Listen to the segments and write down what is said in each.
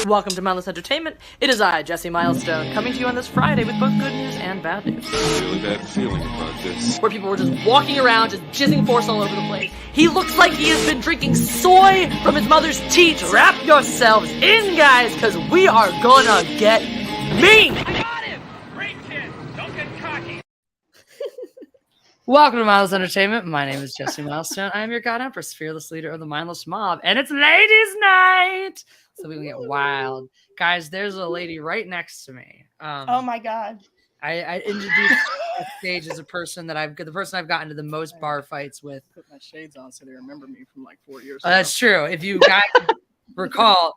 Welcome to Mindless Entertainment. It is I, Jesse Milestone, coming to you on this Friday with both good news and bad news. I have a really bad feeling about this. Where people were just walking around, just jizzing force all over the place. He looks like he has been drinking soy from his mother's teat. Wrap yourselves in, guys, because we are gonna get mean! I got him! Great kid! Don't get cocky! Welcome to Mindless Entertainment. My name is Jesse Milestone. I am your God Empress, fearless leader of the Mindless Mob, and it's ladies' night! So we can get wild. Guys, there's a lady right next to me. Oh my God. I introduced on stage as a person that the person I've gotten to the most bar fights with. Put my shades on so they remember me from like 4 years ago. That's true. If you guys recall,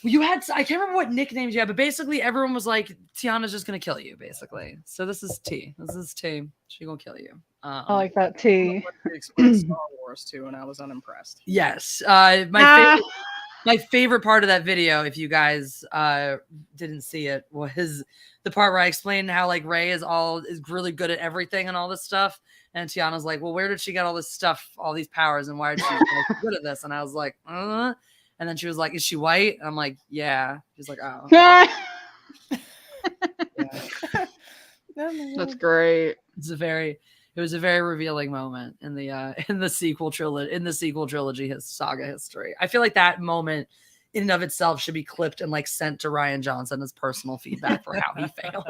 you had, I can't remember what nicknames you had, but basically everyone was like, Tiana's just going to kill you, basically. So this is T. This is T. She going to kill you. I like that T. They explained Star Wars too, and I was unimpressed. Yes. My favorite part of that video, if you guys didn't see it, was the part where I explained how like Ray is really good at everything and all this stuff. And Tiana's like, well, where did she get all this stuff, all these powers, and why is she so good at this? And I was like, And then she was like, is she white? And I'm like, yeah. She's like, oh. Yeah. That's great. It was a very revealing moment in the sequel trilogy saga history. I feel like that moment in and of itself should be clipped and like sent to Ryan Johnson as personal feedback for how he failed.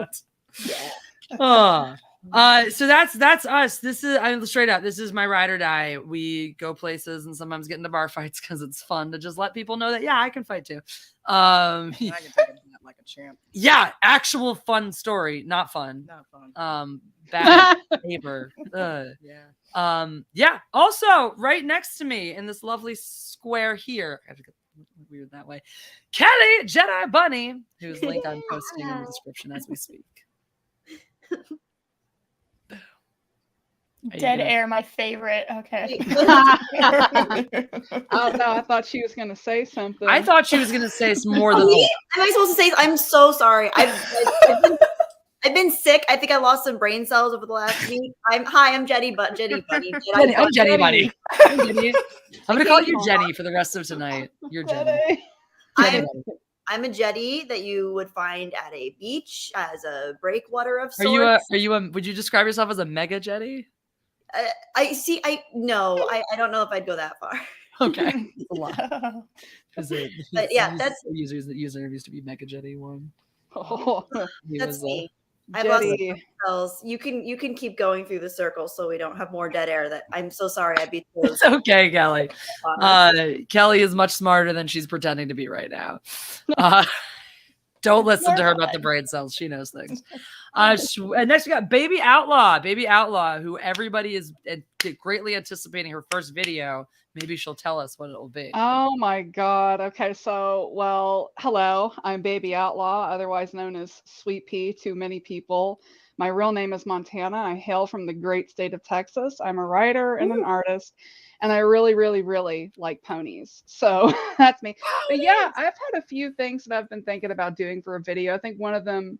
So that's us. I'm straight up. This is my ride or die. We go places and sometimes get into bar fights because it's fun to just let people know that I can fight too. I can take it like a champ. Yeah, actual fun story, not fun. Not fun. Bad neighbor. Yeah. Also, right next to me in this lovely square here, I have to get weird that way. Kelly Jedi Bunny, whose link I'm posting in the description as we speak. Dead air, my favorite. Okay. I don't know. I thought she was going to say something. I thought she was going to say some more than. Am I supposed to say? I'm so sorry. I've been sick. I think I lost some brain cells over the last week. I'm Jenny Bunny. I'm Jenny Bunny. I'm going to call you Jenny for the rest of tonight. You're Jenny. I'm a jetty that you would find at a beach as a breakwater of sorts. Would you describe yourself as a mega jetty? I don't know if I'd go that far. Okay, it's a lot. But yeah, that's users that use interviews to be mega jetty one. Oh, that's me. I've lost some cells. You can keep going through the circle so we don't have more dead air. I'm so sorry. I'd be. It's okay, Kelly. Kelly is much smarter than she's pretending to be right now. Don't listen to her about the brain cells. She knows things. And next we got Baby Outlaw, who everybody is greatly anticipating her first video. Maybe she'll tell us what it'll be. Oh my God. Okay, so, hello. I'm Baby Outlaw, otherwise known as Sweet Pea to many people. My real name is Montana. I hail from the great state of Texas. I'm a writer and an artist, and I really, really, really like ponies. So that's me. But yeah, I've had a few things that I've been thinking about doing for a video. I think one of them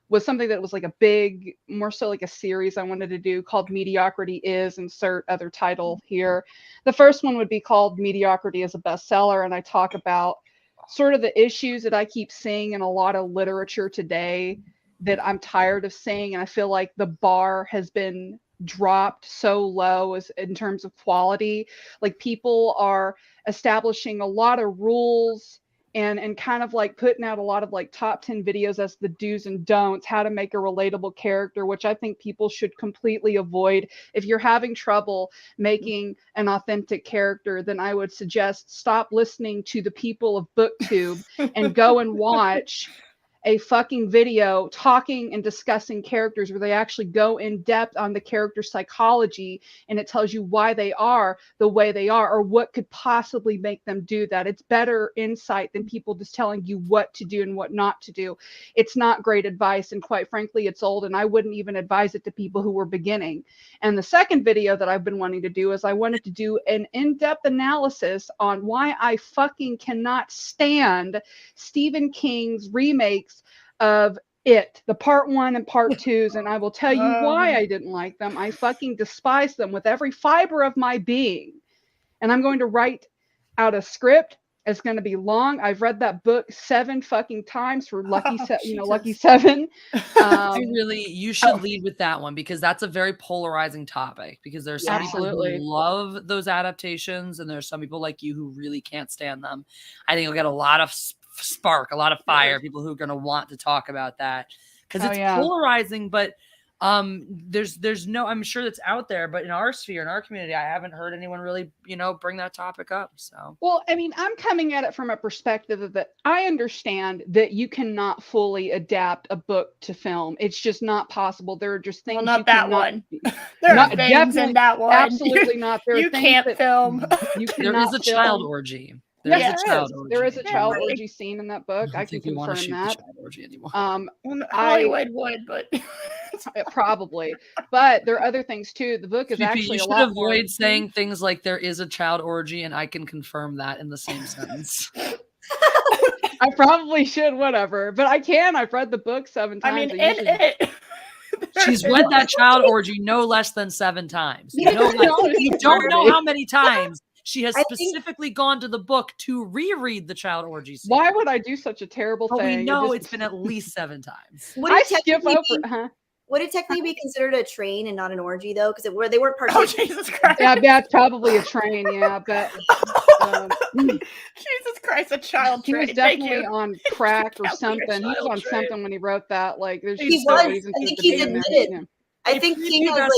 was something that was like a big, more so like a series I wanted to do called Mediocrity Is, insert other title here. The first one would be called Mediocrity is a Bestseller, and I talk about sort of the issues that I keep seeing in a lot of literature today that I'm tired of seeing, and I feel like the bar has been dropped so low as in terms of quality. Like people are establishing a lot of rules and kind of like putting out a lot of like top 10 videos as the do's and don'ts, how to make a relatable character, which I think people should completely avoid. If you're having trouble making an authentic character, then I would suggest stop listening to the people of BookTube and go and watch a fucking video talking and discussing characters where they actually go in depth on the character psychology, and it tells you why they are the way they are or what could possibly make them do that. It's better insight than people just telling you what to do and what not to do. It's not great advice, and quite frankly, it's old, and I wouldn't even advise it to people who were beginning. And the second video that I've been wanting to do is I wanted to do an in-depth analysis on why I fucking cannot stand Stephen King's remakes of It, the part 1 and part 2s, and I will tell you why I didn't like them. I fucking despise them with every fiber of my being. And I'm going to write out a script It's going to be long. I've read that book 7 fucking times for lucky, lucky Jesus. 7. You should lead with that one because that's a very polarizing topic. Because there's some people Absolutely. who love those adaptations, and there's some people like you who really can't stand them. I think you'll get a lot of spark, a lot of fire, people who are going to want to talk about that because it's polarizing, but there's no, I'm sure that's out there, but in our sphere, in our community, I haven't heard anyone really, bring that topic up. So, well, I mean, I'm coming at it from a perspective of that I understand that you cannot fully adapt a book to film. It's just not possible. There are just things. Well, not you that cannot, one. There are things in that one. Absolutely not. There You are things can't that film. You there is a child orgy. There is a child orgy scene in that book. I can confirm that. Orgy anymore. Hollywood would, but probably. But there are other things too. The book is actually you a lot avoid more. saying things like there is a child orgy, and I can confirm that in the same sentence. I probably should, whatever. But I can. I've read the book 7 times. I mean, She's read that child orgy no less than 7 times. You don't know how many times. She has specifically gone to the book to reread the child orgy scene. Why would I do such a terrible thing? We know it's been at least 7 times. Would it technically be considered a train and not an orgy though? Because they weren't part of Jesus Christ. Yeah, that's probably a train. Yeah, but Jesus Christ, a child train. He was definitely on crack or something. He was on something when he wrote that. Like, there's he was. I think he's admitted. I think King has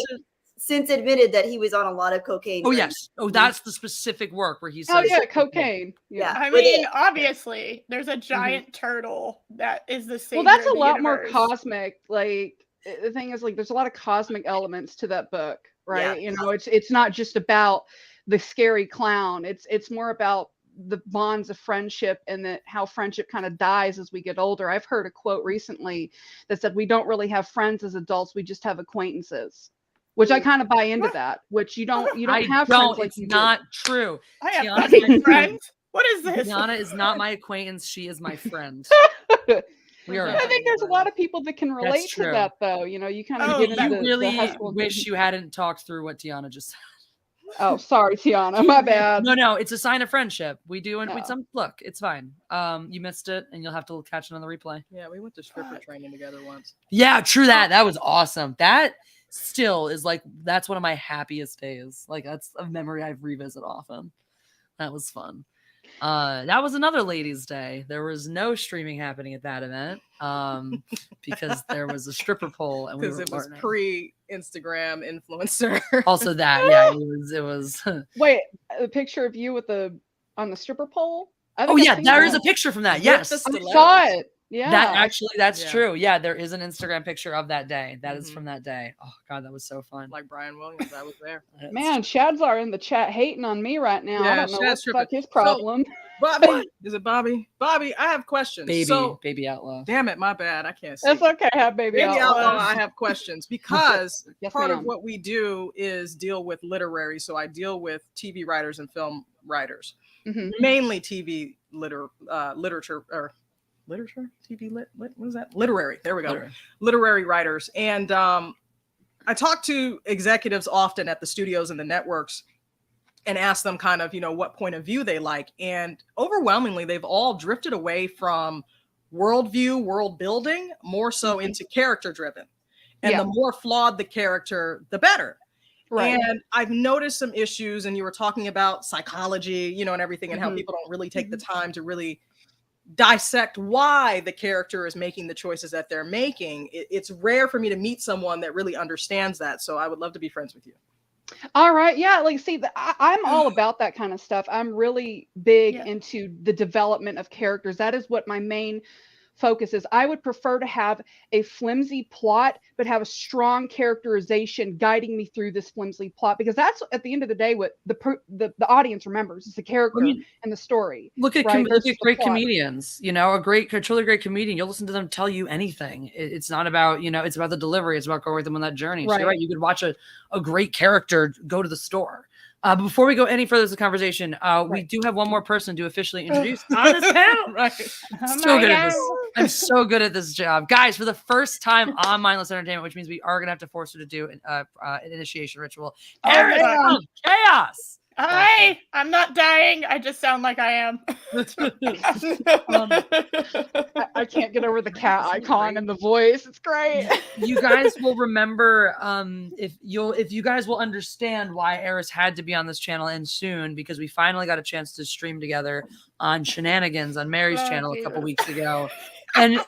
since admitted that he was on a lot of cocaine. Oh yes. Oh, that's the specific work where he says. Oh yeah, cocaine. Yeah. I mean, obviously, there's a giant turtle that is the same. Well, that's a lot more cosmic. Like, the thing is, like, there's a lot of cosmic elements to that book, right? Yeah. It's not just about the scary clown. It's more about the bonds of friendship and how friendship kind of dies as we get older. I've heard a quote recently that said, "We don't really have friends as adults; we just have acquaintances." Which I kind of buy into that. Which you don't have friends like you do. It's not true. I have fucking friends. What is this? Tiana is not my acquaintance. She is my friend. I think there's a lot of people that can relate to that, though. You kind of get into really wish you hadn't talked through what Tiana just said. Oh, sorry, Tiana. My bad. No, it's a sign of friendship. We do, and look, it's fine. You missed it, and you'll have to catch it on the replay. Yeah, we went to stripper training together once. Yeah, true that. That was awesome. That still is that's one of my happiest days. Like, that's a memory I revisit often. That was fun. That was another ladies' day. There was no streaming happening at that event because there was a stripper pole, and because it was pre-Instagram influencer. Also, that it was. Wait, a picture of you on the stripper pole? Oh yeah, there is a picture from that. Yes, I saw it. Yeah, that's true. Yeah, there is an Instagram picture of that day. That is from that day. Oh God, that was so fun. Like Brian Williams, I was there. Man, Shadzar in the chat hating on me right now. Yeah, I don't know what the fuck his problem. So, Bobby, is it Bobby? Bobby, I have questions. Baby Outlaw. Damn it, my bad. I can't see. That's okay. Have Baby Outlaw. I have questions because part of what we do is deal with literary. So I deal with TV writers and film writers, mainly TV literature or. Literature, TV, what is that? Literary. There we go. Literary writers. And I talk to executives often at the studios and the networks and ask them kind of, what point of view they like. And overwhelmingly, they've all drifted away from worldview, world building, more so into character driven. And the more flawed the character, the better. Right. And I've noticed some issues, and you were talking about psychology, and everything, and how people don't really take the time to really dissect why the character is making the choices that they're making. It's rare for me to meet someone that really understands that. So I would love to be friends with you. All right. Yeah. Like, see, I'm all about that kind of stuff. I'm really big into the development of characters. That is what my main focus is. I would prefer to have a flimsy plot, but have a strong characterization guiding me through this flimsy plot, because that's at the end of the day what the audience remembers is the character and the story. Look at great comedians. A truly great comedian. You'll listen to them tell you anything. It's not about it's about the delivery. It's about going with them on that journey. So you're right. You could watch a great character go to the store. But before we go any further with the conversation, we do have one more person to officially introduce on this panel. Right. I'm so good at this job. Guys, for the first time on Mindless Entertainment, which means we are going to have to force her to do an initiation ritual. Erin of Chaos. Hi, I'm not dying. I just sound like I am. I can't get over the cat icon and the voice. It's great. You guys will remember if you guys will understand why Eris had to be on this channel and soon, because we finally got a chance to stream together on Shenanigans on Mary's channel a couple weeks ago. And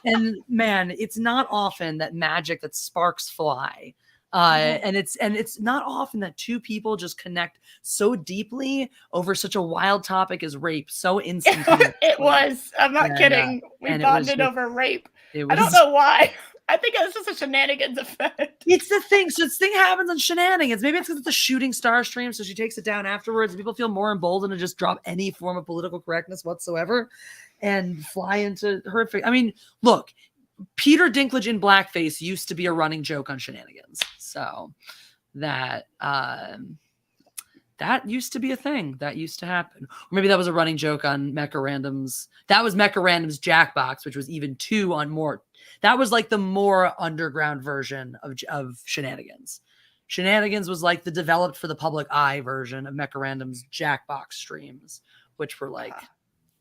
man, it's not often that magic, that sparks fly. And it's not often that two people just connect so deeply over such a wild topic as rape so instantly. It was. I'm not kidding. We bonded over rape. I don't know why. I think it's just a Shenanigans effect. It's the thing. So this thing happens on Shenanigans. Maybe it's because it's a shooting star stream, so she takes it down afterwards. People feel more emboldened to just drop any form of political correctness whatsoever and fly into horrific. I mean, look, Peter Dinklage in blackface used to be a running joke on Shenanigans. So that used to be a thing. That used to happen. Or maybe that was a running joke on Mecha Random's. That was Mecha Random's Jackbox, which was even two on more. That was like the more underground version of Shenanigans. Shenanigans was like the developed for the public eye version of Mecha Random's Jackbox streams, which were like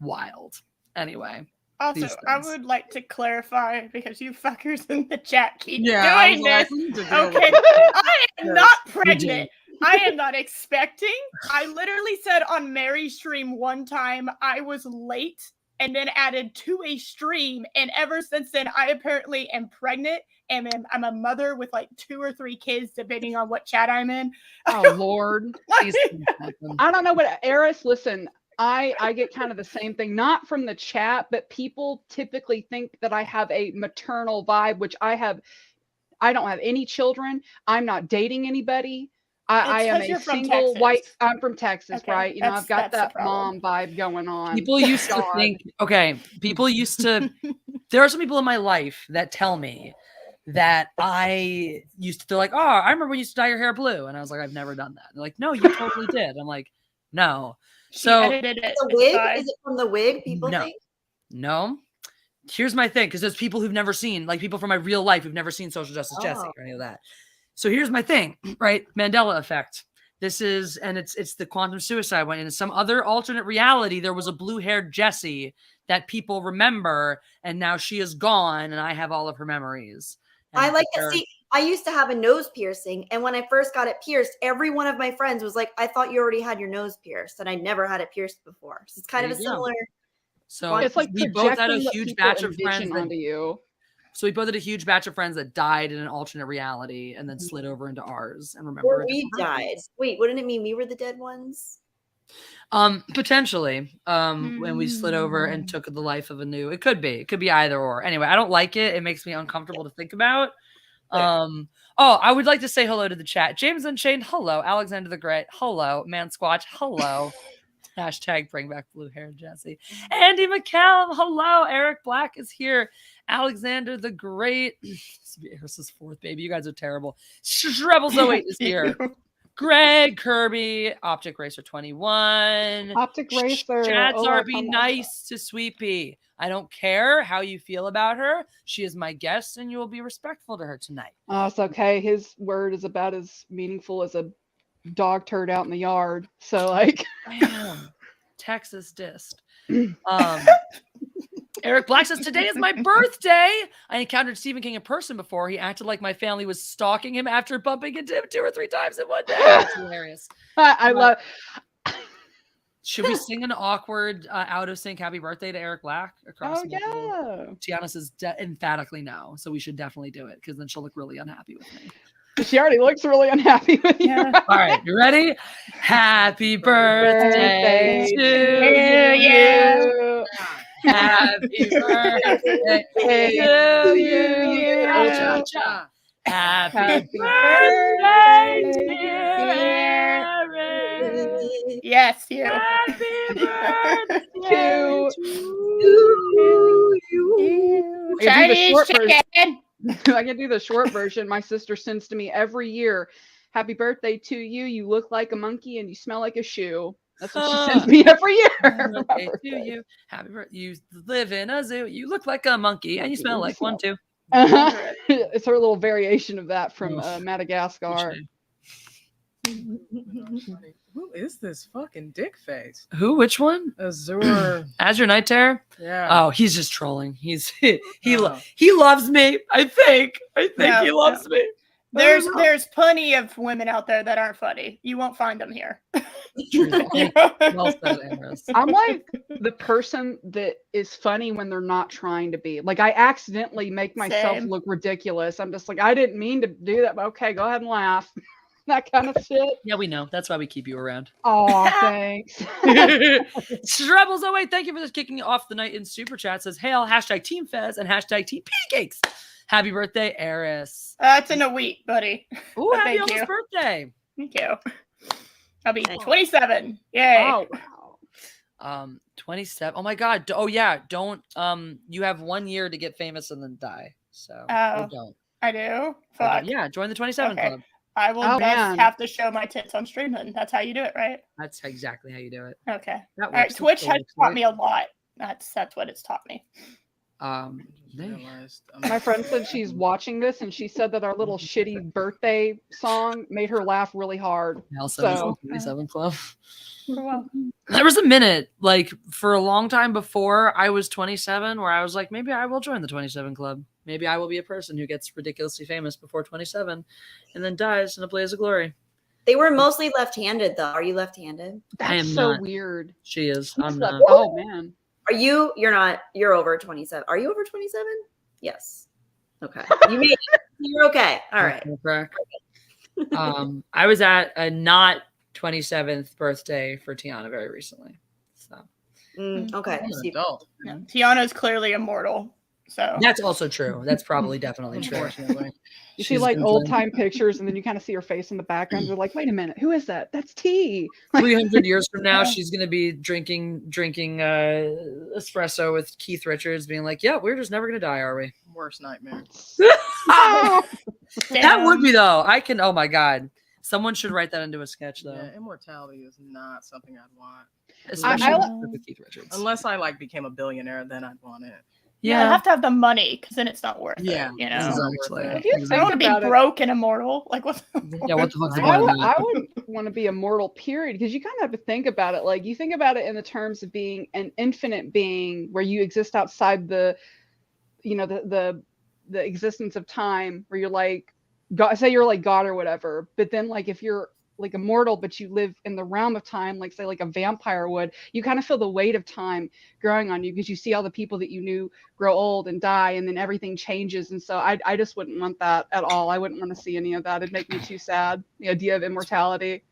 wild. Anyway. Also, I would like to clarify, because you fuckers in the chat keep doing this. Okay, I am not pregnant. I am not expecting. I literally said on Mary's stream one time I was late and then added to a stream. And ever since then, I apparently am pregnant. And I'm a mother with like 2 or 3 kids, depending on what chat I'm in. Oh, Lord. I don't know what, Eris, listen. I get kind of the same thing, not from the chat, but people typically think that I have a maternal vibe, which I don't have any children. I'm not dating anybody. I am a single white. I'm from Texas, right? You know, I've got that mom vibe going on. People used to think, there are some people in my life that tell me that they're like, oh, I remember when you used to dye your hair blue. And I was like, I've never done that. They're like, no, you totally did. I'm like, no. So the wig? Is it from the wig? People think? No. Here's my thing, because there's people who've never seen, like people from my real life who've never seen Social Justice Jesse or any of that. So here's my thing, right? Mandela effect. This is, and it's the quantum suicide one. In some other alternate reality, there was a blue-haired Jessie that people remember, and now she is gone, and I have all of her memories. I like to see. I used to have a nose piercing, and when I first got it pierced, every one of my friends was like, I thought you already had your nose pierced, and I never had it pierced before. So it's kind of a similar. So it's like we both had a huge batch of friends onto you. So we both had a huge batch of friends that died in an alternate reality and then slid over into ours and remember. Or we died. Wait, wouldn't it mean we were the dead ones? Potentially. When we slid over and took the life of a new. It could be either or. Anyway, I don't like it. It makes me uncomfortable to think about. I would like to say hello to the chat. James Unchained, hello. Alexander the Great, hello. Man Squatch, hello. Hashtag bring back blue hair Jesse. Andy McCallum, hello. Eric Black is here. Alexander the Great. This is 4th baby. You guys are terrible. Rebels 08 is here. Greg Kirby, Optic Racer 21. Optic Racer. Chad's be nice to Sweet Pea. I don't care how you feel about her. She is my guest, and you will be respectful to her tonight. Oh, it's okay. His word is about as meaningful as a dog turd out in the yard. So, like, damn, Texas dissed. Eric Black says, today is my birthday. I encountered Stephen King in person before. He acted like my family was stalking him after bumping into him 2 or 3 times in one day. That's hilarious. I love. Should we sing an awkward, out of sync happy birthday to Eric Black across? Oh, yeah. Tiana says emphatically no. So we should definitely do it, because then she'll look really unhappy with me. She already looks really unhappy with you. Yeah. All right, you ready? Happy birthday to you. Happy birthday to you. Cha-cha. Happy birthday, dear Erin. Yes, you. Happy birthday to you. Chinese chicken. I can do the short version. My sister sends to me every year. Happy birthday to you. You look like a monkey and you smell like a shoe. That's what she sends me every year. Happy birthday to you. Happy birthday. You live in a zoo. You look like a monkey and you smell like one too. It's her little variation of that from Madagascar. Who is this fucking dick face? Who? Which one? Azure. Azure Night Terror? Yeah. Oh, he's just trolling. He loves me. I think he loves me. There's plenty of women out there that aren't funny. You won't find them here. Well said, Amorous. I'm like the person that is funny when they're not trying to be. Like I accidentally make myself Same. look ridiculous. I'm just like, I didn't mean to do that, but okay, go ahead and laugh. That kind of shit. Yeah, we know. That's why we keep you around. Oh, thanks. Strebbles, oh wait, thank you for this kicking off the night in super chat. Says hail, hashtag Team Fez and hashtag Team Pancakes. Happy birthday, Eris. It's in a week, buddy. Ooh, But happy thank almost you. birthday. Thank you. I'll be 27. Yay. Oh, wow. 27. Oh my god. Oh yeah. Don't you have 1 year to get famous and then die. So or don't. I do? Fuck. Yeah, join the 27 Okay. club. I will Oh, just man. have to show my tits on stream, and that's how you do it, right? That's exactly how you do it. Okay. That All right. works. Twitch That has works, taught right? me a lot. That's what it's taught me. My friend said she's watching this and she said that our little shitty birthday song made her laugh really hard. So 27 club. You're welcome. There was a minute, like for a long time before I was 27, where I was like, maybe I will join the 27 club. Maybe I will be a person who gets ridiculously famous before 27 and then dies in a blaze of glory. They were mostly left-handed, though. Are you left-handed? I am That's so not. weird. She is. Who's I'm left- not. Oh man. Are you? You're not. You're over 27. Are you over 27? Yes. Okay. You made it. You're okay. All right. I was at a not 27th birthday for Tiana very recently. So Okay. I'm an So adult. Yeah. Tiana's clearly immortal. So that's also true. That's probably definitely true. Unfortunately. You see She's like been old playing- time pictures and then you kind of see her face in the background. You're like, wait a minute, who is that? That's T. 300 years from now, she's gonna be drinking espresso with Keith Richards, being like, "Yeah, we're just never gonna die, are we?" Worst nightmare. That would be though. I can. Oh my god, someone should write that into a sketch though. Yeah, immortality is not something I'd want. Especially I- with Keith Richards. Unless I like became a billionaire, then I'd want it. yeah, I have to have the money because then it's not worth Yeah. it. You know, Exactly. If you I don't want to be about it- broke and immortal. Like what? Yeah, what the fuck's the I point would, of that? I would want to be immortal, period, because you kind of have to think about it. Like you think about it in the terms of being an infinite being, where you exist outside the, the existence of time, where you're like, God, say you're like God or whatever. But then, like, if you're like immortal, but you live in the realm of time, like say like a vampire would, you kind of feel the weight of time growing on you because you see all the people that you knew grow old and die, and then everything changes. And so I just wouldn't want that at all. I wouldn't want to see any of that. It'd make me too sad. The idea of immortality.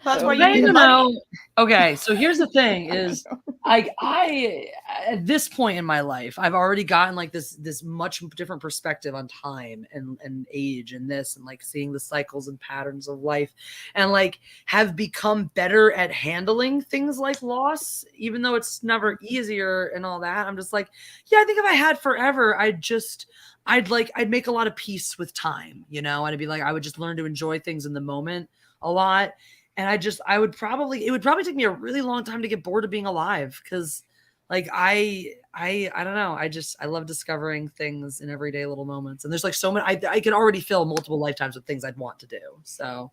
That's So- why you I need the don't money. know. Okay, so here's the thing: is I at this point in my life, I've already gotten like this much different perspective on time and age and this and like seeing the cycles and patterns of life, and like have become better at handling things like loss, even though it's never easier and all that. I'm just like, yeah, I think if I had forever, I'd make a lot of peace with time, and I'd be like, I would just learn to enjoy things in the moment a lot. And it would probably take me a really long time to get bored of being alive. Cause like, I don't know. I love discovering things in everyday little moments. And there's like so many, I could already fill multiple lifetimes with things I'd want to do. So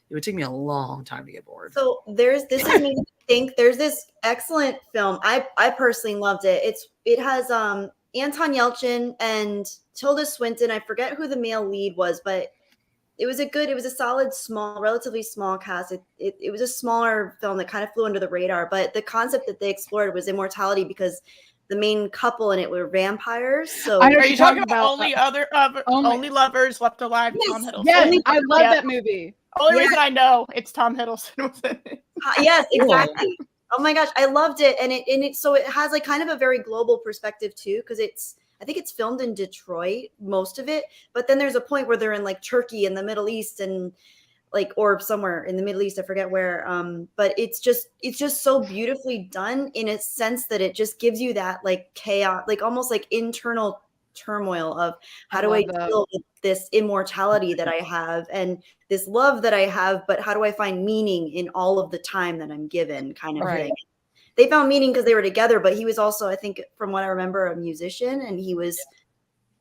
it would take me a long time to get bored. So this is made me think there's this excellent film. I personally loved it. It has Anton Yelchin and Tilda Swinton. I forget who the male lead was, but it was a solid, relatively small cast. It was a smaller film that kind of flew under the radar, but the concept that they explored was immortality because the main couple in it were vampires. So I know Are you talking about about only lovers left alive? Yes. Tom Hiddleston. Yes, I love Yeah. that movie. Only Yeah. reason I know it's Tom Hiddleston was in it. Yes, exactly. Oh my gosh, I loved it, and it so it has like kind of a very global perspective too, because I think it's filmed in Detroit, most of it, but then there's a point where they're in like Turkey and the Middle East and like, or somewhere in the Middle East, I forget where. But it's just so beautifully done in a sense that it just gives you that like chaos, like almost like internal turmoil of how do I deal with this immortality that I have and this love that I have, but how do I find meaning in all of the time that I'm given, kind of thing. They found meaning because they were together, but he was also, I think, from what I remember, a musician, and he was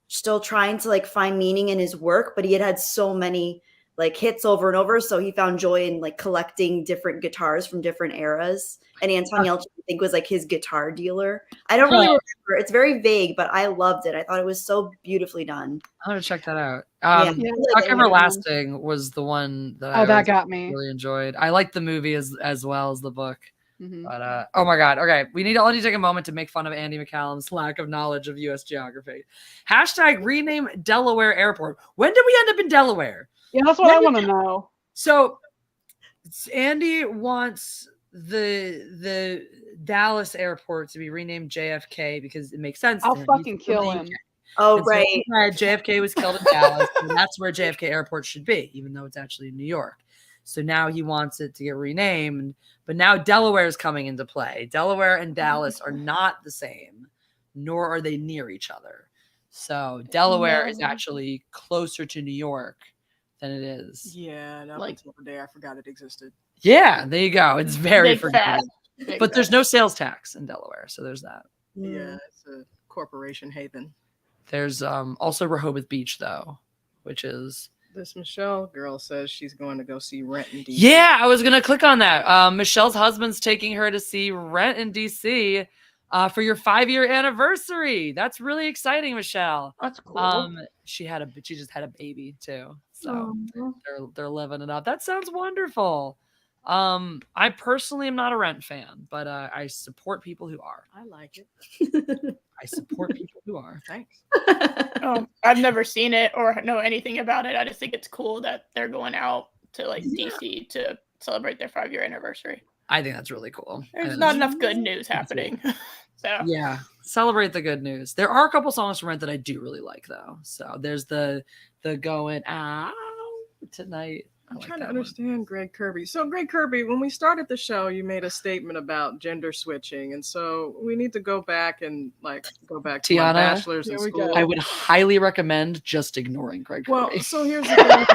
still trying to like find meaning in his work, but he had so many like hits over and over. So he found joy in like collecting different guitars from different eras. And Anton Yelchin, I think, was like his guitar dealer. I don't really remember. It's very vague, but I loved it. I thought it was so beautifully done. I'm gonna check that out. Yeah. Stuck Everlasting was the one that I that got me. really enjoyed. I liked the movie as well as the book. Mhm. But oh my god, okay, all need to take a moment to make fun of Andy McCallum's lack of knowledge of U.S. geography. # rename Delaware Airport. When did we end up in Delaware? Yeah, that's what I want to know. So Andy wants the Dallas airport to be renamed JFK because it makes sense. I'll fucking kill him. Oh, and right. So JFK was killed in Dallas, and that's where JFK Airport should be, even though it's actually in New York. So now he wants it to get renamed, but now Delaware is coming into play. Delaware and Dallas are not the same, nor are they near each other. So Delaware is actually closer to New York than it is. Yeah, and up until the day I forgot it existed. Yeah, there you go. It's very forgettable. But there's no sales tax in Delaware, so there's that. Yeah, it's a corporation haven. There's also Rehoboth Beach, though, which is... This Michelle girl says she's going to go see Rent in DC. Yeah, I was going to click on that. Michelle's husband's taking her to see Rent in DC for your 5-year anniversary. That's really exciting, Michelle. That's cool. She just had a baby too, so they're living it up. That sounds wonderful. I personally am not a Rent fan, but I support people who are. I like it. I support people who are. Thanks. I've never seen it or know anything about it. I just think it's cool that they're going out to like DC to celebrate their 5-year anniversary. I think that's really cool. There's not enough good news happening. So yeah, celebrate the good news. There are a couple songs from Rent that I do really like, though. So there's the going out tonight. I'm trying to understand Greg Kirby. So Greg Kirby, when we started the show, you made a statement about gender switching, and so we need to go back to Tiana, bachelor's in school. I would highly recommend just ignoring Greg Kirby. Well, so here's the thing.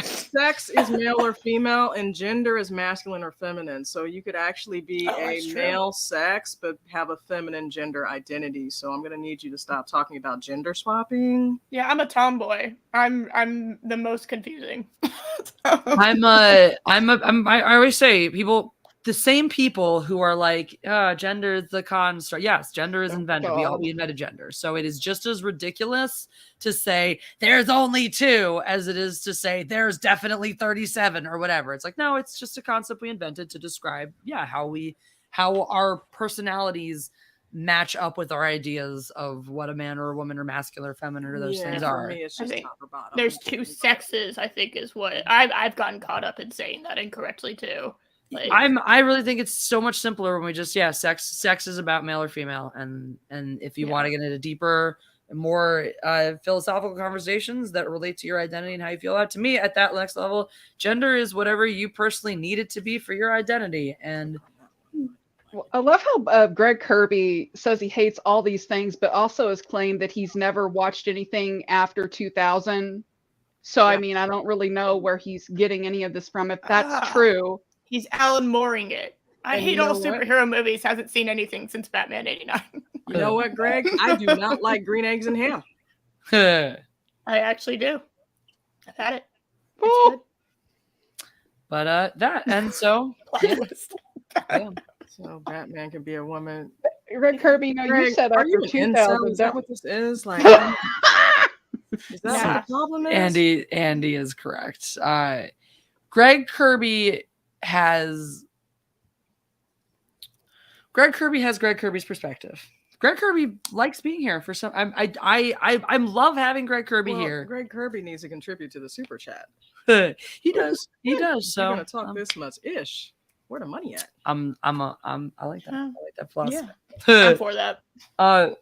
Sex is male or female, and gender is masculine or feminine. So you could actually be a male sex, but have a feminine gender identity. So I'm going to need you to stop talking about gender swapping. Yeah, I'm a tomboy. I'm the most confusing. I always say the same people who are like, gender is the construct. Yes, gender is invented. We invented gender. So it is just as ridiculous to say there's only 2 as it is to say there's definitely 37 or whatever. It's like, no, it's just a concept we invented to describe, how our personalities match up with our ideas of what a man or a woman or masculine or feminine or those things are. For me, it's just top or bottom. There's 2 sexes, I think, is what I've gotten caught up in saying that incorrectly too. Like, I really think it's so much simpler when we just sex is about male or female, and if you want to get into deeper, more philosophical conversations that relate to your identity and how you feel about, to me at that next level, gender is whatever you personally need it to be for your identity. And I love how Greg Kirby says he hates all these things, but also has claimed that he's never watched anything after 2000. So I mean, I don't really know where he's getting any of this from. If that's true. He's Alan Mooring it. I hate all superhero movies. Hasn't seen anything since Batman '89. You know what, Greg? I do not like green eggs and ham. I actually do. I've had it. It's good. But that, and so So Batman can be a woman. Greg Kirby, you said are after you 2000. Is that what this is? Like, is that what the problem is? Andy is correct. Greg Kirby has Greg Kirby's perspective. Greg Kirby likes being here for some. I love having Greg Kirby here. Greg Kirby needs to contribute to the super chat. He does. So you're gonna talk this much ish. Where the money at? I like that. I like that philosophy. Yeah. I'm for that. But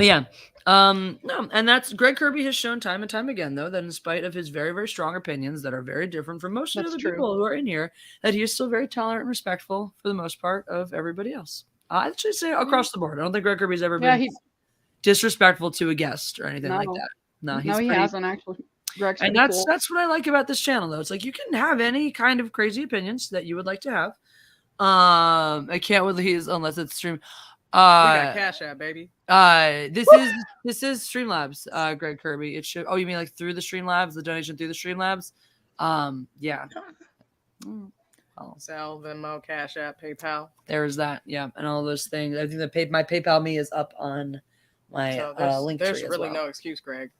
yeah. No, and that's Greg Kirby has shown time and time again, though, that in spite of his very, very strong opinions that are very different from most of the people who are in here, that he is still very tolerant and respectful for the most part of everybody else. I'd just say across the board. I don't think Greg Kirby's ever been disrespectful to a guest or anything like that. No, he hasn't actually. Greg's and that's what I like about this channel, though. It's like you can have any kind of crazy opinions that you would like to have. I can't believe unless it's stream. We got Cash App, baby. This is Streamlabs, Greg Kirby. It should. Oh, you mean like through the Streamlabs, the donation through the Streamlabs? Yeah. Sal, Venmo, Cash App, PayPal. There's that, yeah, and all those things. I think my PayPal me is up on my link tree. There's really no excuse, Greg.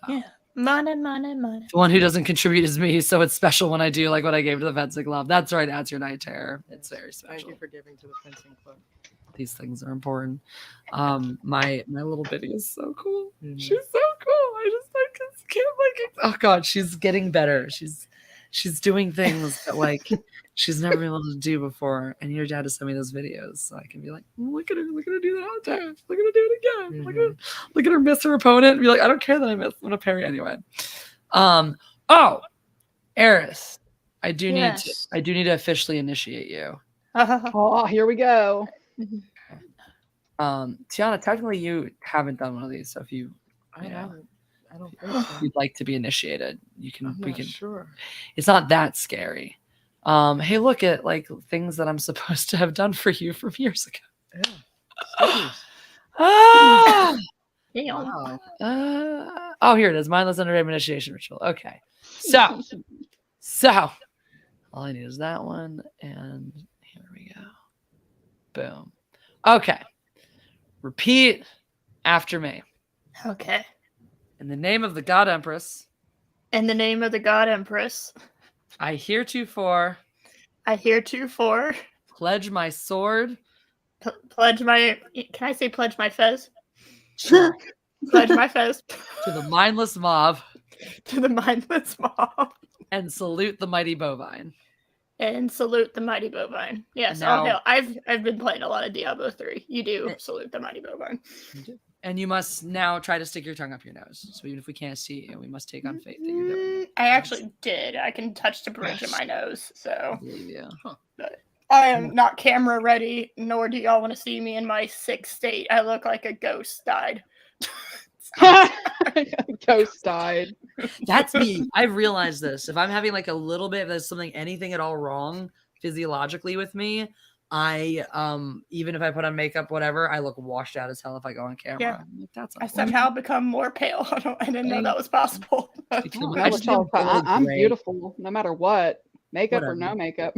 So. Yeah, money. The one who doesn't contribute is me, so it's special when I do like what I gave to the Fencing Club. That's right, That's Your Night Terror. It's very special. Thank you for giving to the Fencing Club. These things are important. My little Biddy is so cool. Mm-hmm. She's so cool. I just can't oh god, she's getting better. She's doing things that like she's never been able to do before. And your dad has sent me those videos, so I can be like, look at her do that all the time. Look at her do it again. Mm-hmm. Look at her miss her opponent and be like, I don't care that I missed. I'm gonna parry anyway. Eris, I do need to officially initiate you. Oh, here we go. Tiana, technically you haven't done one of these, so if you haven't. I don't think so. You'd like to be initiated, we can sure. It's not that scary. Hey, look at like things that I'm supposed to have done for you from years ago. Yeah. Wow. Oh, here it is. Mindless entertainment initiation ritual. Okay. So all I need is that one, and here we go. Boom. Okay. Repeat after me. Okay. In the name of the God Empress. In the name of the God Empress. I heretofore. Pledge my sword. Pledge my. Can I say pledge my fez? Sure. Pledge my fez. To the mindless mob. To the mindless mob. And salute the mighty bovine. And salute the mighty bovine. Yes, now, I've been playing a lot of Diablo 3. You do salute the mighty bovine. You do. And you must now try to stick your tongue up your nose. So even if we can't see you, we must take on faith that you're doing it. I actually did. I can touch the bridge of my nose. So I believe you. But I am not camera ready, nor do y'all want to see me in my sick state. I look like a ghost died. Ghost died. That's me. I've realized this. If I'm having like a little bit, if there's anything at all wrong physiologically with me, I even if I put on makeup, whatever, I look washed out as hell if I go on camera. Yeah. Like, I somehow become more pale. I didn't know that was possible. I'm beautiful no matter what, makeup or no makeup.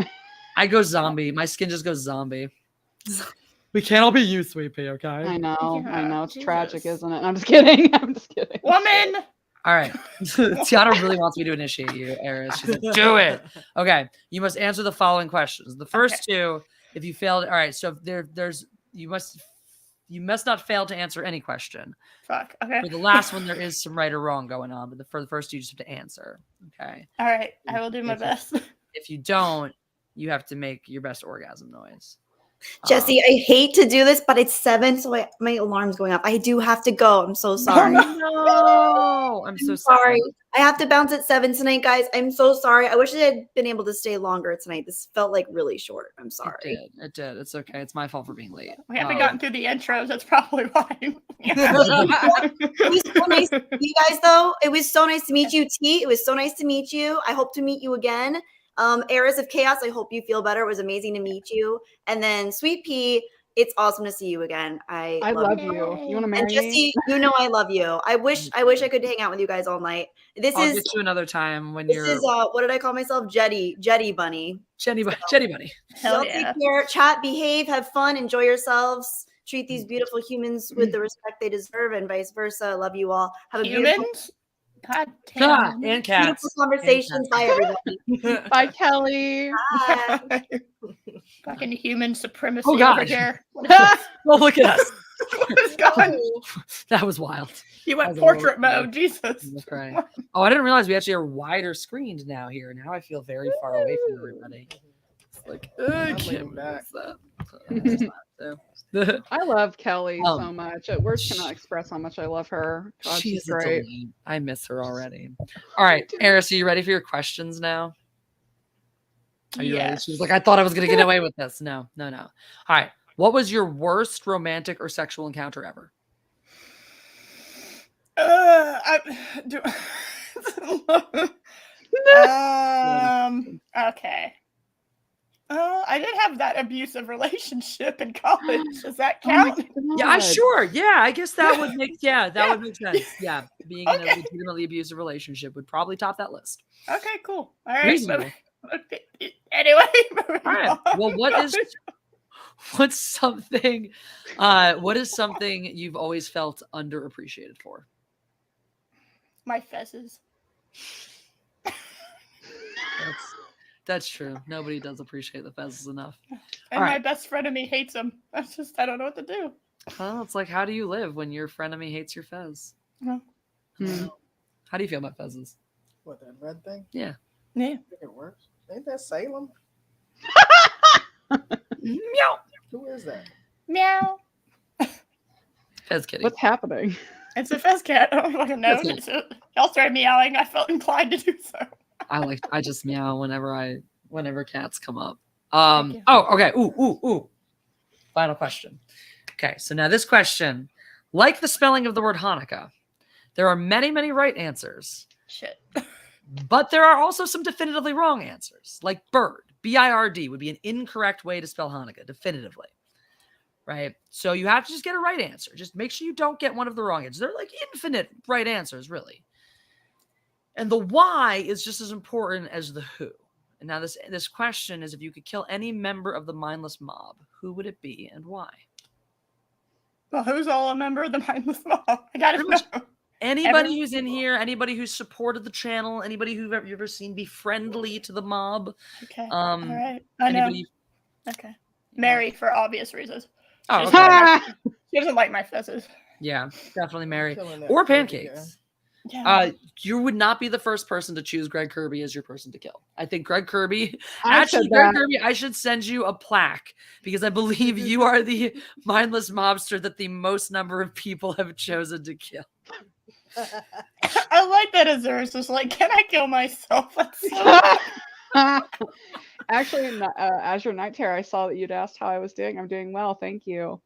I go zombie. My skin just goes zombie. We can't all be you, Sweet Pea, okay? I know. It's tragic, isn't it? I'm just kidding. Woman! All right. Tiana really wants me to initiate you, Eris. She's like, do it. Okay. You must answer the following questions. The first two, if you failed, all right. So you must not fail to answer any question. Fuck. Okay. For the last one, there is some right or wrong going on, but for the first two, you just have to answer. Okay. All right. I will do my best. If you don't, you have to make your best orgasm noise. Jesse, I hate to do this, but it's 7, so my alarm's going up. I do have to go. I'm so sorry. No, I'm so sorry. I have to bounce at 7 tonight, guys. I'm so sorry. I wish I had been able to stay longer tonight. This felt like really short. I'm sorry. It did. It's okay. It's my fault for being late. We haven't gotten through the intros. That's probably why. It was so nice to meet you guys, though. It was so nice to meet you, T. It was so nice to meet you. I hope to meet you again. Eras of Chaos, I hope you feel better. It was amazing to meet you. And then Sweet Pea, it's awesome to see you again. I love you. You want to marry and Jesse, me? you know I love you. I wish I could hang out with you guys all night. I'll get you another time when this is what did I call myself? Jetty Bunny. Jetty Bunny. Hell yeah. Take care, chat, behave, have fun, enjoy yourselves. Treat these beautiful humans with the respect they deserve, and vice versa. Love you all. Have a beautiful God damn. And cats. Beautiful conversations. Bye, everybody. Bye, Kelly. Bye. Fucking human supremacy over here. Well, look at us. What is going? That was wild. You went portrait mode. Jesus. Oh, I didn't realize we actually are wider screened now here. Now I feel very far away from everybody. It's like, I can't back that. I love Kelly so much. Words cannot express how much I love her. God, she's great. I miss her already. All right, Eris, are you ready for your questions now? Are you ready? She was like, I thought I was going to get away with this. No. All right. What was your worst romantic or sexual encounter ever? Okay. I did have that abusive relationship in college. Does that count? Yeah, sure. Yeah, I guess that would make would make sense. Yeah, being in a legitimately abusive relationship would probably top that list. Okay, cool. All right. Reasonable. Anyway, all right. Well, what's something you've always felt underappreciated for? My fezzes. That's true. Nobody does appreciate the fezzes enough. And my best frenemy hates them. That's just, I don't know what to do. Well, it's like, how do you live when your frenemy hates your fez? No. How do you feel about fezzes? What, that red thing? Yeah. Yeah. I think it works. Ain't that Salem? Meow. Who is that? Meow. Fez kitty. What's happening? It's a fez cat. I don't fucking know. Y'all started meowing. I felt inclined to do so. I just meow whenever cats come up. Okay. Ooh. Final question. Okay, so now this question, like the spelling of the word Hanukkah, there are many, many right answers. Shit. But there are also some definitively wrong answers, like bird. B-I-R-D would be an incorrect way to spell Hanukkah, definitively. Right? So you have to just get a right answer. Just make sure you don't get one of the wrong answers. They're like infinite right answers, really. And the why is just as important as the who. And now this question is, if you could kill any member of the mindless mob, who would it be and why? Well, who's all a member of the Mindless Mob? I gotta know. Anybody who's in here, anybody who's supported the channel, anybody who've ever seen be friendly to the mob. Okay. All right. I know. Okay. Mary, for obvious reasons. Oh, okay. She doesn't like my fezzes. Yeah, definitely Mary. Or pancakes. Yeah. You would not be the first person to choose Greg Kirby as your person to kill. I think Greg Kirby, Greg Kirby, I should send you a plaque because I believe you are the mindless mobster that the most number of people have chosen to kill. I like that Azur's just like, can I kill myself? That's so Actually, in Azure Night Terror, I saw that you'd asked how I was doing. I'm doing well, thank you.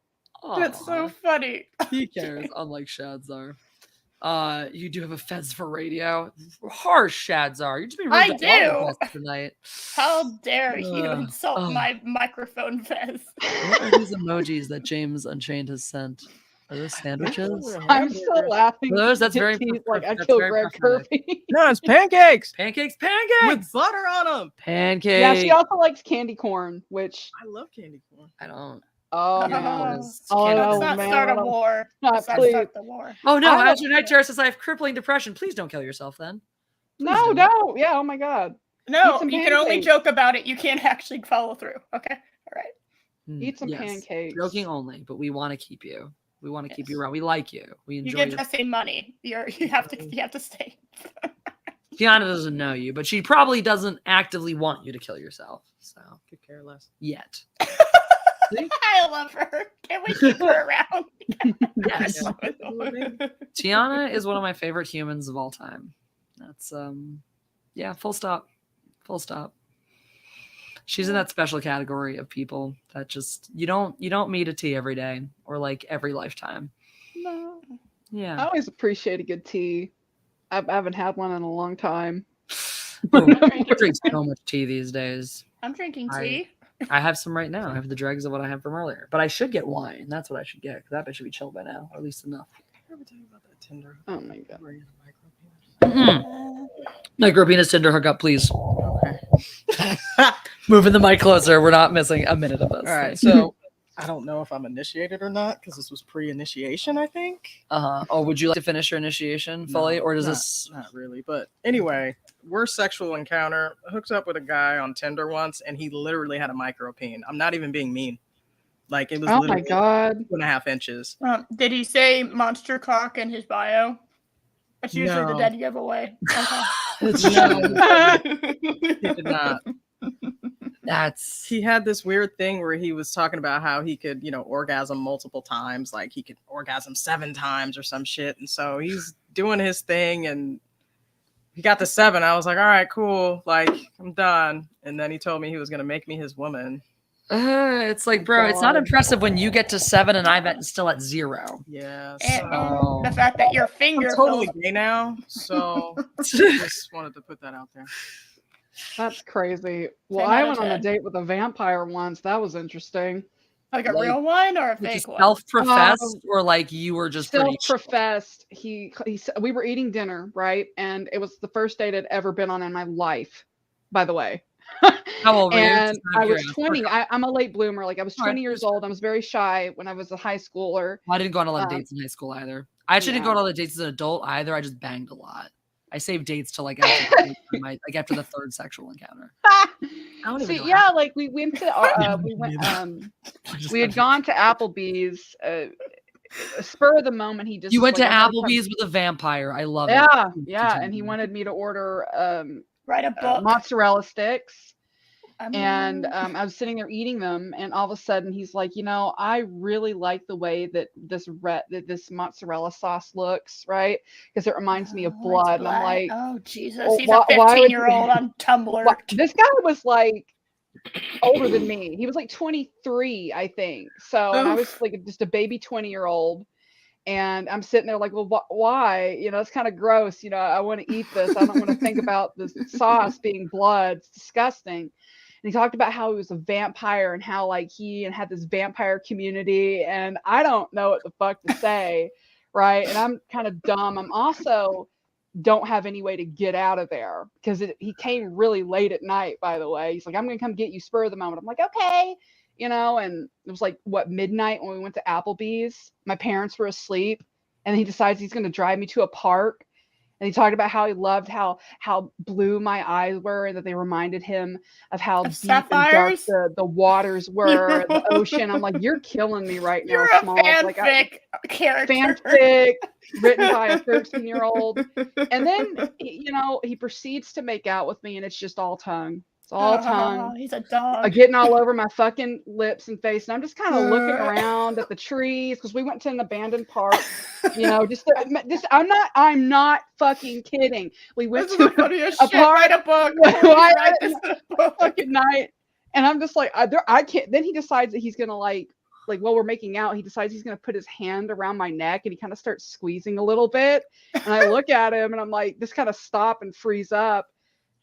That's so funny. He cares, unlike Shadzar. You do have a fez for radio. Harsh, Shadzar. You're just being rude to tonight. How dare you insult my microphone fez? What are these emojis that James Unchained has sent? Are those sandwiches? I'm still laughing. That's very like I killed Greg Kirby. No, it's pancakes. Pancakes with butter on them. Pancakes. Yeah, she also likes candy corn, which I love candy corn. I don't. Oh, let's not start a war. Let's not start the war. Oh no, Azure Night Terror says I have crippling depression. Please don't kill yourself then. No. Yeah, oh my god. No, you can only joke about it. You can't actually follow through. Okay? All right. Eat some pancakes. Joking only, but we want to keep you. We want to keep you around. We like you. We enjoy you. You get the same money. You have to stay. Tiana doesn't know you, but she probably doesn't actively want you to kill yourself. So could care less. Yet. I love her. Can we keep her around? Yes. Tiana is one of my favorite humans of all time. That's full stop. Full stop. She's in that special category of people that just you don't meet a tea every day or like every lifetime. No. Yeah. I always appreciate a good tea. I haven't had one in a long time. I drink so much tea these days. I'm drinking tea. I have some right now. I have the dregs of what I had from earlier. But I should get wine. That's what I should get. Because that bitch should be chilled by now. Or at least enough. Did I ever tell you about that Tinder? Oh my god. Micropenis Tinder hookup, please. Okay. Moving the mic closer. We're not missing a minute of this. All right. So I don't know if I'm initiated or not because this was pre-initiation, I think. Oh, would you like to finish your initiation fully? Or does this... Not really. But anyway, we're sexual encounter. Hooked up with a guy on Tinder once, and he literally had a micropene. I'm not even being mean. Like, it was literally 2.5 inches. Did he say monster cock in his bio? That's usually the dead giveaway. Okay. No, he did not. He had this weird thing where he was talking about how he could, orgasm multiple times, like he could orgasm 7 times or some shit. And so he's doing his thing and he got to 7. I was like, all right, cool. Like, I'm done. And then he told me he was going to make me his woman. It's like, bro, it's not impressive when you get to 7 and I'm still at 0. Yeah. And the fact that your finger I'm totally gay now. So just wanted to put that out there. That's crazy. Well, 10 I out of went on a 10. date with a vampire once. That was interesting. Like a Like- real one or a Like fake one? self-professed, or like you were just pretty Self-professed. We were eating dinner, right? And it was the first date I'd ever been on in my life, by the way. How old were you? And Just out I of was curiosity. 20. I'm a late bloomer. Like I was All right, 20 years old. I was very shy when I was a high schooler. I didn't go on a lot of Um, dates in high school either. I actually didn't go on a lot of dates as an adult either. I just banged a lot. I saved dates till like after the third sexual encounter. don't even See, know yeah, like we went to we had gone to Applebee's. Spur of the moment, he just You was went to like, "I'm gonna come-" Applebee's with a vampire. I love Yeah, it. yeah, and he wanted me to order Write a book. mozzarella sticks. I And mean, I was sitting there eating them, and all of a sudden he's like, you know, I really like the way that this mozzarella sauce looks, right? Because it reminds me of it's blood. And I'm like, oh Jesus, well, he's why a would 15-year-old on Tumblr. this guy was like older than me. He was like 23, I think. So, and I was like just a baby 20-year-old. And I'm sitting there like, well, why? You know, it's kind of gross. You know, I want to eat this. I don't want to think about this sauce being blood. It's disgusting. And he talked about how he was a vampire and how like he had this vampire community. And I don't know what the fuck to say, right? And I'm kind of dumb. I'm also don't have any way to get out of there because he came really late at night, by the way. He's like, I'm going to come get you spur of the moment. I'm like, okay. You know, and it was like, what, midnight when we went to Applebee's. My parents were asleep, and he decides he's going to drive me to a park. And he talked about how he loved how blue my eyes were, and that they reminded him of how deep sapphires? and dark the waters were, the ocean. I'm like, you're killing me right now, You're a Smalls. fanfic character. Fanfic written by a 13-year-old. And then, you know, he proceeds to make out with me, and it's just all tongue. It's all tongue. He's a dog. Getting all over my fucking lips and face, and I'm just kind of looking around at the trees because we went to an abandoned park. You know, I'm not fucking kidding. We went to funniest a shit. park. Write a book. Write this fucking night, and I'm just like, I can't. Then he decides that he's gonna like while we're making out, he decides he's gonna put his hand around my neck, and he kind of starts squeezing a little bit. And I look at him, and I'm like, just kind of stop and freeze up,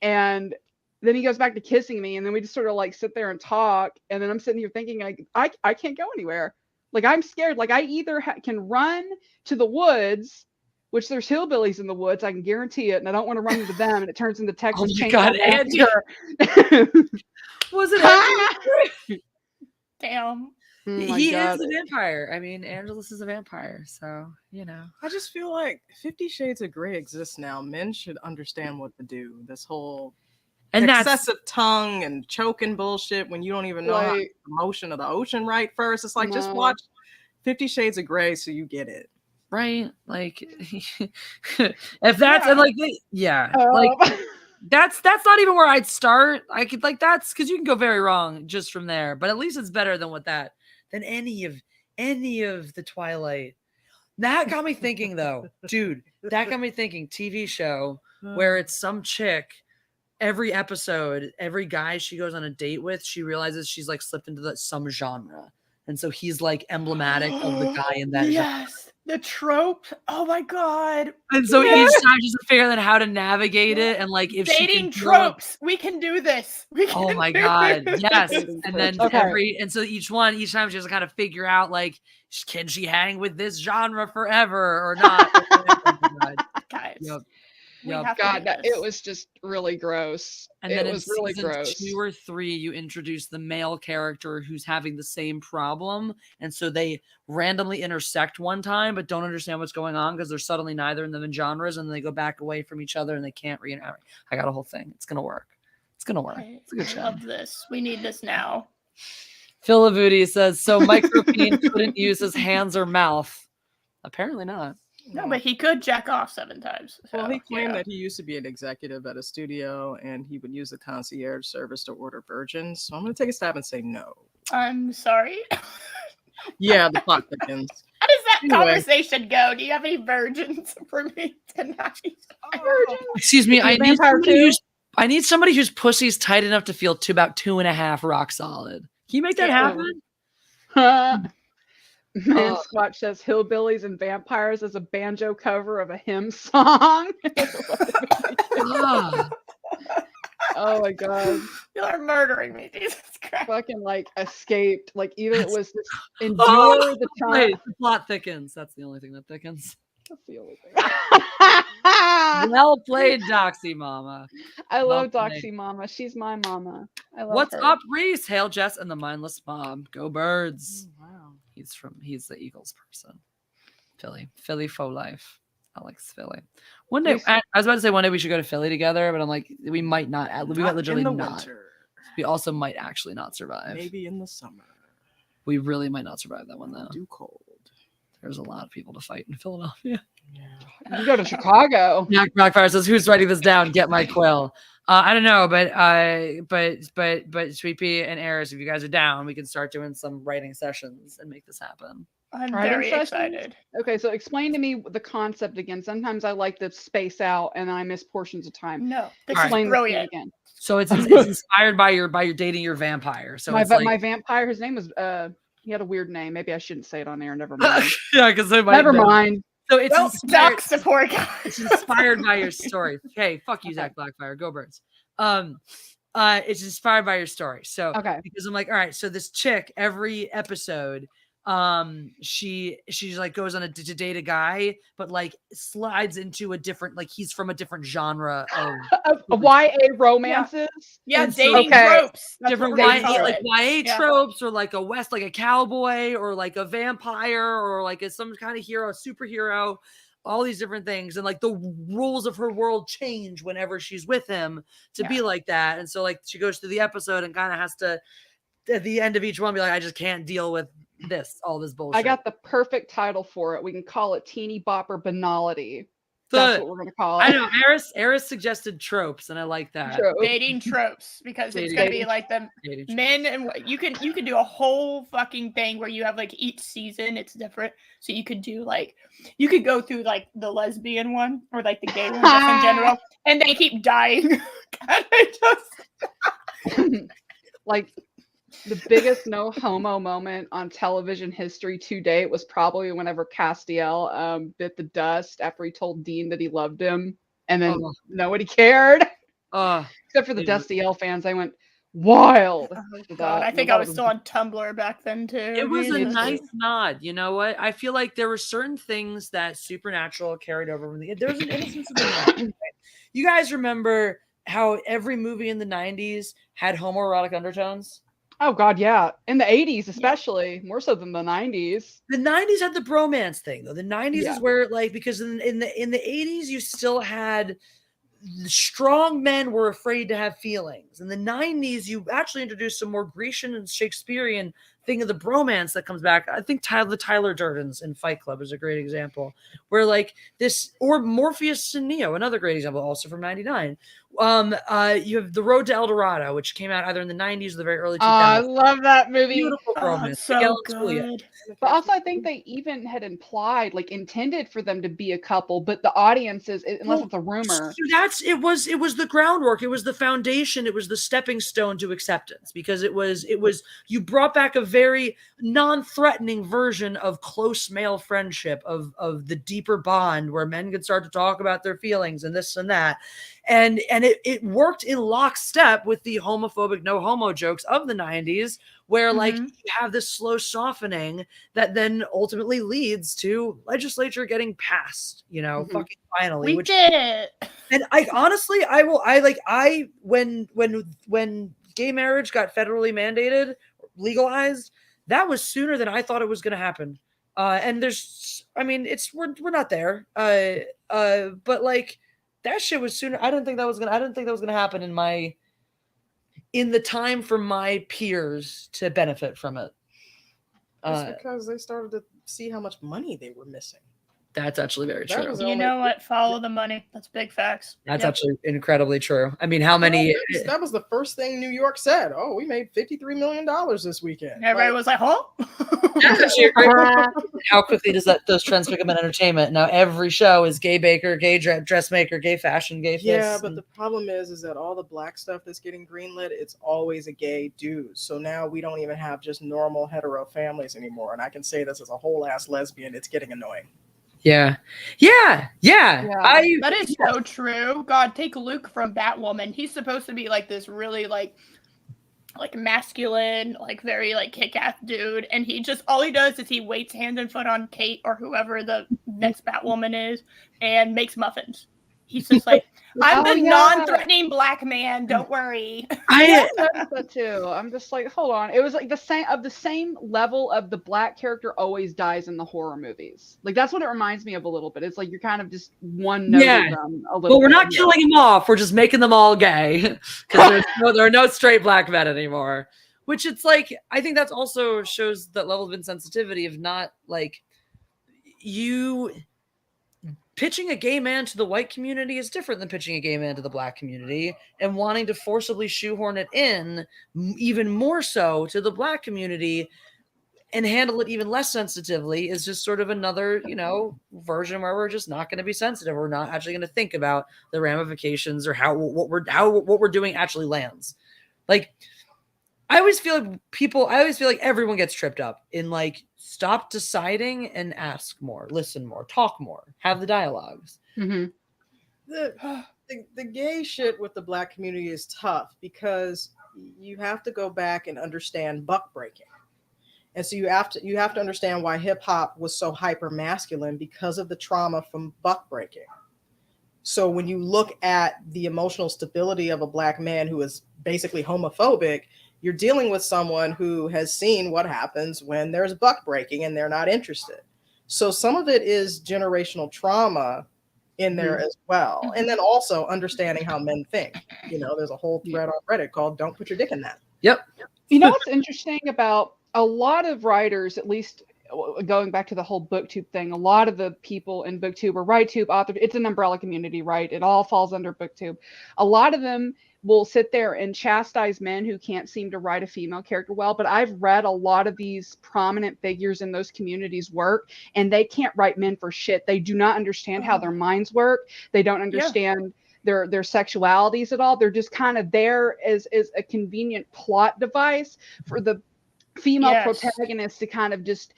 and then he goes back to kissing me, and then we just sort of like sit there and talk. And then I'm sitting here thinking, like, I can't go anywhere. Like, I'm scared. Like, I either can run to the woods, which there's hillbillies in the woods, I can guarantee it, and I don't want to run into them, and it turns into Texas Chainsaw Massacre. Was it Andy? Damn. Oh He is a vampire. I mean, Angelus is a vampire, so you know. I just feel like 50 Shades of Grey exists now. Men should understand what to do. This whole excessive tongue and choking bullshit when you don't even know how the motion of the ocean right first. It's like, just watch 50 Shades of Grey so you get it. Right? Like, if that's and like, like that's not even where I'd start. I could like that's because you can go very wrong just from there. But at least it's better than any of the Twilight. That got me thinking though, dude. That got me thinking. TV show where it's some chick. Every episode, every guy she goes on a date with, she realizes she's like slipped into some genre. And so he's like emblematic of the guy in that genre. Yes, the trope. Oh my God. And so each time she's figuring out how to navigate it. And like if dating tropes, we can do this. Oh my God. Yes. And then so each time she has to kind of figure out like, can she hang with this genre forever or not? Guys. God, it was just really gross. And then it was really gross. 2 or 3, you introduce the male character who's having the same problem, and so they randomly intersect one time, but don't understand what's going on because they're suddenly neither in them in genres, and they go back away from each other, and they can't reinteract. I got a whole thing. It's gonna work. It's gonna work. It's a good show. I love this. We need this now. Phil Avudi says so. Micropene couldn't use his hands or mouth. Apparently not. No, but he could jack off 7 times. So, well, he claimed that he used to be an executive at a studio and he would use the concierge service to order virgins. So I'm going to take a stab and say no. I'm sorry. Yeah, the plot thickens. How does that conversation go? Do you have any virgins for me tonight? Excuse me. I need somebody whose pussy's tight enough to feel about 2.5 rock solid. Can you make that happen? Man Squatch says hillbillies and vampires as a banjo cover of a hymn song. Oh my god. You are murdering me, Jesus Christ. Fucking like escaped. Like either it was just endure the time. Wait, the plot thickens. That's the only thing that thickens. That's the only thing. Well played, Doxy Mama. I Well love played. Doxy Mama. She's my mama. I love What's her. up, Reese? Hail Jess and the Mindless Mom. Go Birds. Oh, wow. He's the Eagles person. Philly faux life. Alex Philly. One day, I was about to say one day we should go to Philly together, but I'm like, we might not. We might literally in the not. winter. We also might actually not survive. Maybe in the summer. We really might not survive that one though. Too cold. There's a lot of people to fight in Philadelphia. Yeah. You go to Chicago. Jack Blackfire says, "Who's writing this down? Get my quill." I don't know, but Sweet Pea and Eris, if you guys are down, we can start doing some writing sessions and make this happen. I'm Writing very sessions? excited. Okay, so explain to me the concept again. Sometimes I like to space out and I miss portions of time. No, this All is right. Explain this to me brilliant. again. So it's inspired by your dating your vampire. So my, it's like, my vampire, his name was he had a weird name. Maybe I shouldn't say it on air. Never mind. yeah, because Never mind. So it's Well, inspired, dox the poor guy. it's inspired by your story. Hey, fuck you, Zach Blackfire. Go Birds. It's inspired by your story. So Okay. because I'm like, all right, so this chick every episode, she's like goes on to date a guy, but like slides into a different, like he's from a different genre of YA romances. Yeah, And so- dating Okay. tropes. That's different what they YA, call like it. YA Yeah. tropes, or like like a cowboy, or like a vampire, or like some kind of hero, superhero, all these different things. And like the rules of her world change whenever she's with him to be like that. And so like she goes through the episode and kind of has to, at the end of each one, be like, I just can't deal with all this bullshit. I got the perfect title for it. We can call it Teeny Bopper Banality. That's what we're gonna call it. I know Eris suggested tropes, and I like that. Trope. Dating tropes, because it's Dating- gonna be like the Dating tropes. men, and you can do a whole fucking thing where you have like each season it's different. So you could do like you could go through like the lesbian one or like the gay one just in general, and they keep dying. And they just Like the biggest no homo moment on television history to date was probably whenever Castiel bit the dust after he told Dean that he loved him, and then Oh. nobody cared except for the it Dusty L fans. They went wild. for God, that. I think That I was still on Tumblr back then too. It was a Jesus. nice nod. You know what? I feel like there were certain things that Supernatural carried over from there was an innocence of the night. You guys remember how every movie in the 90s had homoerotic undertones? Oh God, yeah. In the 80s, especially more so than the 90s. The 90s had the bromance thing, though. The 90s Yeah. is where, like, because in the 80s you still had strong men were afraid to have feelings. In the 90s, you actually introduced some more Grecian and Shakespearean thing of the bromance that comes back. I think the Tyler Durdens in Fight Club is a great example, where like this, or Morpheus and Neo, another great example, also from '99. You have The Road to El Dorado, which came out either in the 90s or the very early 2000s. I love that movie. Beautiful bromance. So Miguel and Juliet. good. But also, I think they even had implied, like, intended for them to be a couple, but the audiences, unless it's a rumor. So it was the groundwork. It was the foundation. It was the stepping stone to acceptance, because it was you brought back a very non-threatening version of close male friendship, of the deeper bond where men could start to talk about their feelings and this and that. And it worked in lockstep with the homophobic no homo jokes of the 90s, where like you have this slow softening that then ultimately leads to legislature getting passed, fucking finally. We did it. And I honestly, when gay marriage got federally mandated, legalized, that was sooner than I thought it was going to happen. And we're not there. But like that shit was sooner. I didn't think that was gonna happen in the time for my peers to benefit from it. It's because they started to see how much money they were missing. That's actually very That true. was You know what? Follow the money. That's big facts. That's Yep. actually incredibly true. I mean, how many? That was the first thing New York said. Oh, we made $53 million this weekend. Everybody was like, "Huh?" That's actually a great how quickly does those trends pick up in entertainment? Now every show is gay baker, gay dressmaker, gay fashion, gay. Yeah, but the problem is that all the black stuff that's getting greenlit, it's always a gay dude. So now we don't even have just normal hetero families anymore. And I can say this as a whole ass lesbian. It's getting annoying. Yeah. That is so true. God, take Luke from Batwoman. He's supposed to be like this really like masculine, like very like kick-ass dude, and he just all he does is he waits hand and foot on Kate or whoever the next Batwoman is and makes muffins. He's just like, I'm the non-threatening black man. Don't worry. I noticed that too. I'm just like, hold on. It was like the same level of the black character always dies in the horror movies. Like that's what it reminds me of a little bit. It's like you're kind of just one note them a little. But we're not killing them off. We're just making them all gay because there are no straight black men anymore. Which it's like I think that's also shows that level of insensitivity of not like you. Pitching a gay man to the white community is different than pitching a gay man to the black community, and wanting to forcibly shoehorn it in even more so to the black community and handle it even less sensitively is just sort of another, version where we're just not going to be sensitive. We're not actually going to think about the ramifications or how what we're doing actually lands. Like I always feel like everyone gets tripped up in like stop deciding and ask more, listen more, talk more, have the dialogues. Mm-hmm. The gay shit with the black community is tough because you have to go back and understand buck breaking. And so you have to understand why hip hop was so hyper masculine because of the trauma from buck breaking. So when you look at the emotional stability of a black man who is basically homophobic, you're dealing with someone who has seen what happens when there's buck breaking and they're not interested. So some of it is generational trauma in there as well. And then also understanding how men think. There's a whole thread on Reddit called "Don't Put Your Dick in That." Yep. What's interesting about a lot of writers, at least going back to the whole booktube thing, a lot of the people in booktube or writube author, it's an umbrella community, right? It all falls under booktube. A lot of them will sit there and chastise men who can't seem to write a female character well, but I've read a lot of these prominent figures in those communities work, and they can't write men for shit. They do not understand how their minds work. They don't understand their sexualities at all. They're just kind of there as a convenient plot device for the female protagonist to kind of just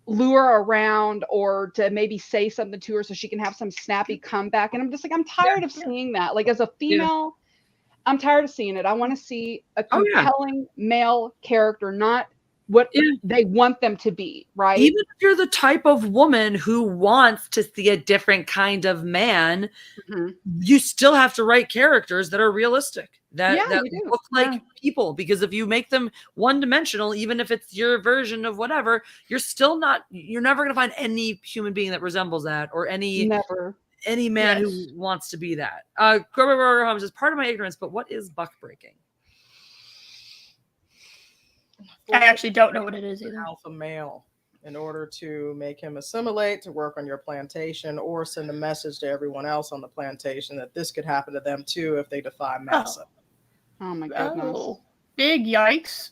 lure around or to maybe say something to her so she can have some snappy comeback. And I'm just like, I'm tired of seeing that. Like as a female, I'm tired of seeing it. I want to see a compelling male character, not what they want them to be, right? Even if you're the type of woman who wants to see a different kind of man, you still have to write characters that are realistic, that look like people. Because if you make them one-dimensional, even if it's your version of whatever, you're never going to find any human being that resembles that or any man who wants to be that. Corbett Holmes is part of my ignorance, but what is buck breaking? I actually don't know what it is either. Alpha male, in order to make him assimilate, to work on your plantation, or send a message to everyone else on the plantation that this could happen to them too if they defy massa. Oh my goodness. Big yikes.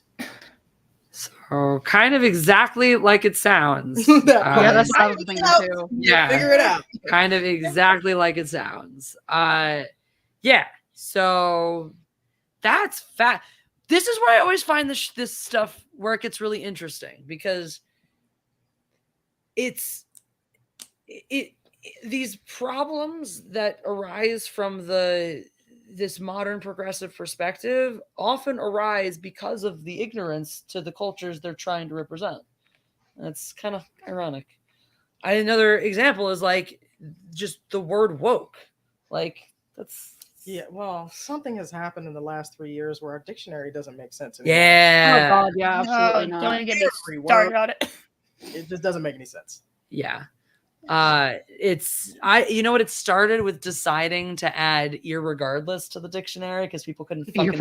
So kind of exactly like it sounds. That's what I was thinking too. Yeah. Figure it out. Kind of exactly like it sounds. So that's fact. This is where I always find this stuff where it gets really interesting, because these problems that arise from this modern progressive perspective often arise because of the ignorance to the cultures they're trying to represent. That's kind of ironic. Another example is like just the word woke. Like that's. Yeah, well, something has happened in the last 3 years where our dictionary doesn't make sense anymore. Yeah. Oh God, yeah, absolutely not. Don't even get me started on it. It just doesn't make any sense. Yeah. You know what? It started with deciding to add irregardless to the dictionary because people couldn't fucking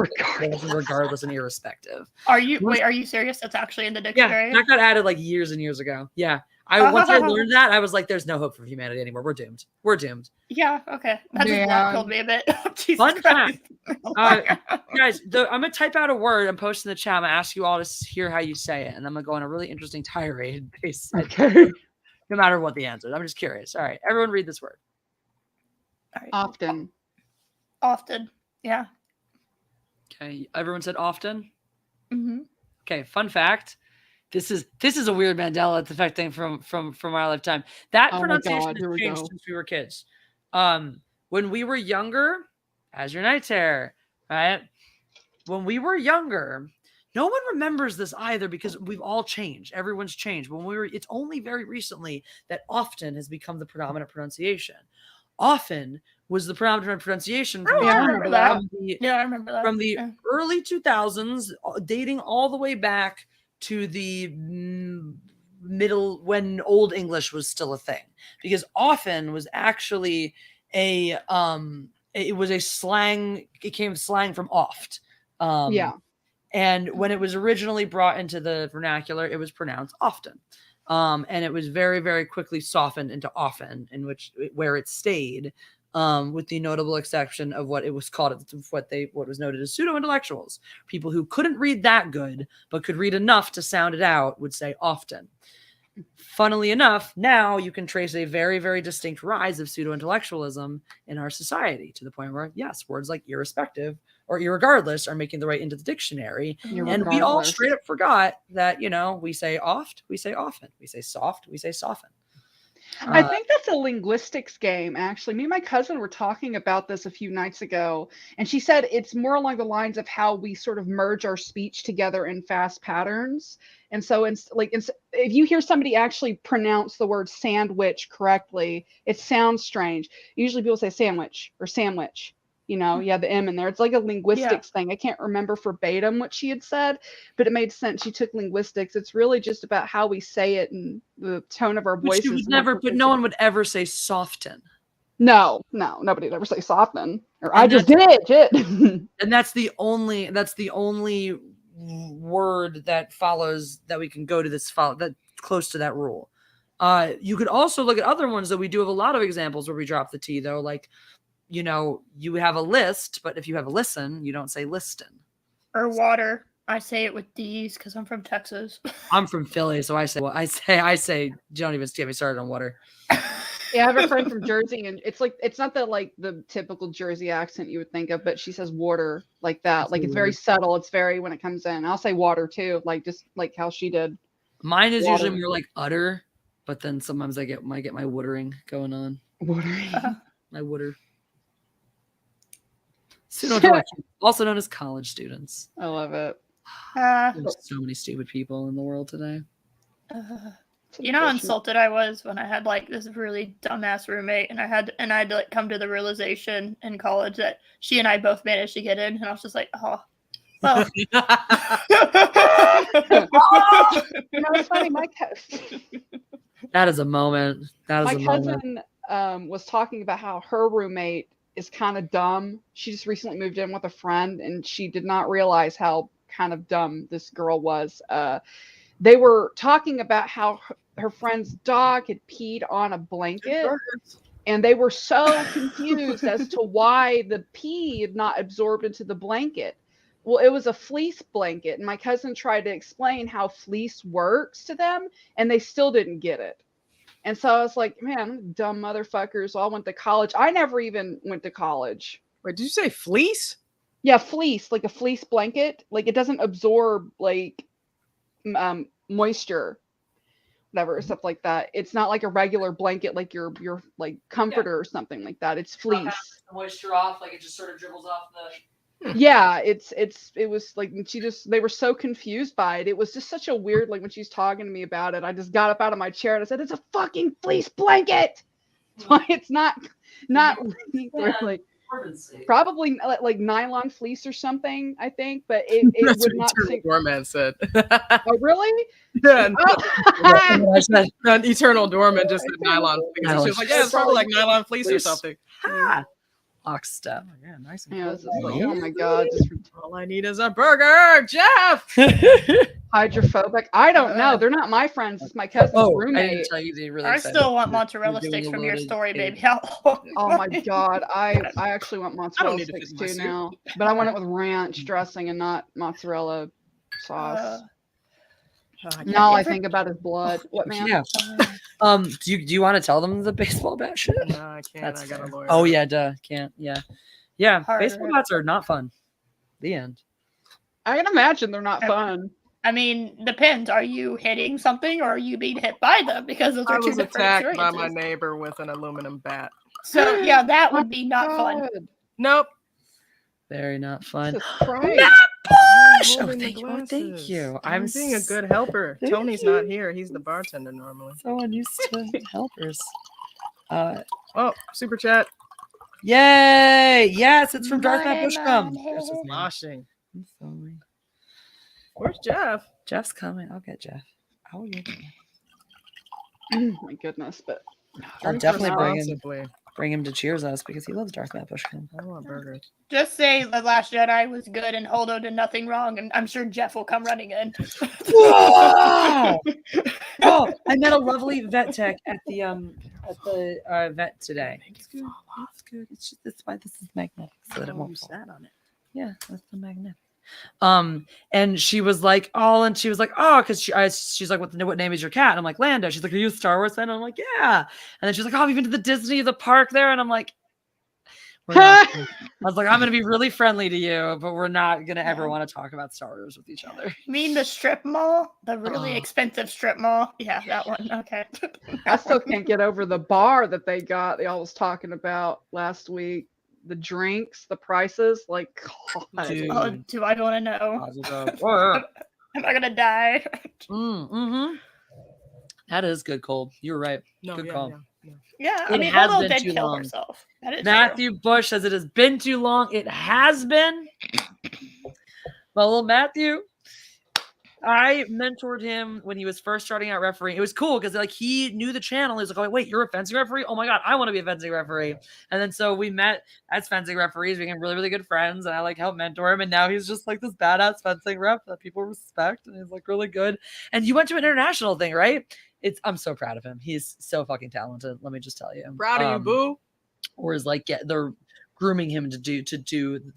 regardless and irrespective. Are you serious? That's actually in the dictionary? Yeah, that got added like years and years ago. Yeah. Once I learned that, I was like, there's no hope for humanity anymore. We're doomed. Yeah, okay. That just black-pilled me a bit. Fun fact. Guys, I'm going to type out a word and post in the chat. I'm going to ask you all to hear how you say it. And I'm going to go on a really interesting tirade based no matter what the answer is. I'm just curious. All right. Everyone read this word. Right. Often. Yeah. Okay. Everyone said often? Mm-hmm. Okay. Fun fact. This is a weird Mandela effect thing from our lifetime. That pronunciation has changed since we were kids. When we were younger, as your night terror, right? When we were younger, no one remembers this either because we've all changed. Everyone's changed. It's only very recently that often has become the predominant pronunciation. Often was the predominant pronunciation from I remember that. From the early 2000s, dating all the way back to the middle when Old English was still a thing, because often was actually it was a slang. It came slang from oft. And when it was originally brought into the vernacular, it was pronounced often. And it was very, very quickly softened into often, where it stayed, with the notable exception of what it was called, what was noted as pseudo-intellectuals. People who couldn't read that good, but could read enough to sound it out would say often. Funnily enough, now you can trace a very, very distinct rise of pseudo-intellectualism in our society, to the point where, yes, words like irrespective or irregardless are making their way into the dictionary. And we all straight up forgot that, we say oft, we say often, we say soft, we say soften. I think that's a linguistics game, actually. Me and my cousin were talking about this a few nights ago, and she said it's more along the lines of how we sort of merge our speech together in fast patterns. And so if you hear somebody actually pronounce the word sandwich correctly, it sounds strange. Usually people say sandwich or sandwich. You have the M in there. It's like a linguistics thing. I can't remember verbatim what she had said, but it made sense. She took linguistics. It's really just about how we say it and the tone of our voices. But no one would ever say soften. No, nobody would ever say soften. Or I just did it. And that's the only word that follows that we can go to that close to that rule. You could also look at other ones that we do have a lot of examples where we drop the T, though, like, you have a list, but if you have a listen, you don't say listen. Or water. I say it with D's because I'm from Texas. I'm from Philly, so I say, don't even get me started on water. Yeah, I have a friend from Jersey, and it's not the typical Jersey accent you would think of, but she says water like that. Absolutely. Like, it's very subtle. It's very, when it comes in, I'll say water too, just like how she did. Mine is water. Usually more like utter, but then sometimes I might get my woodering going on. Woodering. My wooder. Also known as college students. I love it. There's so many stupid people in the world today. You know how insulted I was when I had this really dumbass roommate, and I had to come to the realization in college that she and I both managed to get in, and I was just like, oh, well. It's funny. That is a moment. My cousin was talking about how her roommate is kind of dumb. She just recently moved in with a friend, and she did not realize how kind of dumb this girl was. They were talking about how her friend's dog had peed on a blanket, and they were so confused as to why the pee had not absorbed into the blanket. Well, it was a fleece blanket, and my cousin tried to explain how fleece works to them, and they still didn't get it. And so I was like, man, dumb motherfuckers all went to college. I never even went to college. Wait, did you say fleece? Yeah, fleece, like a fleece blanket. Like, it doesn't absorb moisture, whatever, stuff like that. It's not like a regular blanket, like your like comforter or something like that. It's fleece. The moisture off, like it just sort of dribbles off the. Yeah, it was like they were so confused by it. It was just such a weird, when she's talking to me about it, I just got up out of my chair and I said, it's a fucking fleece blanket. That's why it's not really. Probably like nylon fleece or something, I think, but it would not sink. Doorman said. Oh, really? Yeah. Eternal Doorman just said nylon fleece. She was like, yeah, it's probably like nylon fleece or something. Lockstep. Oh, yeah, nice. Yeah, this is oh my god! All I need is a burger, Jeff. Hydrophobic. I don't know. They're not my friends. It's my cousin's roommate. I still want mozzarella sticks from your story, baby. Oh my god! I actually want mozzarella sticks too now, but I want it with ranch dressing and not mozzarella sauce. Now I think about his blood. What, man? Yeah. Do you want to tell them the baseball bat shit? No, I can't. I got a lawyer. Oh yeah, duh. Can't. Yeah. Baseball bats are not fun. The end. I can imagine they're not fun. I mean, depends. Are you hitting something or are you being hit by them? Because those are I two was different attacked by my experiences. neighbor with an aluminum bat. So yeah, that would be not fun. God. Nope. Very not fun. Jesus Christ. Matt I'm Bush! Oh, holding the thank you. Oh, thank glasses. you. I'm being a s- good helper. Thank Tony's you. not here. He's the bartender normally. So unused to helpers. Oh, super chat. Yay! Yes, it's from Darth Matt Bushcombe. This is moshing. I'm sorry. Where's Jeff? Jeff's coming. I'll get Jeff. I will get Jeff. Oh my goodness, but I'll Drink definitely responsibly. bring him to cheers us because he loves Darth Matt Bushcombe. I want burgers. Just say The Last Jedi was good and Holdo did nothing wrong, and I'm sure Jeff will come running in. Wow! Oh, I met a lovely vet tech at the vet today. It's good. It's good. It's just that's why this is magnetic, so that it won't fall. Sat on it. Yeah, that's the magnetic. And she was like, because she's like, what name is your cat? And I'm like, Lando. She's like, are you a Star Wars fan? And I'm like, yeah. And then she's like, oh, have you been to the Disney, the park there? And I'm like, we're not. I was like, I'm gonna be really friendly to you, but we're not gonna ever want to talk about Star Wars with each other. You mean the strip mall? The really expensive strip mall? Yeah, that one. Okay. I still can't get over the bar that they all was talking about last week. The drinks, the prices, like, God. Dude. Oh, do I want to know? Am I gonna die? That is good, Cole. You're right. No, Good yeah, call. Yeah, It I mean, has Holdo been did too kill long. herself. That is Matthew Bush says it has been too long. It has been. Well, little Matthew, I mentored him when he was first starting out refereeing. It was cool because like he knew the channel. He's like, oh, wait, you're a fencing referee? Oh my God, I want to be a fencing referee. And then so we met as fencing referees, became really, really good friends. And I like helped mentor him. And now he's just like this badass fencing ref that people respect. And he's like really good. And you went to an international thing, right? I'm so proud of him. He's so fucking talented. Let me just tell you. Proud of you, boo. Or is like, they're grooming him to do.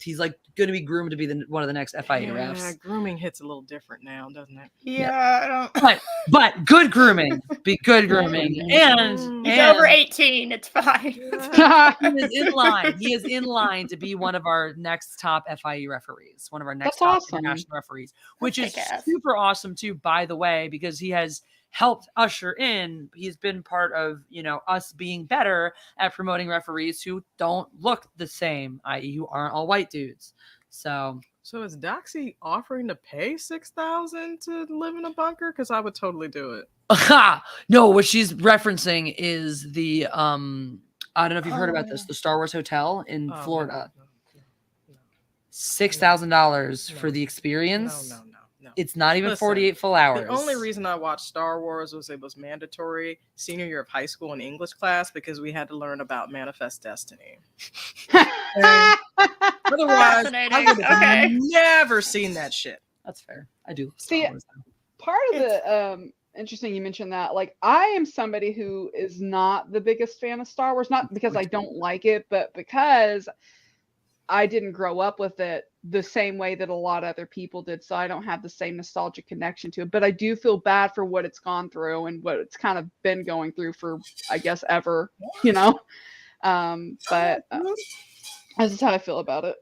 He's like going to be groomed to be one of the next FIA Yeah, refs. grooming hits a little different now, doesn't it? Yeah, I don't. But good grooming, be good grooming, and He's over 18. It's fine. he is in line. He is in line to be one of our next top FIE referees, one of our next That's top awesome. international referees, which is kick-ass. super awesome too, by the way, because he has helped usher in. He's been part of, us being better at promoting referees who don't look the same, i.e., who aren't all white dudes. So is Doxy offering to pay $6,000 to live in a bunker? Because I would totally do it. no, what she's referencing is the I don't know if you've heard about this, the Star Wars Hotel in Florida. $6,000 for the experience. No. It's not even Listen, 48 full hours. The only reason I watched Star Wars was it was mandatory senior year of high school in English class because we had to learn about Manifest Destiny. Otherwise, I would have never seen that shit. That's fair. I do. See, part of the interesting you mentioned that. Like, I am somebody who is not the biggest fan of Star Wars, not because I don't like it, but because I didn't grow up with it the same way that a lot of other people did. So I don't have the same nostalgic connection to it, but I do feel bad for what it's gone through and what it's kind of been going through for, I guess, ever, but that's just how I feel about it.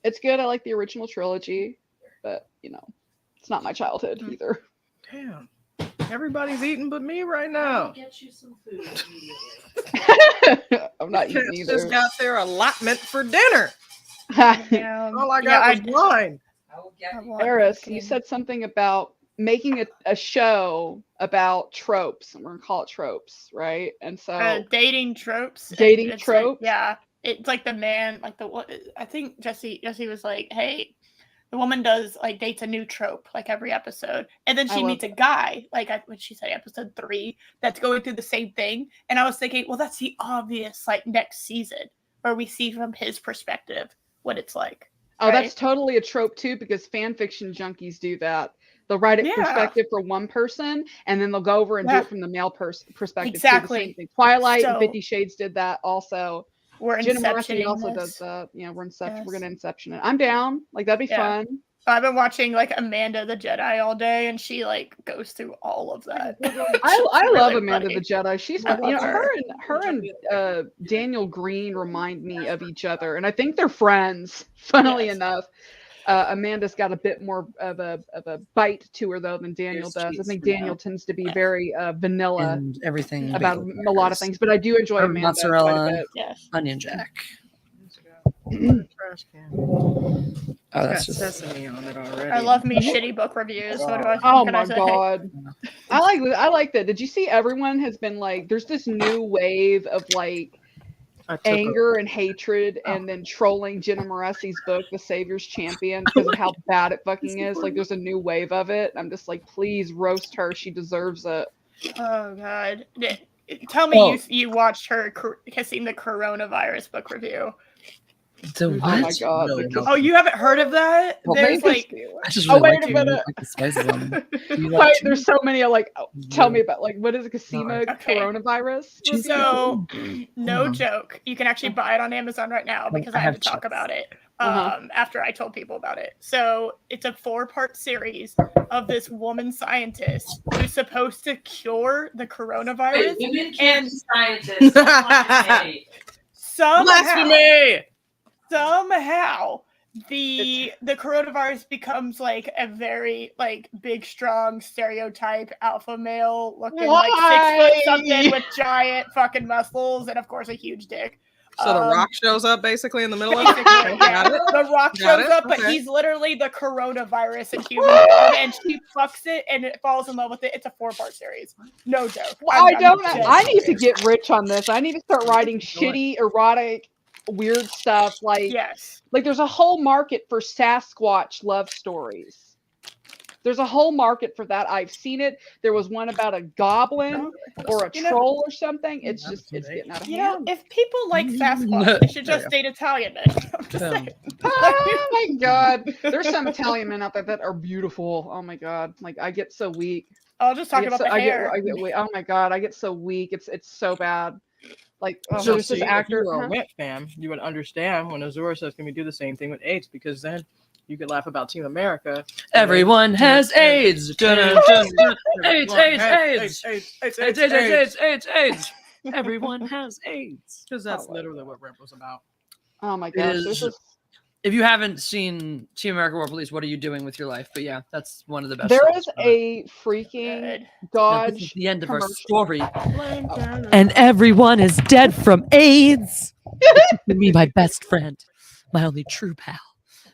It's good. I like the original trilogy, but it's not my childhood either. Damn. Everybody's eating but me right now. Get you some food. I'm not eating either. Just got their allotment for dinner. All I Yeah, got was wine. Eris, you said something about making a show about tropes. We're gonna call it tropes, right? And so dating tropes. Dating It's tropes? Like, yeah, it's like the man, like I think Jesse was like, hey, the woman does like dates a new trope like every episode, and then she meets a guy like when she said episode 3 that's going through the same thing, and I was thinking, well, that's the obvious like next season where we see from his perspective what it's like. Oh, right? That's totally a trope too, because fan fiction junkies do that. They'll write it perspective for one person, and then they'll go over and do it from the male perspective. Exactly. Twilight and 50 Shades did that also. We're Inception also does that. Yeah, we're Inception. Yes. We're gonna Inception it. I'm down. Like, that'd be fun. I've been watching like Amanda the Jedi all day, and she like goes through all of that. I love Amanda the Jedi. She's her and Daniel Green remind me of each other, and I think they're friends. Funnily enough, Amanda's got a bit more of a bite to her though than Daniel does. I think Daniel tends to be very vanilla and everything about a lot of things, but I do enjoy Amanda mozzarella, quite a bit. Yes. onion jack. Trash can. Oh, that's Got just sesame on it already. I love me shitty book reviews. What do I? Oh what can I my say? god. I like that. Did you see everyone has been like there's this new wave of like anger and hatred and then trolling Jenna Moressi's book, The Savior's Champion, because of how bad it fucking is. Like there's a new wave of it. I'm just like, please roast her. She deserves it. Oh god. Tell me you watched her kissing the coronavirus book review. The Oh what? my god. Really because- Oh, you haven't heard of that? Well, There's like I just Oh, really wait like a you, minute. like the spices on them. You Wait, like there's so many like tell me about like what is it, Casima Okay. coronavirus? review? so no joke. You can actually buy it on Amazon right now because I had to talk chips. about it Uh-huh. after I told people about it. So it's a 4-part series of this woman scientist who's supposed to cure the coronavirus. And scientists. somehow the coronavirus becomes like a very like big strong stereotype alpha male looking like 6 foot something with giant fucking muscles and of course a huge dick. So the Rock shows up basically in the middle of it. Basically, yeah. The Rock Got shows it? up, but Okay. he's literally the coronavirus in human form, and she fucks it and it falls in love with it. It's a 4-part series. No joke. Well, I'm I need to joking. get rich on this. I need to start writing shitty, erotic, weird stuff. Like there's a whole market for Sasquatch love stories. There's a whole market for that. I've seen it. There was one about a goblin or a troll or something. It's just it's getting out of hand. If people like Sasquatch, they should just date Italian men. I'm just saying. Oh my god. There's some Italian men out there that are beautiful. Oh my god. Like I get so weak. I'll just talk about the hair. I get oh my god, I get so weak. It's so bad. Like So there's this actor. If you were a Wet fan, you would understand when Azura says, "Can we do the same thing with AIDS?" Because then you could laugh about Team America. Everyone has AIDS. AIDS, AIDS. Everyone has AIDS. Because that's literally what Rip was about. Oh my gosh. If you haven't seen Team America World Police, what are you doing with your life? But yeah, that's one of the best. There is a freaking Dodge. This is the end of our commercial. story. And everyone is dead from AIDS. Me, my best friend, my only true pal,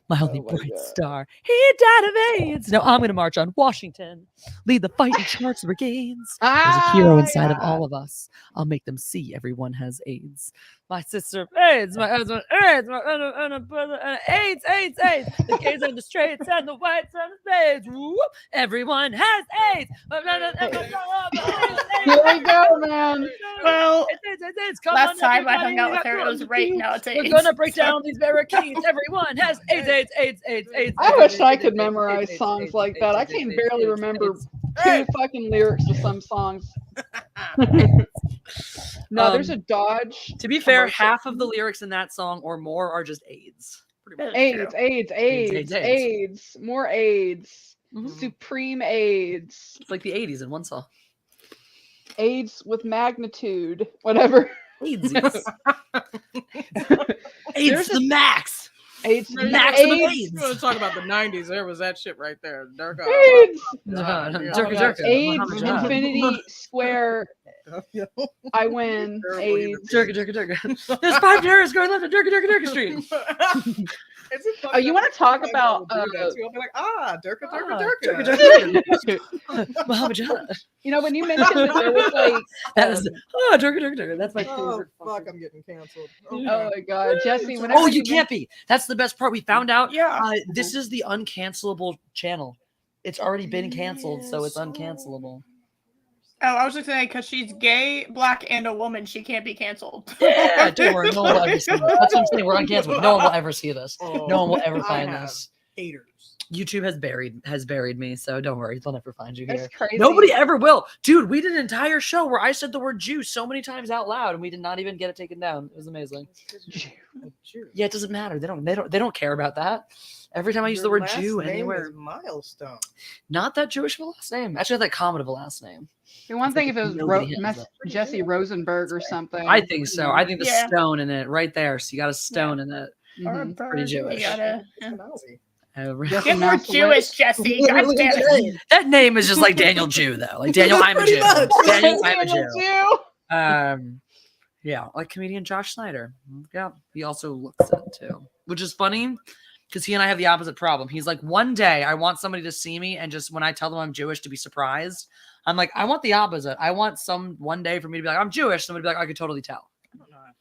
my only bright star. He died of AIDS. Now I'm going to march on Washington, lead the fight in Sharks Brigades. There's a hero inside of all of us. I'll make them see everyone has AIDS. My sister, AIDS. My husband, AIDS. My brother, AIDS, AIDS, AIDS. The gays and the straights and the whites and the AIDS. Whoop. Everyone has AIDS. Here we go, man. Well, Come last on, time I everybody, hung out we with got her, it was Rose right Tea. now. It's We're AIDS. gonna break down these barricades. Everyone has AIDS, AIDS, AIDS, AIDS, AIDS. I wish I could memorize songs like that. I can barely remember 2 fucking lyrics to some songs. No, there's a Dodge. To be fair, half of the lyrics in that song or more are just AIDS. AIDS, more AIDS, supreme AIDS. It's like the 80s in one song. AIDS with magnitude, whatever. AIDS. AIDS to the max. AIDS, maximum You AIDS. want to talk about the 90s? There was that shit right there. Dirk. AIDS. AIDS, Infinity Square. I win. AIDS. Jerka. There's 5 terrorists going left at Jerka Street. Oh, you want to talk about? I'll be like, Dirk. Muhammad Jannah. You know, when you mentioned that there was like that is Jerka. That's my favorite. Fuck, I'm getting canceled. Oh my god, Jesse! Oh, you can't be. That's the best part. We found out. Yeah. This is the uncancelable channel. It's already been canceled, so it's uncancelable. Oh, I was just saying because she's gay, black, and a woman, she can't be canceled. Yeah, don't worry. No one will ever see this. That's what I'm saying. We're uncancelable. No one will ever see this. No one will ever find this. Haters. YouTube has buried me, so don't worry. They'll never find you here. That's crazy. Nobody ever will. Dude, we did an entire show where I said the word Jew so many times out loud and we did not even get it taken down. It was amazing. Yeah, it doesn't matter. They don't care about that. Every time I use the word Jew anywhere. Milestone. Not that Jewish of a last name. Actually, that common of a last name. The one thing if it was Nobody has that. Jesse Rosenberg or something. I think so. I think the Yeah. stone in it right there. So you got a stone in it. Or a Mhm. bird. Pretty Jewish. You gotta, Get more Jewish, Jesse. God damn it. That name is just like Daniel Jew, though. Like Daniel, I'm a Jew. Daniel, I'm a Daniel Jew. Jew. Yeah, like comedian Josh Snyder. Yeah, he also looks it too, which is funny because he and I have the opposite problem. He's like, one day I want somebody to see me and just when I tell them I'm Jewish to be surprised. I'm like, I want the opposite. I want one day for me to be like, I'm Jewish. Somebody be like, I could totally tell.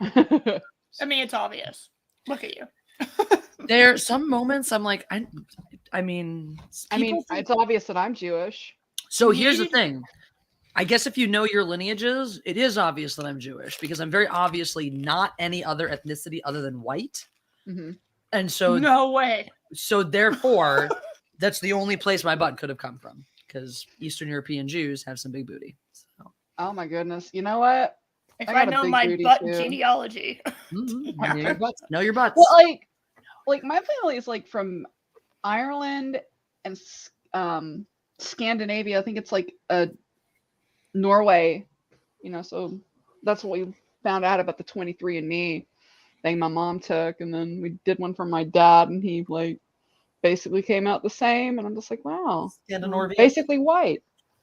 I mean, it's obvious. Look at you. There are some moments I'm like, I mean, it's obvious that I'm Jewish. So here's the thing. I guess if you know your lineages, it is obvious that I'm Jewish because I'm very obviously not any other ethnicity other than white. Mm-hmm. And so no way. So therefore, that's the only place my butt could have come from because Eastern European Jews have some big booty. So. Oh my goodness. You know what? If I know my butt genealogy. Know your butts. Know your butts. Well, like my family is like from Ireland and Scandinavia. I think it's like Norway, so that's what we found out about the 23andMe thing my mom took. And then we did one for my dad and he like basically came out the same. And I'm just like, wow. Basically white.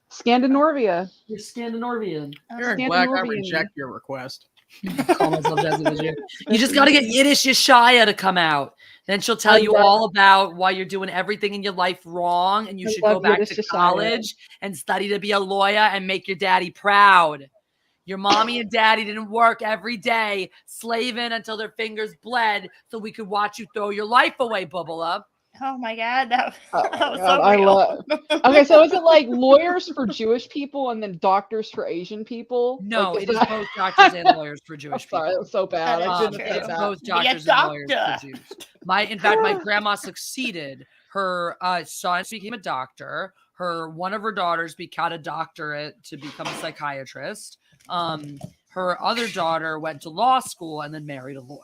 Scandinavia. You're Scandinavian. You're black. I reject your request. Call myself Jesse the Jew. You just got to get Yiddish Yeshaya to come out. Then she'll tell you all about why you're doing everything in your life wrong and you should go back to college and study to be a lawyer and make your daddy proud. Your mommy and daddy didn't work every day, slaving until their fingers bled so we could watch you throw your life away, Bubba. Oh my God, that was God, so real. Okay, so is it like lawyers for Jewish people and then doctors for Asian people? No, like, it is both doctors and lawyers for Jewish people. Sorry, that was so bad. It's both doctors and lawyers for Jews. In fact, my grandma succeeded. Her son became a doctor. One of her daughters got a doctorate to become a psychiatrist. Her other daughter went to law school and then married a lawyer.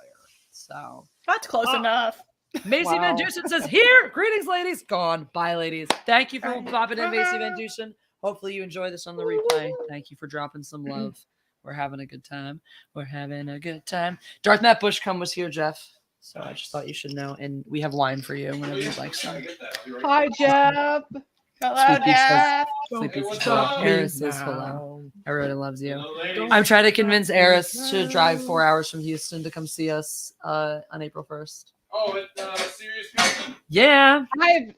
So that's close enough. Macy Van Dusen says, here, greetings, ladies. Gone. Bye, ladies. Thank you for popping in, Macy Van Dusen. Hopefully you enjoy this on the replay. Thank you for dropping some love. We're having a good time. Darth Matt Bushcombe was here, Jeff. So I just thought you should know. And we have wine for you whenever you'd like some. Hi, Jeff. Hello, Jeff. Sleepy says hello. Eris says hello. Everybody loves you. I'm trying to convince Eris to drive 4 hours from Houston to come see us on April 1st. Oh, it's serious people? Yeah.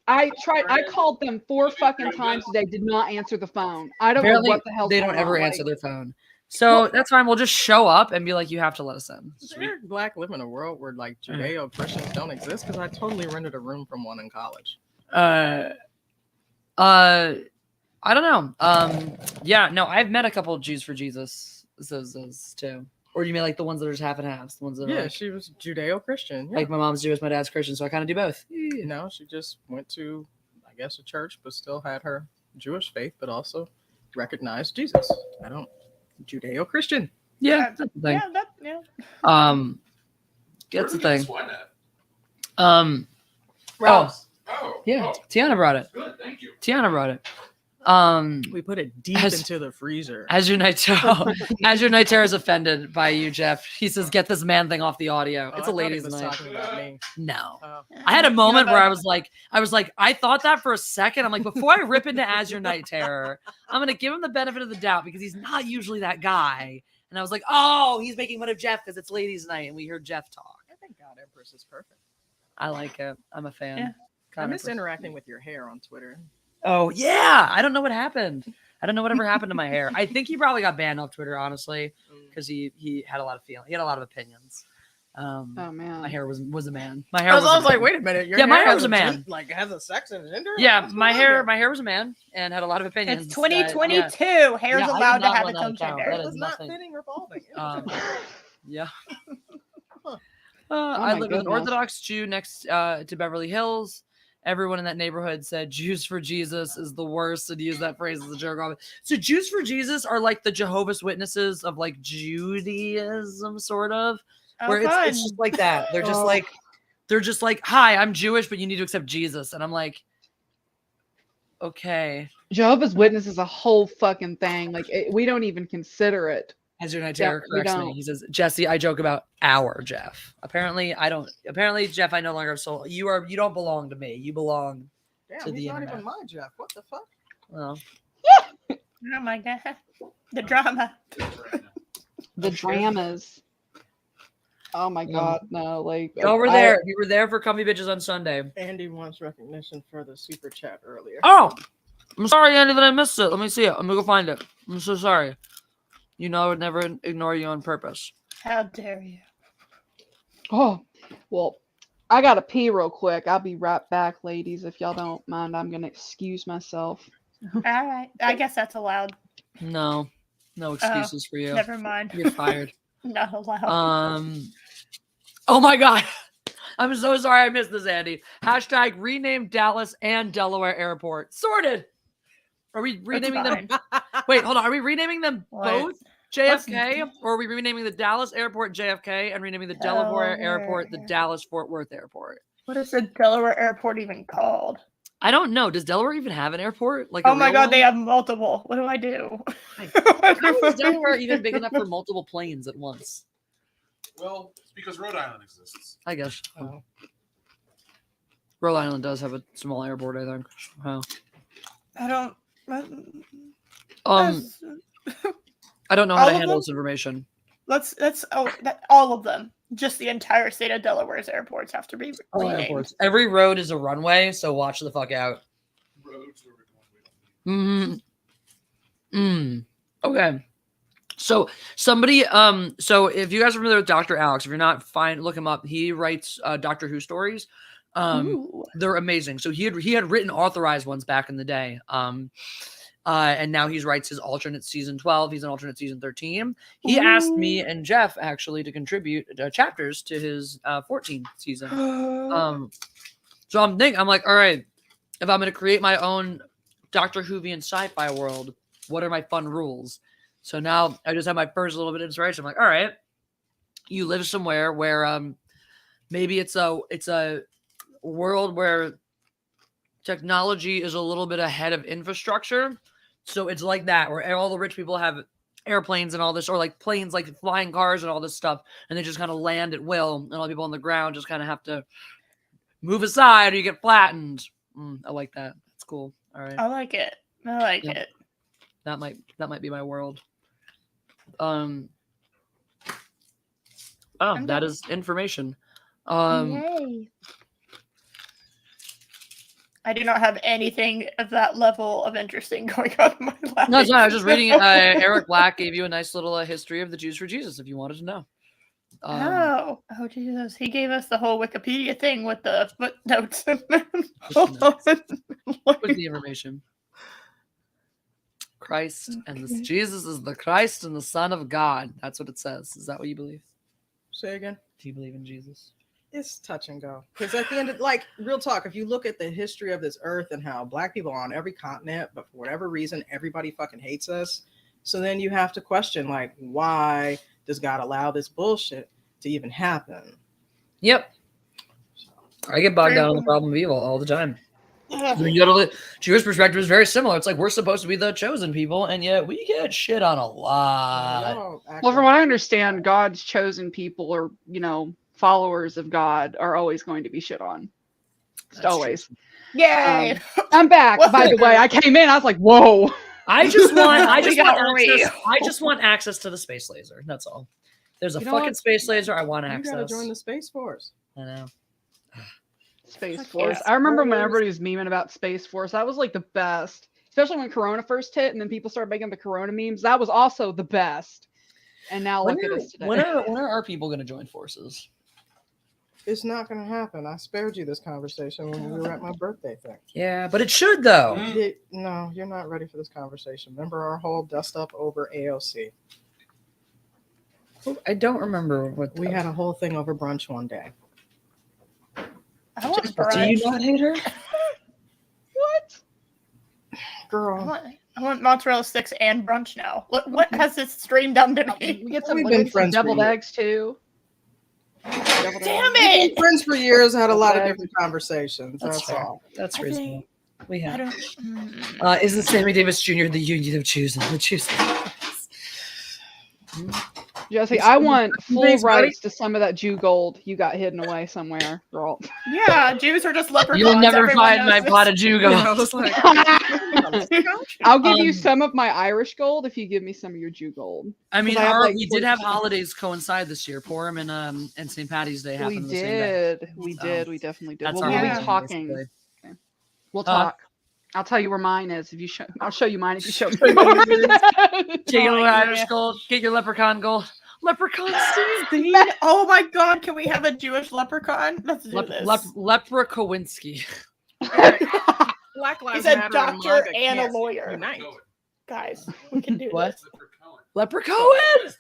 I called them 4 fucking times today, did not answer the phone. I don't know what the hell they don't ever answer their phone. So that's fine. We'll just show up and be like, you have to let us in. Is there black live in a world where like Judeo-Christians don't exist? Because I totally rented a room from one in college. I don't know. Yeah, no, I've met a couple of Jews for Jesus too. Or you mean like the ones that are just half and half? The ones that are she was Judeo-Christian. Yeah. Like my mom's Jewish, my dad's Christian, so I kind of do both. No, she just went to, I guess, a church, but still had her Jewish faith, but also recognized Jesus. Judeo-Christian. Yeah, that's the thing. That's the thing. Tiana brought it. Good, thank you. Tiana brought it. We put it deep into the freezer. Azure Nightera is offended by you, Jeff. He says, "Get this man thing off the audio." It's a ladies' night. Talking about me. No, I had a moment where I was like, I thought that for a second. I'm like, before I rip into Azure Night Terror, I'm gonna give him the benefit of the doubt because he's not usually that guy. And I was like, oh, he's making fun of Jeff because it's ladies' night, and we heard Jeff talk. I think God Empress is perfect. I like it. I'm a fan. Yeah. I miss interacting with your hair on Twitter. Oh yeah, I don't know what happened. I don't know whatever happened to my hair. I think he probably got banned off Twitter, honestly, because he had a lot of feelings. He had a lot of opinions. Oh man, my hair was a man. My hair. I was like, wait a minute. My hair was a man. Like has a sex and gender. Yeah, my hair was a man and had a lot of opinions. It's 2022. Hair's allowed to have its own gender. It was not fitting or balding. Yeah. I live with an Orthodox Jew next to Beverly Hills. Everyone in that neighborhood said Jews for Jesus is the worst and used that phrase as a joke. So Jews for Jesus are like the Jehovah's Witnesses of like Judaism, sort of, where it's just like that. They're just like, hi, I'm Jewish, but you need to accept Jesus. And I'm like, okay. Jehovah's Witness is a whole fucking thing. Like we don't even consider it Hezron Itera we corrects me. don't. He says, Jesse, I joke about our Jeff. Apparently, I don't. Apparently, Jeff, I no longer have soul. You don't belong to me. You belong to Damn, the he's not internet. even my Jeff. What the fuck? Well, Oh my god. The drama. The dramas. Oh my god, no! Like y'all were there. You were there for Comfy Bitches on Sunday. Andy wants recognition for the super chat earlier. Oh, I'm sorry, Andy, that I missed it. Let me see it. I'm gonna go find it. I'm so sorry. You know I would never ignore you on purpose. How dare you? Oh, well, I gotta pee real quick. I'll be right back, ladies. If y'all don't mind, I'm gonna excuse myself. All right. I guess that's allowed. No excuses for you. Never mind. You're fired. Not allowed. Oh my god. I'm so sorry I missed this, Andy. Hashtag rename Dallas and Delaware Airport. Sorted. Are we renaming them? Wait, hold on. Are we renaming them both JFK? Or are we renaming the Dallas Airport JFK and renaming the Delaware Airport the Dallas Fort Worth Airport? What is the Delaware Airport even called? I don't know. Does Delaware even have an airport? Like, oh my god, they have multiple. What do I do? How is Delaware even big enough for multiple planes at once? Well, it's because Rhode Island exists. I guess. Rhode Island does have a small airport, I think. Wow. I don't. I don't know how to handle this information. Let's all of them. Just the entire state of Delaware's airports have to be All renamed. airports. Every road is a runway, so watch the fuck out. Okay. So somebody, so if you guys are familiar with Dr. Alex, if you're not, fine, look him up. He writes Doctor Who stories. They're amazing. So he had written authorized ones back in the day. And now he writes his alternate season 12. He's an alternate season 13. He asked me and Jeff actually to contribute chapters to his 14th season. So I'm like, all right, if I'm going to create my own Doctor Whovian sci-fi world, what are my fun rules? So now I just have my first little bit of inspiration. I'm like, all right, you live somewhere where maybe it's a world where technology is a little bit ahead of infrastructure. So it's like that, where all the rich people have airplanes and all this, or like planes, like flying cars and all this stuff, and they just kind of land at will, and all the people on the ground just kind of have to move aside or you get flattened. I like that. That's cool. All right. I like it. I like it. That might be my world. That is information. Yay. I do not have anything of that level of interesting going on in my life. No, it's not. I was just reading it. Eric Black gave you a nice little history of the Jews for Jesus, if you wanted to know. Oh Jesus! He gave us the whole Wikipedia thing with the footnotes. With the information. Christ and Jesus is the Christ and the Son of God. That's what it says. Is that what you believe? Say again. Do you believe in Jesus? It's touch and go. Because at the end of, like, real talk, if you look at the history of this earth and how black people are on every continent, but for whatever reason, everybody fucking hates us. So then you have to question, like, why does God allow this bullshit to even happen? Yep. I get bogged down on the problem of evil all the time. I mean, you go to the Jewish perspective is very similar. It's like we're supposed to be the chosen people, and yet we get shit on a lot. Well, from what I understand, God's chosen people, or followers of God, are always going to be shit on. Just always. Yay! I'm back. By the way, I came in. I was like, "Whoa!" I just want access to the space laser. That's all. There's a fucking space laser. I want access. You gotta join the Space Force. I know. Space Force. I remember when everybody was memeing about Space Force. That was like the best, especially when Corona first hit, and then people started making the Corona memes. That was also the best. And now look at us today. When are our people going to join forces? It's not going to happen. I spared you this conversation when we were at my birthday thing. Yeah, but it should though. No, you're not ready for this conversation. Remember our whole dust up over AOC? I don't remember what we had a whole thing over brunch one day. I want brunch. Do you not hate her? What? Girl. I want mozzarella sticks and brunch now. What has this stream done to me? We get some deviled eggs too. Damn it! We've been friends for years, had a lot of different conversations. That's all. That's reasonable. We have. Isn't Sammy Davis Jr. the union of choosing? The choosing. Jesse, I want full Thanks, buddy. rights to some of that Jew gold you got hidden away somewhere, girl. Yeah, Jews are just leprechauns. You'll never Everyone find my knows pot of Jugo. Yeah, I was like, I'll give you some of my Irish gold if you give me some of your Jew gold. I mean, 'Cause I have, like, we did have 40%. holidays coincide this year. Purim and St. Patty's Day We happened the same day. did. We So, did. We definitely did. That's Well, our we'll be holiday, talking. basically. Okay. We'll talk. I'll tell you where mine is if you show. I'll show you mine if you show me Get yours. your Oh, Irish yeah. gold. Get your leprechaun gold. Leprechaun season. Oh my god, can we have a Jewish leprechaun? Let's do this. Leprakowinski. Black Lives He's a Matter doctor MAGA and a can't lawyer. unite. Guys, we can do What? this. Leprechaun.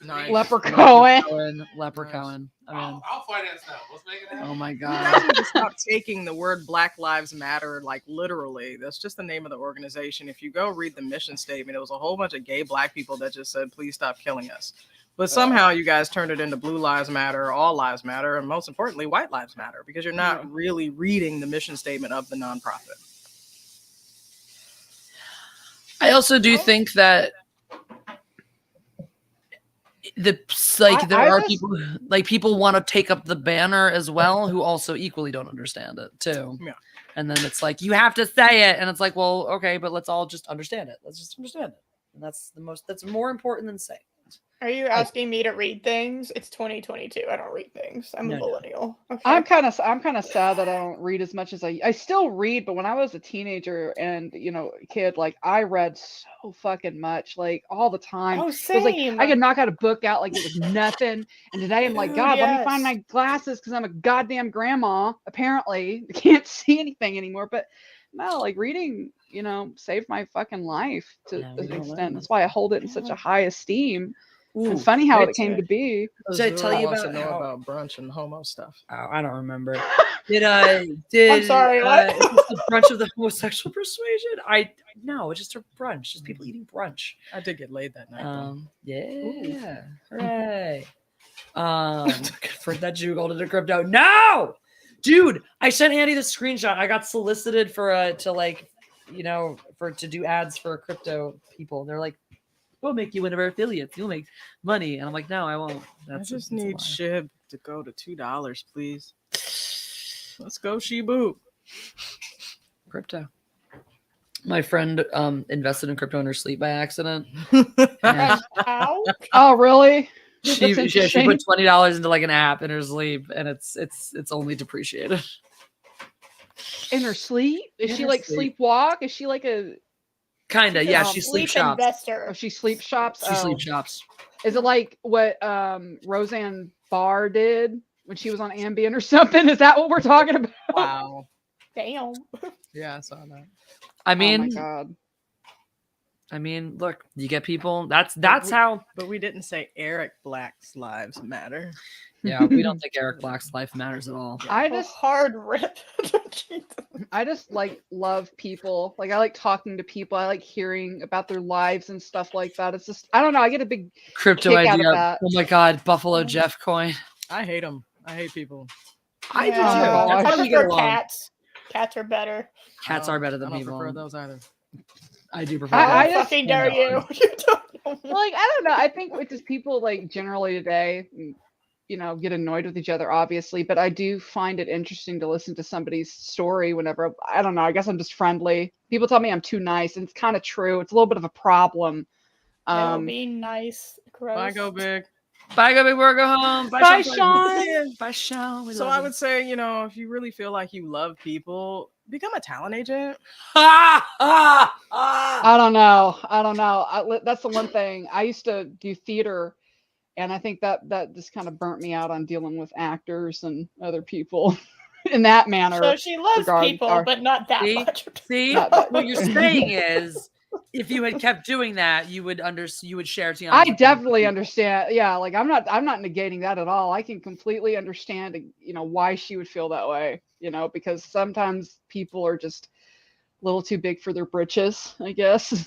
Nice. Leprechaun. Leprechaun. I mean, I'll finance that. Let's make it happen. oh my You god. guys need to stop taking the word Black Lives Matter like literally. That's just the name of the organization. If you go read the mission statement, it was a whole bunch of gay black people that just said, please stop killing us. But somehow you guys turned it into Blue Lives Matter, All Lives Matter, and most importantly, White Lives Matter, because you're not really reading the mission statement of the nonprofit. I also do think that there are people people want to take up the banner as well who also equally don't understand it too. Yeah. And then it's like you have to say it, and it's like, well, okay, but let's all just understand it. Let's just understand it, and that's more important than saying it. Are you asking me to read things? It's 2022. I don't read things. I'm a No. millennial. Okay. I'm kind of sad that I don't read as much as I still read, but when I was a teenager and a kid, like I read so fucking much, like all the time. Oh, It was like same. I could knock out a book out like it was nothing. And today I'm like, Dude, God, let me yes. find my glasses because I'm a goddamn grandma. Apparently, I can't see anything anymore. But no, like reading, saved my fucking life to Yeah, an we don't extent. learn. That's why I hold it in such a high esteem. Ooh, It's funny how right it came there. to be. Did I tell you wants to about know how- about brunch and homo stuff? Oh, I don't remember. Did I'm sorry, what? Is this the brunch of the homosexual persuasion? No, it's just a brunch. Just people eating brunch. I did get laid that night. though. Yeah. Hooray. For that Jew gold into crypto. No, dude, I sent Andy the screenshot. I got solicited to do ads for crypto people. They're like, we'll make you one of our affiliates. You'll make money. And I'm like, no, I won't. I just that's a need lie. SHIB to go to $2, please. Let's go, Shibu. Crypto. My friend invested in crypto in her sleep by accident. Ow. Oh, really? She That's put interesting. $20 into like an app in her sleep, and it's only depreciated. In her sleep? Is In she her like sleep. sleepwalk? Is she like a? Kinda, She's yeah. a She sleep sleep shops. investor. Oh, she sleep shops. She Oh. sleep shops. Is it like what Roseanne Barr did when she was on Ambien or something? Is that what we're talking about? Wow. Damn. Yeah, I saw that. I Oh my mean, god. look, you get people. That's how. But we didn't say Eric Black's lives matter. Yeah, we don't think Eric Black's life matters at all. I A just hard rip. like love people. Like I like talking to people. I like hearing about their lives and stuff like that. It's just I don't know. I get a big Crypto kick out idea. of that. Oh my god, Buffalo Jeff coin. I hate him. I hate people. I do too. Yeah. That's I how we get prefer along. cats. Cats are better. Cats are better than I don't people. prefer those either. I do prefer. I that. just- fucking dare you. You don't know. like I don't know. I think with just people like generally today, get annoyed with each other, obviously. But I do find it interesting to listen to somebody's story whenever I don't know. I guess I'm just friendly. People tell me I'm too nice, and it's kind of true. It's a little bit of a problem. No, be nice. Gross. Bye, go big. Bye, go big boy, go home. Bye, Sean. Bye, Sean. We So love I you. would say, if you really feel like you love people, become a talent agent. I don't know. That's the one thing. I used to do theater, and I think that just kind of burnt me out on dealing with actors and other people in that manner. So she loves regard- people, or- but not that See? much. See, Not that- what you're saying is, if you had kept doing that, you would share Tiana. I definitely understand. Yeah, like I'm not negating that at all. I can completely understand, why she would feel that way, because sometimes people are just a little too big for their britches, I guess.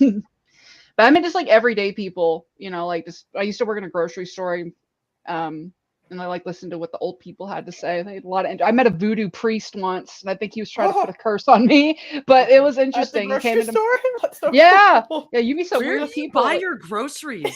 But I mean, just like everyday people, like just I used to work in a grocery store, and I like listened to what the old people had to say. They had a lot of. I met a voodoo priest once, and I think he was trying to put a curse on me, but it was At the interesting. He grocery came into store? That's so Yeah. cool. yeah, you meet some Where weird do you people. buy your groceries?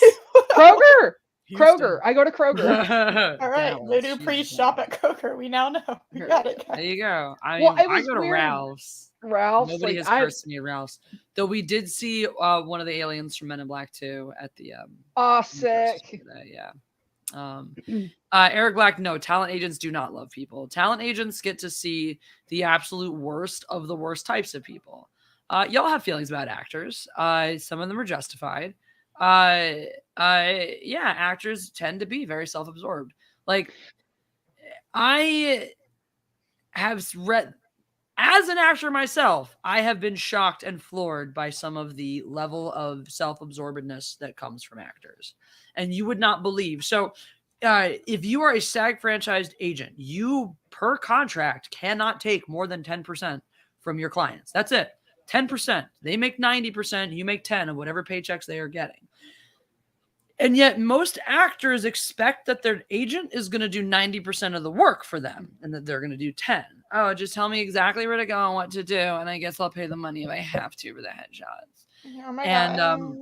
Kroger. Kroger. I go to Kroger. All right, Dallas, Voodoo she's Priest a shop at Kroger. We now know. We got it. There you go. I Well, mean, it I was go to weird. Ralph's. Ralph's, Nobody like, has cursed me at Ralph's. Though we did see one of the aliens from Men in Black 2 at the Oh, sick. yeah. Eric Black, no, talent agents do not love people. Talent agents get to see the absolute worst of the worst types of people. Y'all have feelings about actors. Some of them are justified. Yeah, actors tend to be very self-absorbed. Like, I have read, as an actor myself, I have been shocked and floored by some of the level of self-absorbedness that comes from actors. And you would not believe. So if you are a SAG franchised agent, you per contract cannot take more than 10% from your clients. That's it. 10%. They make 90%, you make 10 of whatever paychecks they are getting. And yet most actors expect that their agent is going to do 90% of the work for them and that they're going to do 10. Oh, just tell me exactly where to go and what to do. And I guess I'll pay the money if I have to for the headshots. Oh my God.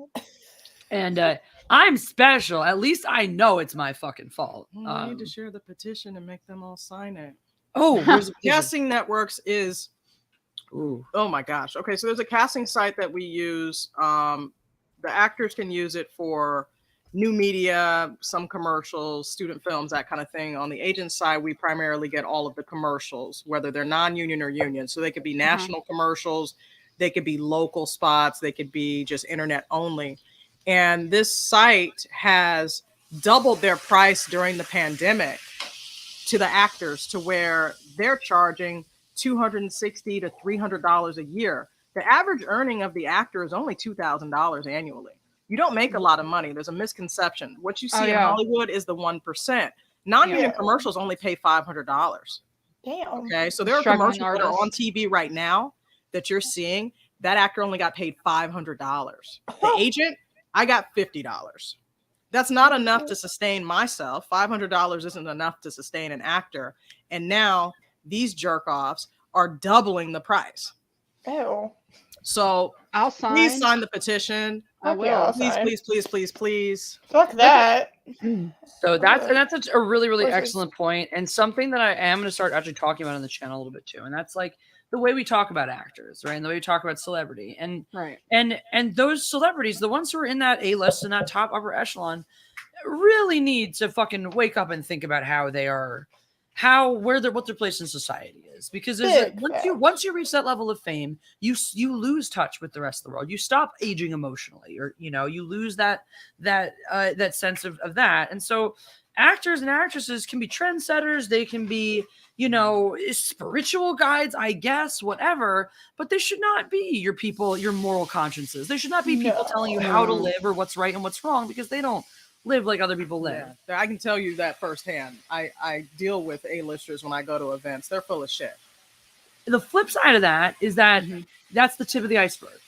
And I'm special. At least I know it's my fucking fault. You need to share the petition and make them all sign it. Oh, where's Casting Networks is, ooh. Oh my gosh. Okay, so there's a casting site that we use. The actors can use it for new media, some commercials, student films, that kind of thing. On the agent side, we primarily get all of the commercials, whether they're non-union or union. So they could be national commercials, they could be local spots, they could be just internet only. And this site has doubled their price during the pandemic to the actors, to where they're charging $260 to $300 a year. The average earning of the actor is only $2,000 annually. You don't make a lot of money. There's a misconception. What you see in Hollywood is the 1%. Non-union commercials only pay $500. Damn. Okay, so there are commercials that are on TV right now that you're seeing. That actor only got paid $500. The agent, I got $50. That's not enough to sustain myself. $500 isn't enough to sustain an actor. And now these jerk-offs are doubling the price. Ew. So I'll sign. Please sign the petition. I will. Please. Fuck that. So that's a really, really excellent point, and something that I am going to start actually talking about on the channel a little bit too. And that's like the way we talk about actors, right? And the way we talk about celebrity, and and those celebrities, the ones who are in that A-list and that top upper echelon, really need to fucking wake up and think about how they are, what their place in society is. Because once you reach that level of fame, you lose touch with the rest of the world. You stop aging emotionally, or you lose that sense of that. And so actors and actresses can be trendsetters, they can be spiritual guides, I guess, whatever, but they should not be your moral consciences. They should not be people telling you how to live or what's right and what's wrong, because they don't live like other people live. Yeah, I can tell you that firsthand. I deal with A-listers when I go to events. They're full of shit. The flip side of that is that that's the tip of the iceberg.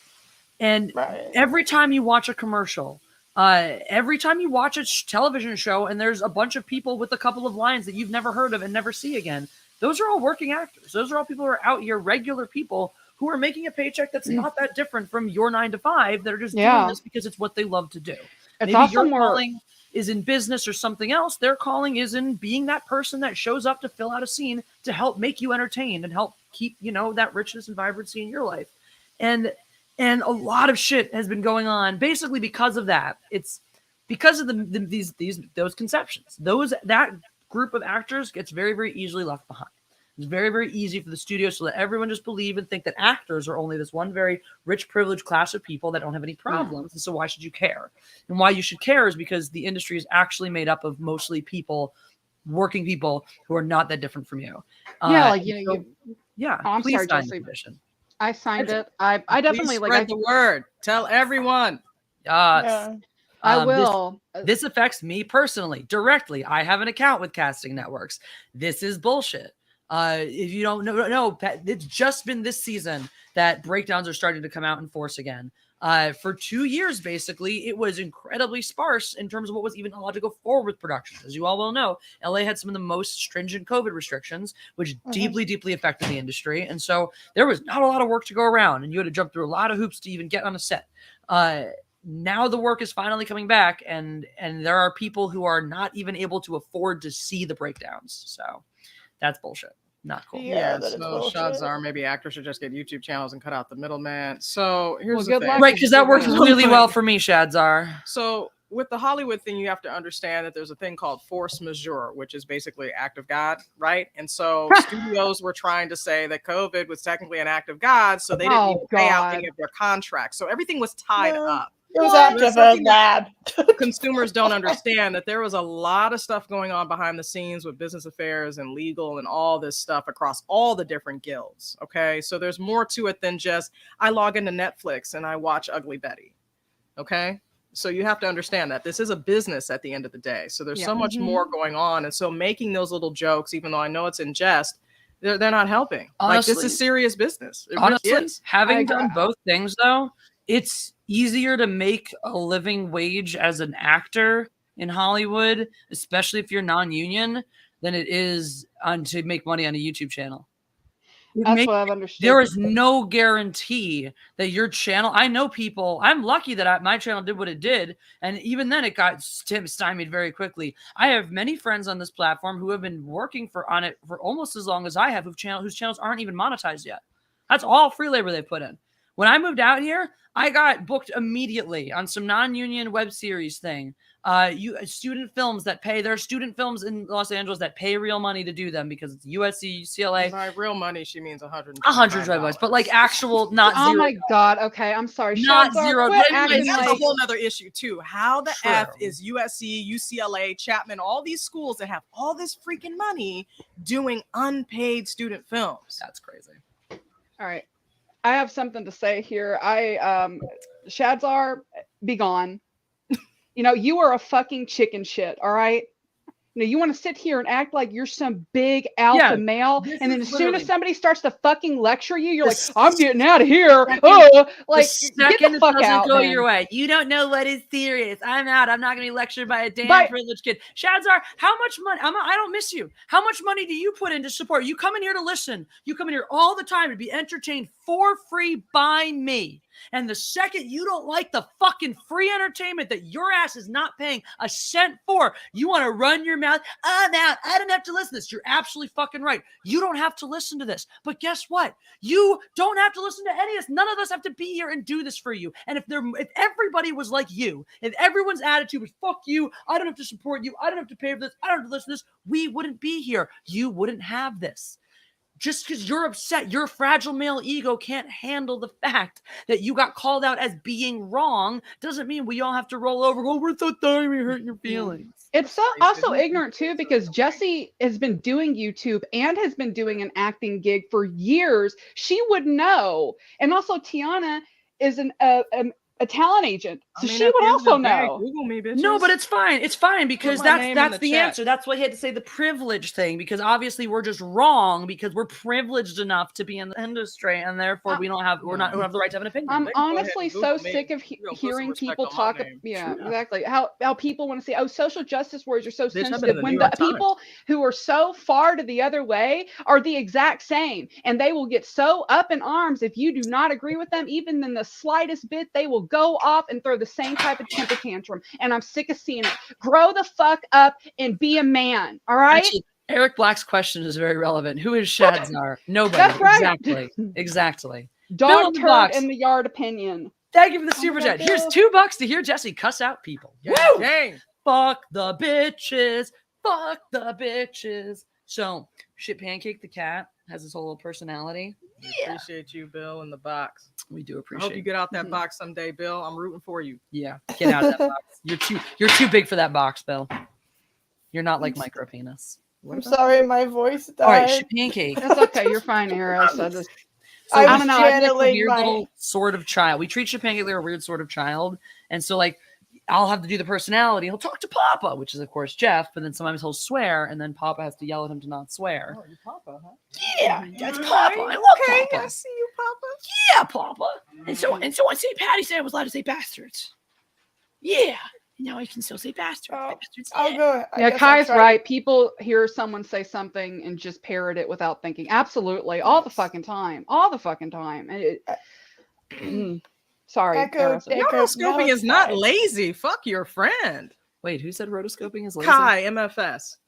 And every time you watch a commercial, every time you watch a television show and there's a bunch of people with a couple of lines that you've never heard of and never see again, those are all working actors. Those are all people who are out here, regular people who are making a paycheck that's not that different from your 9 to 5. That are just doing this because it's what they love to do. It's Maybe your calling is in business or something else. Their calling is in being that person that shows up to fill out a scene to help make you entertained and help keep, that richness and vibrancy in your life. And a lot of shit has been going on basically because of that. It's because of those conceptions. That group of actors gets very, very easily left behind. It's very, very easy for the studio to let everyone just believe and think that actors are only this one very rich, privileged class of people that don't have any problems. And so why should you care? And why you should care is because the industry is actually made up of mostly working people who are not that different from you. I'm please sorry, sign the Jesse. petition. I signed it. I definitely spread the word. Tell everyone. I will. This affects me personally, directly. I have an account with Casting Networks. This is bullshit. If you don't know, it's just been this season that breakdowns are starting to come out in force again. For 2 years, basically, it was incredibly sparse in terms of what was even allowed to go forward with production. As you all well know, LA had some of the most stringent COVID restrictions, which deeply, deeply affected the industry. And so there was not a lot of work to go around, and you had to jump through a lot of hoops to even get on a set. now the work is finally coming back, and there are people who are not even able to afford to see the breakdowns. So that's bullshit. Not cool. Yeah, so shots are maybe actors should just get YouTube channels and cut out the middleman. So here's the good thing. luck. Right, because that works really well for me, Shadzar. So with the Hollywood thing, you have to understand that there's a thing called force majeure, which is basically act of God, right? And so studios were trying to say that COVID was technically an act of God, so they didn't even pay out any of their contracts. So everything was tied up. It was active of that. Consumers don't understand that there was a lot of stuff going on behind the scenes with business affairs and legal and all this stuff across all the different guilds. Okay. So there's more to it than just I log into Netflix and I watch Ugly Betty. Okay. So you have to understand that this is a business at the end of the day. So there's so much more going on. And so making those little jokes, even though I know it's in jest, they're not helping. Honestly, like this is serious business. It honestly, really is. having done both things though, it's easier to make a living wage as an actor in Hollywood, especially if you're non-union, than it is to make money on a YouTube channel. That's what I've understood. There is no guarantee that your channel. I know people. I'm lucky that my channel did what it did, and even then, it got stymied very quickly. I have many friends on this platform who have been working on it for almost as long as I have, whose channels aren't even monetized yet. That's all free labor they put in. When I moved out here, I got booked immediately on some non-union web series thing. Student films that pay. There are student films in Los Angeles that pay real money to do them because it's USC, UCLA. By real money, she means $125, but like actual, not zero. Oh my God. Okay, I'm sorry. Not zero. That's a whole other issue too. How the F is USC, UCLA, Chapman, all these schools that have all this freaking money doing unpaid student films? That's crazy. All right. I have something to say here. Shadzar, be gone. You are a fucking chicken shit, all right? You want to sit here and act like you're some big alpha male, and then as soon as somebody starts to fucking lecture you, you're like, I'm getting out of here. Oh, like, get the fuck out, go man. your way. You don't know what is serious. I'm out. I'm not going to be lectured by a damn privileged kid. Shadzar, how much money? I don't miss you. How much money do you put in to support? You come in here to listen. You come in here all the time to be entertained for free by me. And the second you don't like the fucking free entertainment that your ass is not paying a cent for, you want to run your mouth. I'm out. I don't have to listen to this. You're absolutely fucking right. You don't have to listen to this. But guess what? You don't have to listen to any of this. None of us have to be here and do this for you. And if everybody was like you, if everyone's attitude was fuck you, I don't have to support you, I don't have to pay for this, I don't have to listen to this, we wouldn't be here. You wouldn't have this. Just because you're upset, your fragile male ego can't handle the fact that you got called out as being wrong doesn't mean we all have to roll over. Oh, we're so sorry we hurt your feelings. It's also ignorant too, because Jessie has been doing YouTube and has been doing an acting gig for years. She would know. And also Tiana is a talent agent, so she would also know. Google me, bitches. No, but it's fine. It's fine because that's the answer. That's why he had to say the privilege thing, because obviously we're just wrong because we're privileged enough to be in the industry, and therefore we don't have the right to have an opinion. I'm honestly so sick of hearing people talk. Exactly. How people want to say, oh, social justice warriors are so sensitive, when the people who are so far to the other way are the exact same, and they will get so up in arms if you do not agree with them, even in the slightest bit. They will go off and throw the same type of temper tantrum, and I'm sick of seeing it. Grow the fuck up and be a man, all right? Actually, Eric Black's question is very relevant. Who is Shadzar? Nobody. That's right. Exactly. Dog turd in the yard opinion. Thank you for the super chat. Here's $2 to hear Jessie cuss out people. Woo! Dang. Fuck the bitches. Fuck the bitches. So, Shit Pancake the cat has his whole little personality. Appreciate you, Bill, in the box. We do I appreciate. hope you get out that box someday, Bill. I'm rooting for you. Yeah, get out of that box. You're too big for that box, Bill. You're not like micro penis. I'm sorry, my voice died. All right, Shit Pancake. That's okay. You're fine, Era. So just, I don't was know. like a channeling weird my... little sort of child. We treat Shit Pancake like a weird sort of child, and so like I'll have to do the personality. He'll talk to Papa, which is of course Jeff, but then sometimes he'll swear, and then Papa has to yell at him to not swear. Oh, you're Papa, huh? Yeah, that's Papa. I love Papa. I see you, Papa. Yeah, Papa. And so on St. Patty's Day, I was allowed to say bastards. Yeah. Now I can still say bastards. Bastards. I'll go. yeah, Kai's right. People hear someone say something and just parrot it without thinking. Absolutely. All the fucking time. All the fucking time. And Sorry, Eris. Rotoscoping is not lazy. Fuck your friend. Wait, who said rotoscoping is lazy? Kai, MFS.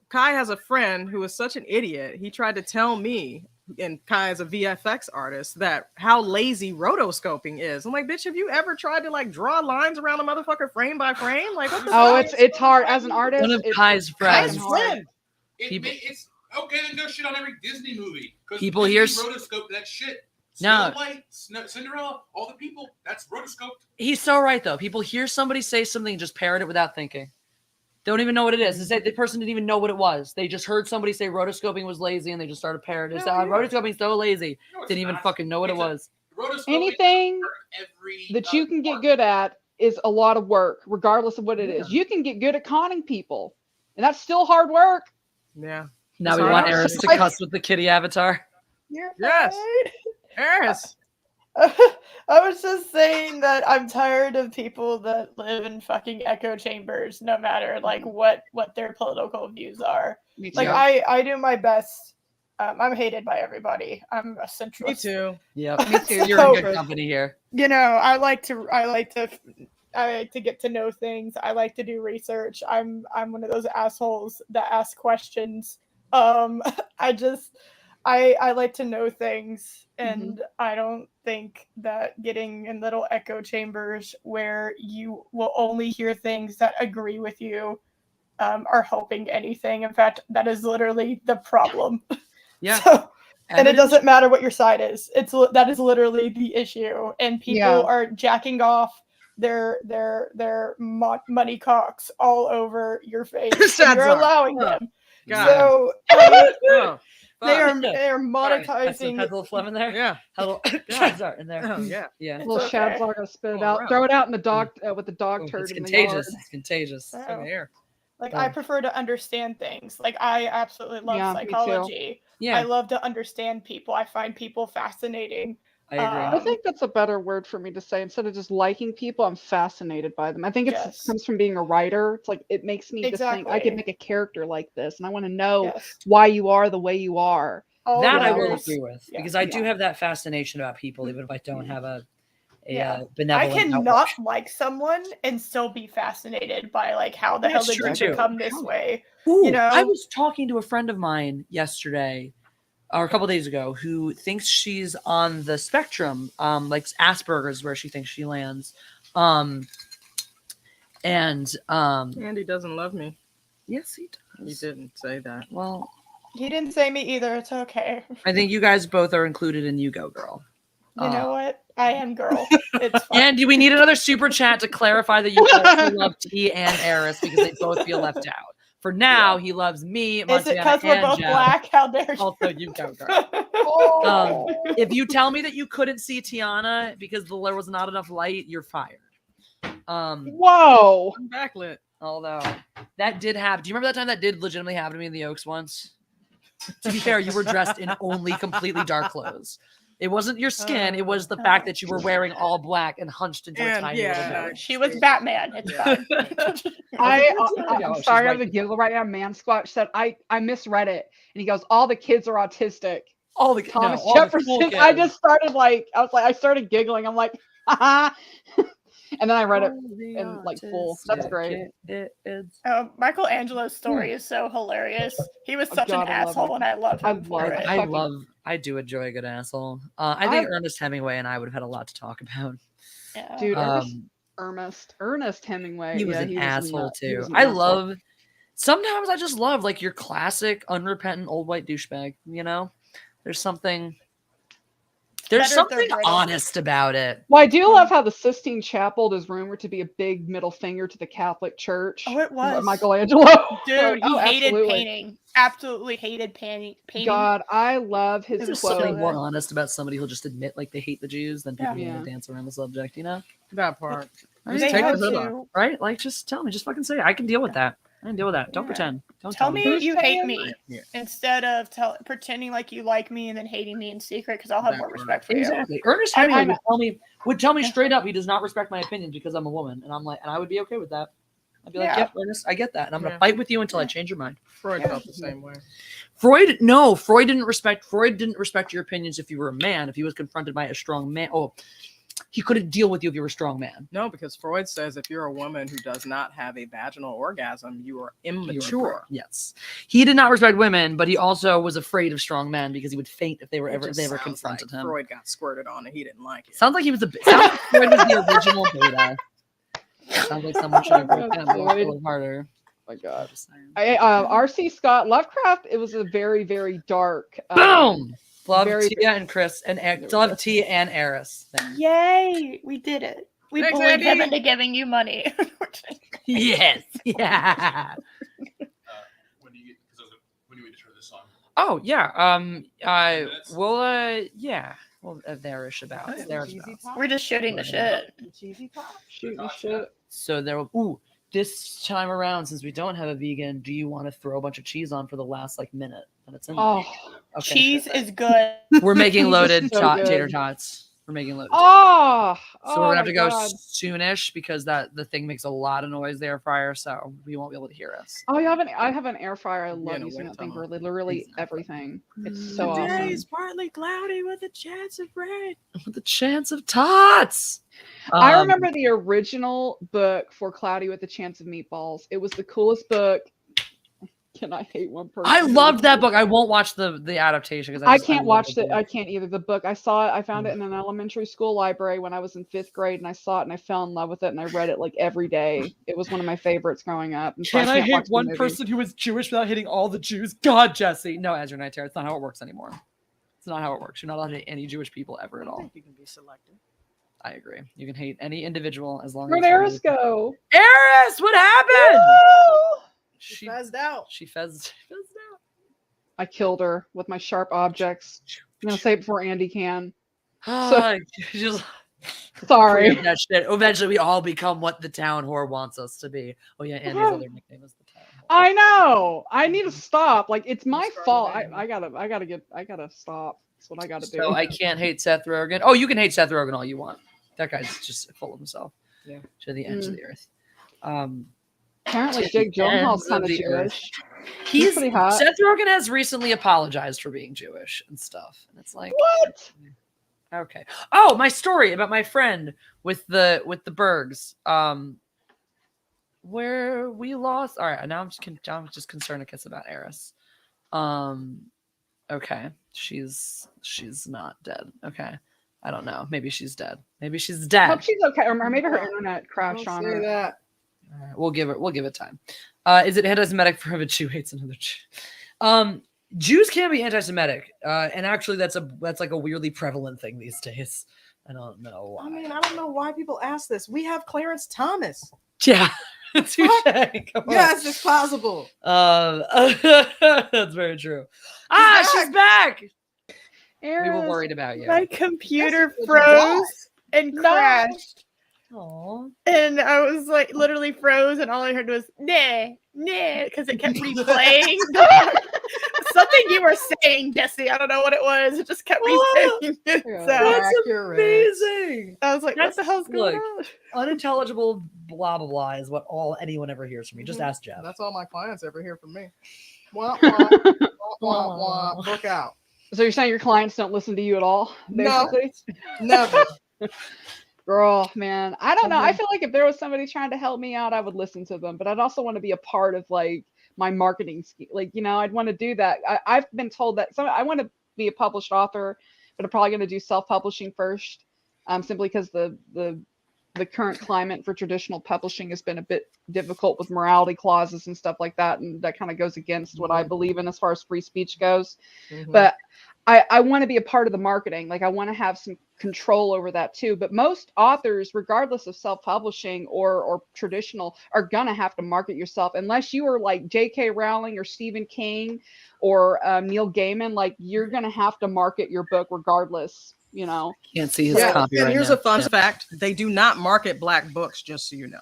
Kai has a friend who is such an idiot. He tried to tell me, and Kai is a VFX artist, that how lazy rotoscoping is. I'm like, bitch, have you ever tried to like draw lines around a motherfucker frame by frame? Like, what the fuck? It's hard as an artist. One of Kai's friends. It's okay to go shit on every Disney movie. People hear rotoscope that shit. No. Snow White, Cinderella, all the people, that's rotoscoped. He's so right though. People hear somebody say something and just parrot it without thinking. Don't even know what it is. They say the person didn't even know what it was. They just heard somebody say rotoscoping was lazy and they just started parroting. They said, rotoscoping is so lazy. Didn't even fucking know what it was. Anything that you can get good at is a lot of work, regardless of what it is. You can get good at conning people, and that's still hard work. Yeah. Now we want Eris to cuss with the kitty avatar. Yes. Eris. I was just saying that I'm tired of people that live in fucking echo chambers, no matter like what their political views are. Like I do my best. I'm hated by everybody. I'm a centrist. Me too. Yep. Me too. You're in good company here. You know, I like to get to know things. I like to do research. I'm one of those assholes that ask questions. I like to know things, and I don't think that getting in little echo chambers where you will only hear things that agree with you are helping anything. In fact, that is literally the problem. Yeah. So, and it doesn't matter what your side is. That is literally the issue, and people are jacking off their money cocks all over your face. And you're allowing them. So they are monetizing. Has a little phlegm in there. Yeah. Has a little shads in there. Oh, yeah. Yeah. Little shads are gonna spit it out. Throw it out in the dog with the dog turd in the yard. It's contagious. Oh. It's in the air. Like I prefer to understand things. Like I absolutely love psychology. Yeah. I love to understand people. I find people fascinating. I agree. I think that's a better word for me to say. Instead of just liking people, I'm fascinated by them. I think it comes from being a writer. It's like it makes me just think I could make a character like this, and I want to know why you are the way you are. That I will agree with because I do have that fascination about people, even if I don't have a benevolent. I cannot like someone and still be fascinated by like how the hell did you become this way. Ooh, you know, I was talking to a friend of mine yesterday or a couple days ago who thinks she's on the spectrum, like Asperger's, where she thinks she lands. Andy doesn't love me. Yes, he does. He didn't say that. Well, he didn't say me either. It's okay. I think you guys both are included in You Go Girl. You know what? I am girl. It's fine. And we need another super chat to clarify that you also love T and Eris because they both feel left out. For now, he loves me, Montana, is it because we're both black? How dare you? Also, You Go Girl. If you tell me that you couldn't see Tiana because there was not enough light, you're fired. Whoa. I'm backlit. Although that did happen. Do you remember that time that did legitimately happen to me in the Oaks once? To be fair, you were dressed in only completely dark clothes. It wasn't your skin. It was the fact that you were wearing all black and hunched into a tiny little bit. She was Batman. It's fine. I'm sorry, I'm the giggle right now. Man Squatch said, I misread it. And he goes, all the kids are autistic. All the Thomas Jefferson. I just started I started giggling. I'm like, haha. And then I read it in like full. That's great. Michelangelo's story is so hilarious. He was such an asshole, and I love him for it. I do enjoy a good asshole. I think Ernest Hemingway and I would have had a lot to talk about. Yeah. Dude, Ernest Hemingway. He was an asshole too. Sometimes I just love like your classic unrepentant old white douchebag. You know, there's something honest about it. Well, I do love how the Sistine Chapel is rumored to be a big middle finger to the Catholic Church. Oh, it was Michelangelo. Dude, he hated painting. Absolutely hated painting. God, I love his quote. Something more honest about somebody who'll just admit like they hate the Jews than people who dance around the subject. You know that part. Right? Like, just tell me. Just fucking say it. I can deal with that. I can deal with that. Don't pretend. Don't tell me you hate me instead of pretending like you like me and then hating me in secret because I'll have more respect for you. Exactly. Ernest Hemingway would tell me straight up he does not respect my opinions because I'm a woman, and I'm like, and I would be okay with that. I'd be like, yep, Ernest, I get that, and I'm gonna fight with you until I change your mind. Freud felt the same way. Freud didn't respect your opinions if you were a man. If he was confronted by a strong man, he couldn't deal with you if you were a strong man. No, because Freud says if you're a woman who does not have a vaginal orgasm, you are immature. Mature. Yes, he did not respect women, but he also was afraid of strong men because he would faint if they ever confronted him. Freud got squirted on and he didn't like it. Sounds like he was sounds like Freud was the original beta. Sounds like someone should have worked him a little harder. Oh my God. R.C. Scott Lovecraft. It was a very, very dark. Boom. Love Tia and Chris and love Tia and Eris. Yay! We did it. We bullied him into giving you money. Yes. Yeah. When do you turn this on? Oh yeah. Well, there-ish about. We're just shooting the shit. Shooting the shit. So there. This time around, since we don't have a vegan, do you want to throw a bunch of cheese on for the last minute? And it's in there? Okay, cheese is good. We're making loaded So tater tots. We're making loaded. Oh, so we're gonna have to go soonish because the thing makes a lot of noise, the air fryer, so we won't be able to hear us. Oh, I have an air fryer. I love using that thing for literally everything. It's so awesome. Today's partly cloudy with a chance of rain. With a chance of tots. I remember the original book for Cloudy with a Chance of Meatballs. It was the coolest book. Can I hate one person? I loved that book. I won't watch the adaptation because I can't watch it. I can't either. The book I saw it. I found it in an elementary school library when I was in 5th grade, and I saw it and I fell in love with it and I read it every day. It was one of my favorites growing up. And so Can I hate one person who is Jewish without hating all the Jews? God, Jesse. No, Ezra Nightare. It's not how it works anymore. It's not how it works. You're not allowed to hate any Jewish people ever at all. You can be selective. I agree. You can hate any individual as long Where'd as. Eris go? Eris, what happened? She fizzed out. She fizzed out. I killed her with my sharp objects. I'm gonna say it before Andy can. Just sorry. That shit. Eventually, we all become what the town whore wants us to be. Oh yeah, Andy's other nickname is the town whore. I know. I need to stop. It's my fault. I gotta stop. That's what I gotta do. So I can't hate Seth Rogen. Oh, you can hate Seth Rogen all you want. That guy's just full of himself. Yeah. To the ends of the earth. Apparently, Jake Gyllenhaal's kind of Jewish. He's pretty hot. Seth Rogen has recently apologized for being Jewish and stuff, and it's like what? Okay. Oh, my story about my friend with the Bergs. Where we lost. All right, now I'm just concerned, I guess, about Eris. Okay, she's not dead. Okay, I don't know. Maybe she's dead. Maybe she's dead. I hope she's okay, or maybe her internet crashed on her. That. All right, we'll give it time. Is it anti-Semitic for a Jew hates another Jew? Jews can be anti-Semitic, and actually, that's like a weirdly prevalent thing these days. I don't know why. I mean, I don't know why people ask this. We have Clarence Thomas. Yeah, yes, it's possible. That's very true. She's back. Eris, we were worried about you. My computer froze and crashed. Aww. And I was literally froze, and all I heard was nah, because it kept replaying something you were saying, Jesse. I don't know what it was. It just kept replaying. That's amazing. I was like, what the hell's going on? Unintelligible blah blah blah is what anyone ever hears from me. Just ask Jeff. That's all my clients ever hear from me. Wah, wah, wah, wah, wah. Book out. So you're saying your clients don't listen to you at all? Basically? No, never. Girl, man, I don't know. I feel like if there was somebody trying to help me out, I would listen to them. But I'd also want to be a part of my marketing scheme. I'd want to do that. I've been told that I want to be a published author, but I'm probably going to do self-publishing first, simply because the current climate for traditional publishing has been a bit difficult with morality clauses and stuff like that, and that kind of goes against what I believe in as far as free speech goes. But I want to be a part of the marketing. I want to have some control over that too. But most authors, regardless of self-publishing or traditional, are gonna have to market yourself unless you are like J.K. Rowling or Stephen King or Neil Gaiman. You're gonna have to market your book regardless. Can't see his copy and right here's now. a fun fact: they do not market Black books. Just so you know,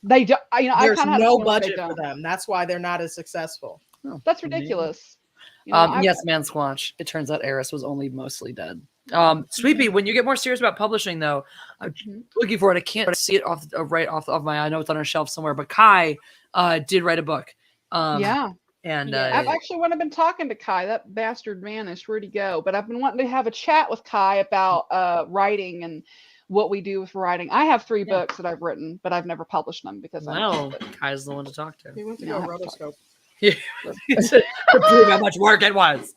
they do. There's no budget for them. That's why they're not as successful. That's ridiculous. Yes, man, Squatch. It turns out Eris was only mostly dead. Sweepy, when you get more serious about publishing, though, I'm looking for it. I can't see it right off of my. I know it's on our shelf somewhere, but Kai did write a book. And I've actually been talking to Kai. That bastard vanished. Where'd he go? But I've been wanting to have a chat with Kai about writing and what we do with writing. I have 3 books that I've written, but I've never published them because Well, Kai's the one to talk to. He went to No, go I haven't rotoscope. Yeah. To prove how much work it was.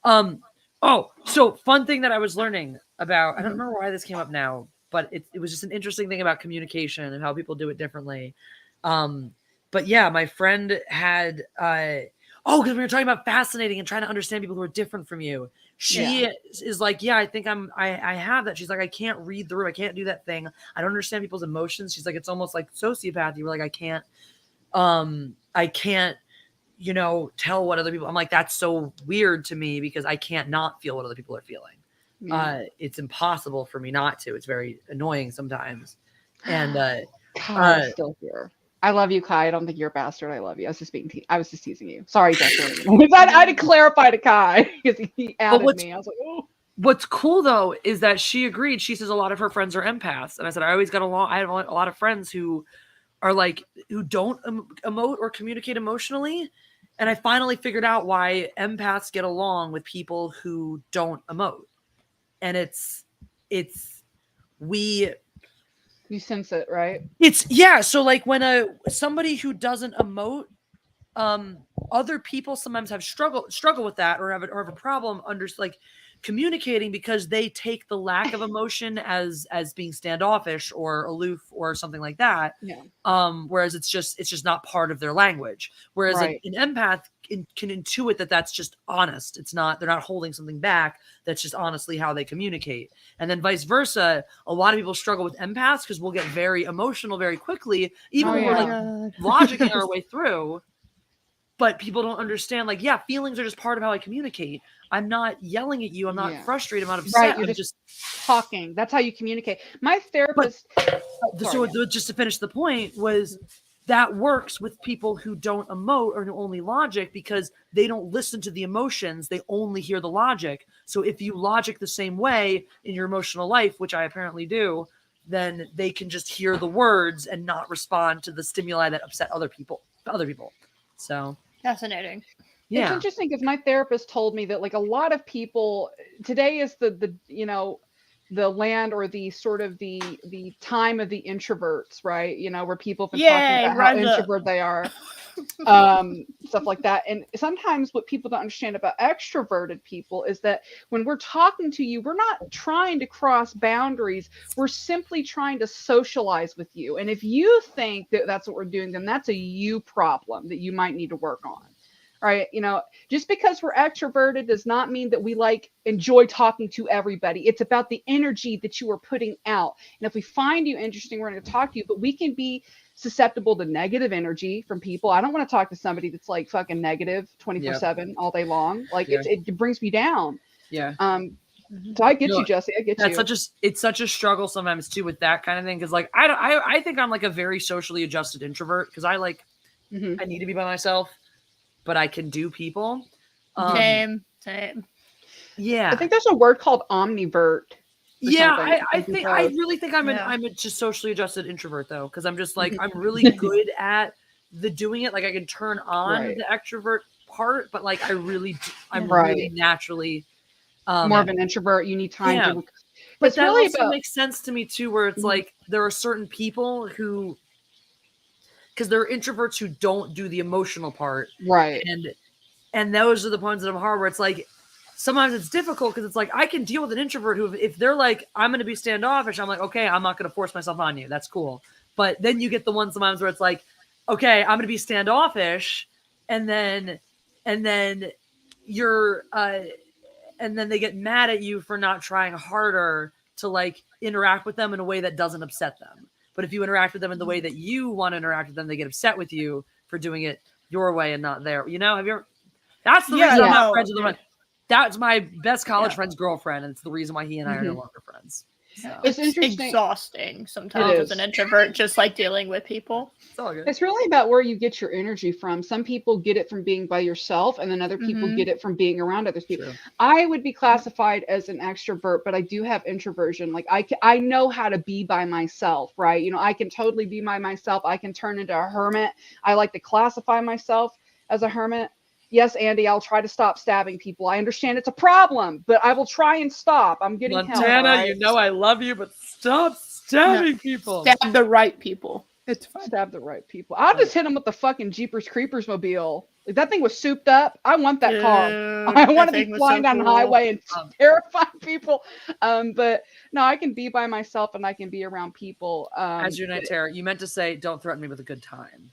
So fun thing that I was learning about, I don't remember why this came up now, but it was just an interesting thing about communication and how people do it differently. But yeah, my friend had because we were talking about fascinating and trying to understand people who are different from you. She is like, yeah, I think I have that. She's like, I can't read the room. I can't do that thing. I don't understand people's emotions. She's like, it's almost like sociopathy. We're like, I can't, tell what other people, I'm like, that's so weird to me because I can't not feel what other people are feeling. It's impossible for me not to. It's very annoying sometimes. And Kai's still here. I love you, Kai. I don't think you're a bastard. I love you. I was just teasing you. Sorry, Justin. I had to clarify to Kai because he added me. I was like, oh. What's cool though is that she agreed. She says a lot of her friends are empaths, and I said I have a lot of friends who are like who don't emote or communicate emotionally, and I finally figured out why empaths get along with people who don't emote, and You sense it, right? So like when somebody who doesn't emote, other people sometimes have struggle with that or have a problem communicating because they take the lack of emotion as being standoffish or aloof or something like that. Whereas it's just not part of their language. Whereas an empath can intuit that that's just honest. They're not holding something back. That's just honestly how they communicate. And then vice versa. A lot of people struggle with empaths because we'll get very emotional very quickly, even when we're logicking our way through. But people don't understand, feelings are just part of how I communicate. I'm not yelling at you. I'm not frustrated. I'm not upset. Right, you're just talking. That's how you communicate. My therapist... just to finish the point was that works with people who don't emote or who only logic because they don't listen to the emotions. They only hear the logic. So if you logic the same way in your emotional life, which I apparently do, then they can just hear the words and not respond to the stimuli that upset other people. So... Fascinating. Yeah. It's interesting because my therapist told me that a lot of people today is the land or the sort of the time of the introverts, right? Where people have been talking about how introvert they are, stuff like that. And sometimes what people don't understand about extroverted people is that when we're talking to you, we're not trying to cross boundaries. We're simply trying to socialize with you. And if you think that that's what we're doing, then that's a you problem that you might need to work on. Right. Just because we're extroverted does not mean that we enjoy talking to everybody. It's about the energy that you are putting out. And if we find you interesting, we're going to talk to you, but we can be susceptible to negative energy from people. I don't want to talk to somebody that's fucking negative 24/7 all day long. It brings me down. Yeah. So I get you, Jesse. I get you. It's such a struggle sometimes too with that kind of thing. Cause I think I'm a very socially adjusted introvert because I need to be by myself. But I can do people. Same. Yeah. I think there's a word called omnivert. Yeah, I really think I'm a just socially adjusted introvert though, because I'm just I'm really good at the doing it. I can turn on the extrovert part, but I'm really naturally more of an introvert. You need time to. But that really also makes sense to me too, where it's there are certain people who. Because there are introverts who don't do the emotional part. Right. And those are the ones that I'm hard where it's sometimes it's difficult because it's I can deal with an introvert who, if they're I'm going to be standoffish, I'm okay, I'm not going to force myself on you. That's cool. But then you get the ones sometimes where it's okay, I'm going to be standoffish. And then you're, and then they get mad at you for not trying harder to interact with them in a way that doesn't upset them. But if you interact with them in the way that you want to interact with them, they get upset with you for doing it your way and not their. Have you ever? That's the reason I'm not friends with them. That's my best college friend's girlfriend, and it's the reason why he and I are no longer friends. So. It's exhausting sometimes as an introvert, just dealing with people. It's all good. It's really about where you get your energy from. Some people get it from being by yourself, and then other people get it from being around other people. True. I would be classified as an extrovert, but I do have introversion. I know how to be by myself, right? I can totally be by myself. I can turn into a hermit. I like to classify myself as a hermit. Yes, Andy, I'll try to stop stabbing people. I understand it's a problem, but I will try and stop. I'm getting help. Montana, right? you know I love you, but stop stabbing people. Stab the right people. It's fine. Stab the right people. I'll just hit him with the fucking Jeepers Creepers mobile. Like, that thing was souped up. I want that car. I want to be flying down the highway and terrifying people. But no, I can be by myself and I can be around people. As your night terror, you meant to say, "Don't threaten me with a good time."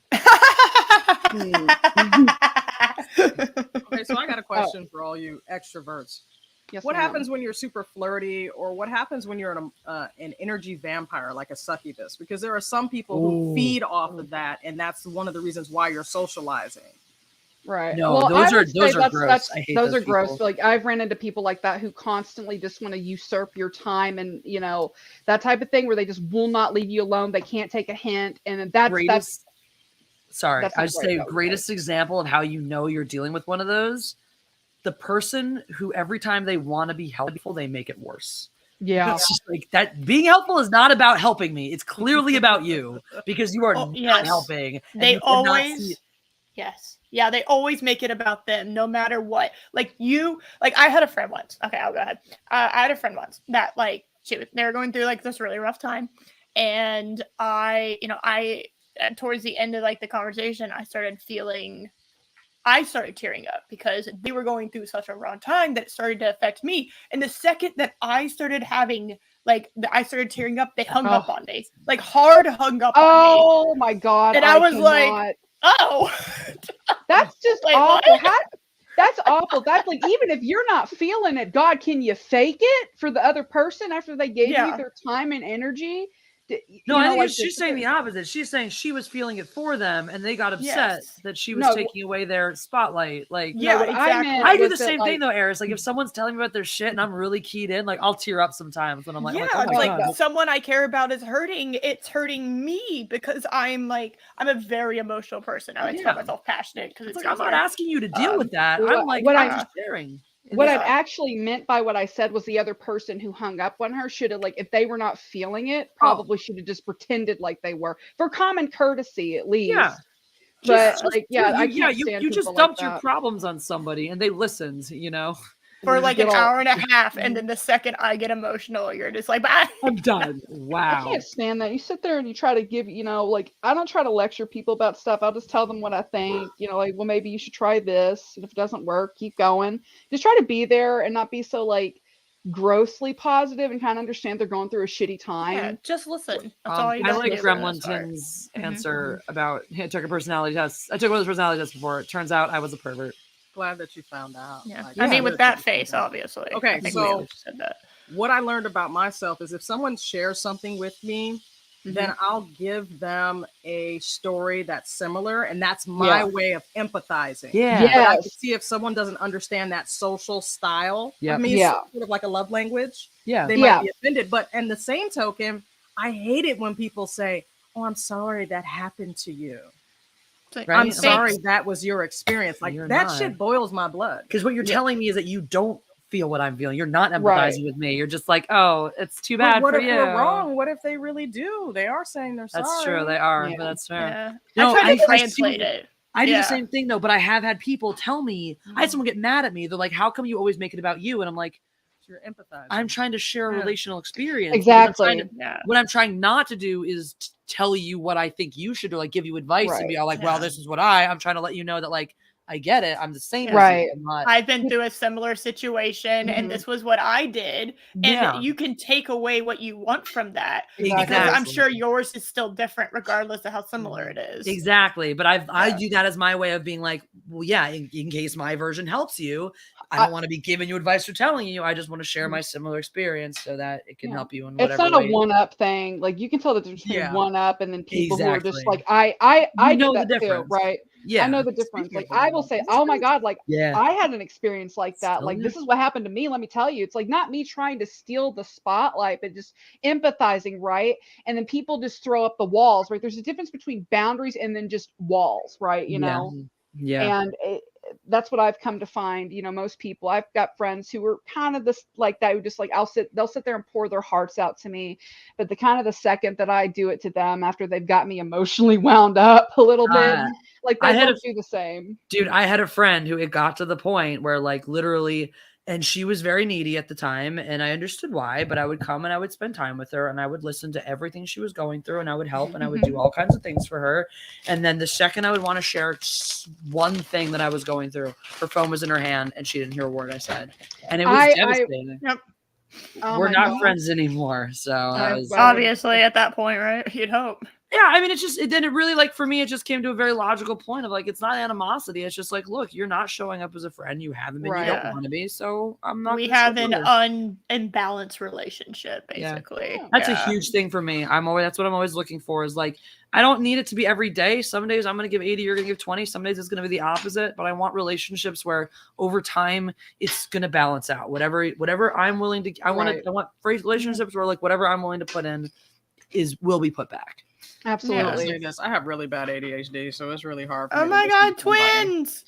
Okay, so I got a question for all you extroverts. Yes, what ma'am. happens when you're super flirty, or what happens when you're an energy vampire, like a succubus? Because there are some people who feed off of that, and that's one of the reasons why you're socializing. Right. No, well, those are gross. I hate those are people. gross. Like, I've ran into people like that who constantly just want to usurp your time, and that type of thing where they just will not leave you alone. They can't take a hint, and that's sorry, that's I not would great, say though, greatest example of how you know you're dealing with one of those, the person who every time they want to be helpful, they make it worse. Yeah. It's just like that. Being helpful is not about helping me. It's clearly about you because you are not helping. They always, yeah, they always make it about them, no matter what. Like I had a friend once. Okay, I'll go ahead. I had a friend once that they were going through like this really rough time, and I towards the end of like the conversation, I started tearing up because they were going through such a rough time that it started to affect me. And the second that I started having I started tearing up, they hung up on me, like hard hung up on me. Oh my God. And I was like, oh, that's just awful. That's awful. That's like, even if you're not feeling it, God, can you fake it for the other person after they gave you their time and energy? No, I think she's saying the opposite. She's saying she was feeling it for them, and they got upset that she was taking away their spotlight. Like, exactly. I do the same thing though, Eris. Like, if someone's telling me about their shit and I'm really keyed in, like, I'll tear up sometimes when I'm like, oh my God. Someone I care about is hurting. It's hurting me because I'm a very emotional person. I like to call myself passionate because it's I'm not asking you to deal with that. I'm like, I'm just sharing. What I'd actually meant by what I said was the other person who hung up on her should have, like, if they were not feeling it, probably should have just pretended like they were, for common courtesy at least. Yeah. But you just dumped your problems on somebody and they listened, for like an hour and a half, and then the second I get emotional, you're just like, bye. I'm done. Wow. I can't stand that. You sit there and you try to give, like, I don't try to lecture people about stuff. I'll just tell them what I think, like, well, maybe you should try this. And if it doesn't work, keep going. Just try to be there and not be so like grossly positive and kind of understand they're going through a shitty time. Yeah, just listen. That's all you I like Gremlinton's answer about I took a personality test. I took one of those personality tests before. It turns out I was a pervert. Glad that you found out. Yeah. I mean, with that face, obviously. Okay, so what I learned about myself is if someone shares something with me, then I'll give them a story that's similar, and that's my way of empathizing. Yeah. I can see if someone doesn't understand that social style. I mean, it's sort of like a love language. Yeah. They might be offended, but in the same token, I hate it when people say, "Oh, I'm sorry that happened to you." Right? I'm sorry that was your experience. Like, that shit boils my blood. Because what you're telling me is that you don't feel what I'm feeling. You're not empathizing with me. You're just like, oh, it's too bad what for if you. We're wrong? What if they really do? They are saying they're sorry. That's true. They are, but that's fair. Yeah. No, I try to translate it. I do the same thing though, but I have had people tell me, I had someone get mad at me. They're like, how come you always make it about you? And I'm like, you're empathizing. I'm trying to share a relational experience. Exactly. What I'm trying not to do is tell you what I think you should do, like give you advice and be all like, well, this is what I'm trying to let you know that like, I get it. I'm the same. Right. I've been through a similar situation and this was what I did. And you can take away what you want from that. Exactly. Because I'm sure yours is still different regardless of how similar it is. Exactly. But I do that as my way of being like, well, yeah, in case my version helps you, I don't want to be giving you advice or telling you. I just want to share my similar experience so that it can help you in whatever It's not way. a one-up thing. Like, you can tell that there's between one-up and then people who are just like, I know do that the difference. too, right? Yeah. I know the difference. Like, I will say, oh my God, like, I had an experience like that. Like, this is what happened to me. Let me tell you, it's like not me trying to steal the spotlight, but just empathizing, right? And then people just throw up the walls, right? There's a difference between boundaries and then just walls, right? You know? Yeah. And that's what I've come to find. Most people, I've got friends who are kind of this like that, who just like they'll sit there and pour their hearts out to me, but the second that I do it to them after they've got me emotionally wound up a little bit, like they won't do the same. Dude, I had a friend who it got to the point where like literally, and she was very needy at the time, and I understood why, but I would come and I would spend time with her and I would listen to everything she was going through and I would help and I would do all kinds of things for her. And then the second I would want to share one thing that I was going through, her phone was in her hand and she didn't hear a word I said. And it was devastating. We're not friends anymore. So obviously at that point, right? You'd hope. Yeah, I mean, then it really, like, for me, it just came to a very logical point of, like, it's not animosity. It's just like, look, you're not showing up as a friend. You haven't been. You don't want to be. So I'm not. We have an unbalanced relationship, basically. Yeah. That's a huge thing for me. That's what I'm always looking for is, like, I don't need it to be every day. Some days I'm going to give 80, you're going to give 20. Some days it's going to be the opposite. But I want relationships where over time it's going to balance out. Whatever I'm willing to, I want relationships where, like, whatever I'm willing to put in will be put back. Absolutely. Yes, I have really bad ADHD, so it's really hard for me. Oh my God, twins!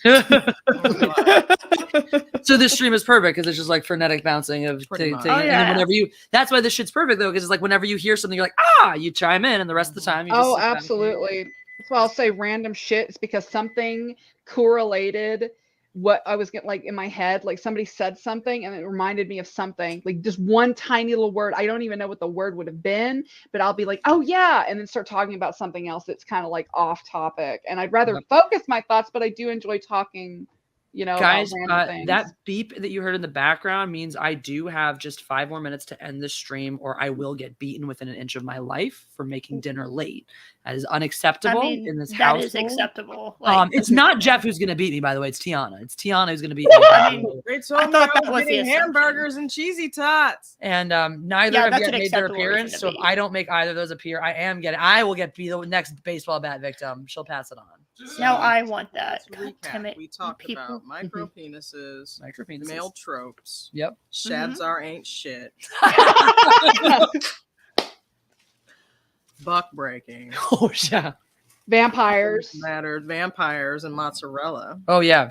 So this stream is perfect because it's just like frenetic bouncing of things. And then whenever that's why this shit's perfect though, because it's like whenever you hear something, you're like, you chime in, and the rest of the time you just absolutely. That's why I'll say random shit. It's because something correlated what I was getting, like, in my head, like somebody said something and it reminded me of something, like just one tiny little word. I don't even know what the word would have been, but I'll be like, oh yeah, and then start talking about something else that's kind of like off topic. And I'd rather focus my thoughts, but I do enjoy talking, guys, that beep that you heard in the background means I do have just 5 more minutes to end this stream, or I will get beaten within an inch of my life for making dinner late. That is unacceptable in this house. That is acceptable. It's not Jeff who's going to beat me, by the way. It's Tiana. It's Tiana who's going to beat me. I thought that was getting hamburgers and cheesy tots. And neither of you made their appearance. So if I don't make either of those appear, I will get the next baseball bat victim. She'll pass it on. No, I want that. We talked about micro penises, male tropes. Yep. Shads ain't shit. Buck breaking. Oh yeah. Vampires. Vampires and mozzarella. Oh yeah.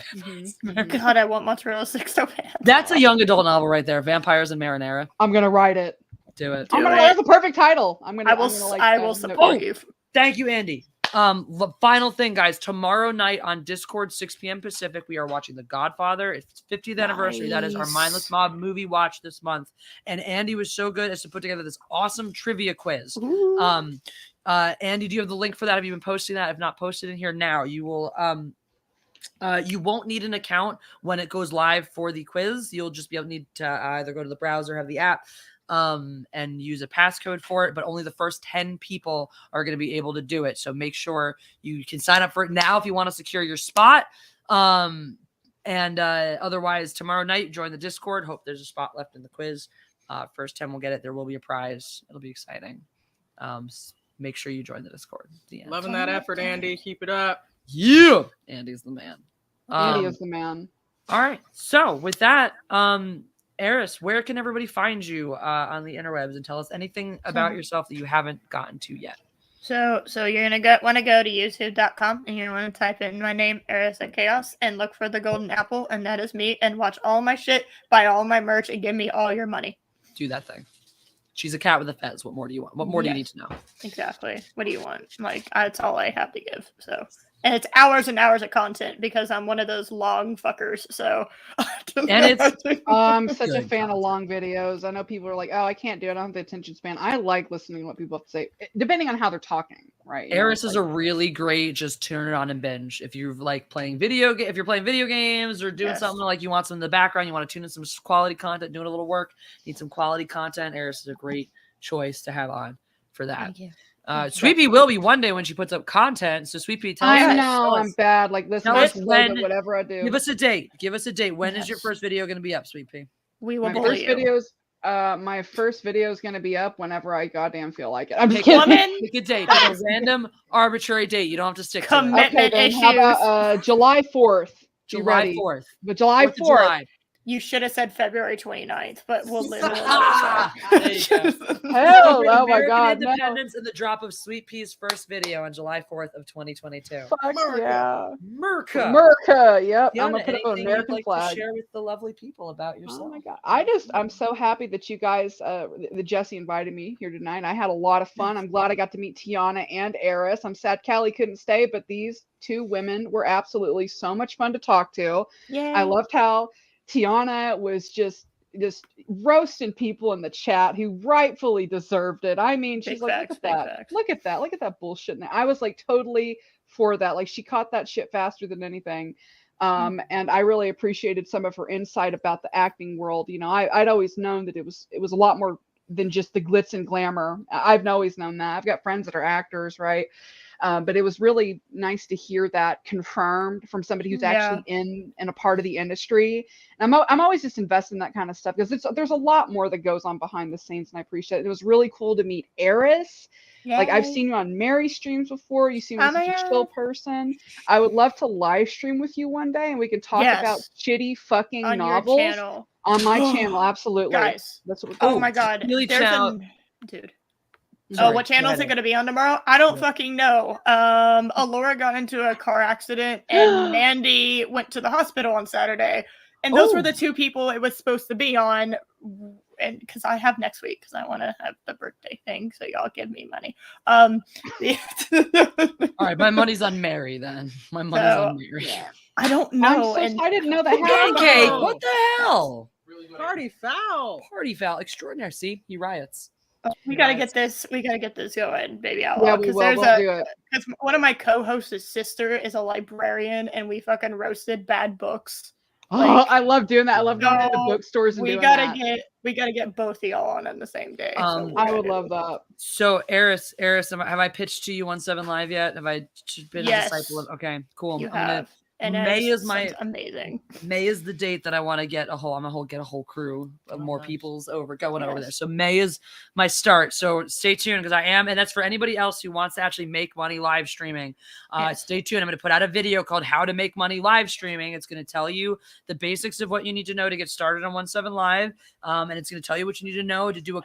God, I want mozzarella sticks so bad. That's a young adult novel right there. Vampires and marinara. I'm gonna write it. Do it. That's a perfect title. I will support you. Thank you, Andy. The final thing, guys, tomorrow night on Discord, 6 p.m. Pacific, we are watching The Godfather. It's 50th anniversary. That is our Mindless Mob movie watch this month. And Andy was so good as to put together this awesome trivia quiz. Andy, do you have the link for that? Have you been posting that? If not, posted in here now. You will you won't need an account when it goes live for the quiz. You'll just be able to need to either go to the browser, have the app, and use a passcode for it, but only the first 10 people are going to be able to do it. So make sure you can sign up for it now if you want to secure your spot. Otherwise, tomorrow night, join the Discord. Hope there's a spot left in the quiz. First 10 will get it. There will be a prize. It'll be exciting. Make sure you join the Discord. Loving that effort, Andy. Keep it up. Yeah. Andy's the man. Andy is the man. All right. So with that, Eris, where can everybody find you on the interwebs, and tell us anything about yourself that you haven't gotten to yet? So you're gonna want to go to youtube.com and you're gonna want to type in my name, Eris and Chaos, and look for the golden apple, and that is me, and watch all my shit, buy all my merch, and give me all your money. Do that thing. She's a cat with a fez. What more do you want? What more do you need to know? Exactly. What do you want? Like, that's all I have to give. So, and it's hours and hours of content because I'm one of those long fuckers. So, and I'm such a fan of long videos. I know people are like, "Oh, I can't do it. I don't have the attention span." I like listening to what people have to say, depending on how they're talking. Right? Eris is a really great just turn it on and binge. If you're like playing if you're playing video games or doing something like you want some in the background, you want to tune in some quality content, doing a little work, need some quality content. Eris is a great choice to have on for that. Thank you. Sweet Pea will be one day when she puts up content. So Sweet Pea, tell us. I know I'm bad. Like listen, whatever I do. Give us a date. When is your first video going to be up, Sweet Pea? We will. My first video is going to be up whenever I goddamn feel like it. I'm just kidding. Pick a date. Pick a random, arbitrary date. You don't have to stick to it. Okay, then how about July 4th? July 4th. But July 4th. You should have said February 29th, but we'll live. There you go. Hell, oh my American God, no. Independence and the drop of Sweet Pea's first video on July 4th of 2022. Fuck yeah. Merca. America, yep. I'm Tiana, gonna put up an anything American you'd like flag. to share with the lovely people about yourself? Oh my God. I'm so happy that you guys, that Jesse invited me here tonight. I had a lot of fun. I'm glad I got to meet Tiana and Eris. I'm sad Callie couldn't stay, but these two women were absolutely so much fun to talk to. Yeah. I loved how Tiana was just roasting people in the chat who rightfully deserved it. I mean, she's like, look at that bullshit. And I was like totally for that. Like she caught that shit faster than anything. And I really appreciated some of her insight about the acting world. You know, I'd always known that it was a lot more than just the glitz and glamour. I've always known that. I've got friends that are actors, right? But it was really nice to hear that confirmed from somebody who's actually in a part of the industry. And I'm always just invested in that kind of stuff because there's a lot more that goes on behind the scenes, and I appreciate it. It was really cool to meet Eris. Yay. Like I've seen you on Mary streams before. You seem like such a chill person. I would love to live stream with you one day, and we can talk about shitty fucking on novels your channel. On my channel. Absolutely, guys. That's what. Oh my God, really dude. Sorry, what channel is it going to be on tomorrow? I don't fucking know. Alora got into a car accident and Mandy went to the hospital on Saturday. And those were the two people it was supposed to be on. And because I have next week, because I want to have the birthday thing. So y'all give me money. All right. My money's on Mary then. My money's on Mary. Yeah. I don't know. I didn't know that happened. Pancake. What the hell? Party foul. Party foul. Extraordinary. See, he riots. We gotta get this. We gotta get this going, baby outlaw. Yeah, we will. We'll do it. Because one of my co-hosts' sister is a librarian, and we fucking roasted bad books. Like, I love doing that. I love going to the bookstores and we doing gotta that. We gotta get both of y'all on the same day. I would love that. So, Eris, have I pitched to you on 7 Live yet? Have I been a disciple of? Okay, cool. You have. And May is amazing. May is the date that I want to get a whole crew of more people's going over there. So May is my start. So stay tuned because I am, and that's for anybody else who wants to actually make money live streaming. Stay tuned. I'm going to put out a video called "How to Make Money Live Streaming." It's going to tell you the basics of what you need to know to get started on 17 Live, and it's going to tell you what you need to know to do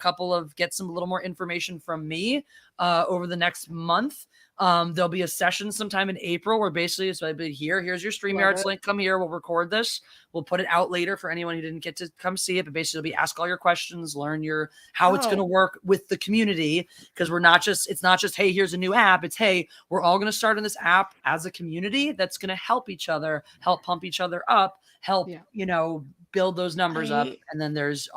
get some little more information from me over the next month. There'll be a session sometime in April where basically it's like, here's your StreamYards link. Come here. We'll record this. We'll put it out later for anyone who didn't get to come see it. But basically it'll be ask all your questions, learn how it's going to work with the community. Because it's not just, hey, here's a new app. It's, hey, we're all going to start in this app as a community that's going to help each other, help pump each other up, help, build those numbers up. And then there's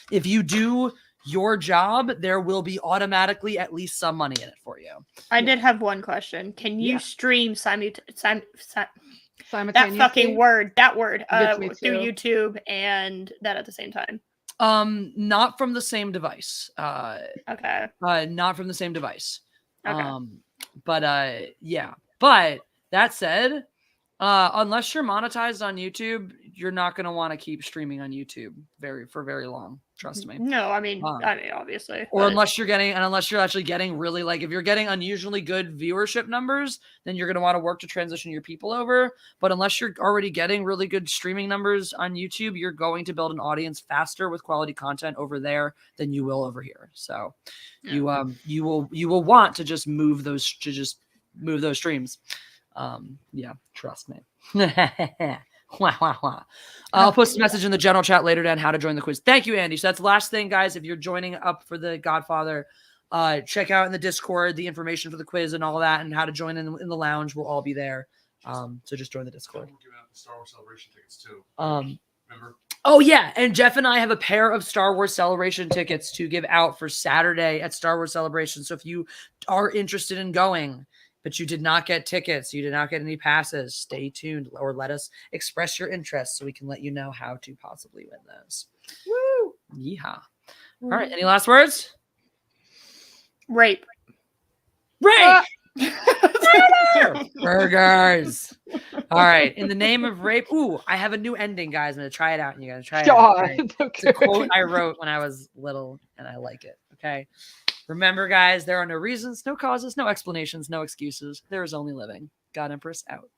if you do your job, there will be automatically at least some money in it for you. I did have one question. Can you stream simultaneously? That word through YouTube and that at the same time? Not from the same device. Okay. Not from the same device. Okay. But that said, unless you're monetized on YouTube, you're not going to want to keep streaming on YouTube for very long. Trust me. No, I mean, obviously. Or unless you're actually getting really, like, if you're getting unusually good viewership numbers, then you're going to want to work to transition your people over. But unless you're already getting really good streaming numbers on YouTube, you're going to build an audience faster with quality content over there than you will over here. So you will want to just move those streams. Trust me. I'll post a message in the general chat later on how to join the quiz. Thank you, Andy. So that's the last thing, guys. If you're joining up for the Godfather, check out in the Discord the information for the quiz and all that, and how to join in the lounge. We'll all be there. So just join the Discord. We'll give out the Star Wars Celebration tickets too. Remember? Oh yeah, and Jeff and I have a pair of Star Wars Celebration tickets to give out for Saturday at Star Wars Celebration. So if you are interested in going, but you did not get tickets, you did not get any passes, stay tuned or let us express your interest so we can let you know how to possibly win those. Woo! Yeehaw. All right, any last words? Rape. Burgers. All right, in the name of rape. Ooh, I have a new ending, guys. I'm going to try it out, and you got to try it out. Right? It's a quote I wrote when I was little, and I like it. Okay. Remember, guys, there are no reasons, no causes, no explanations, no excuses. There is only living. God Empress out.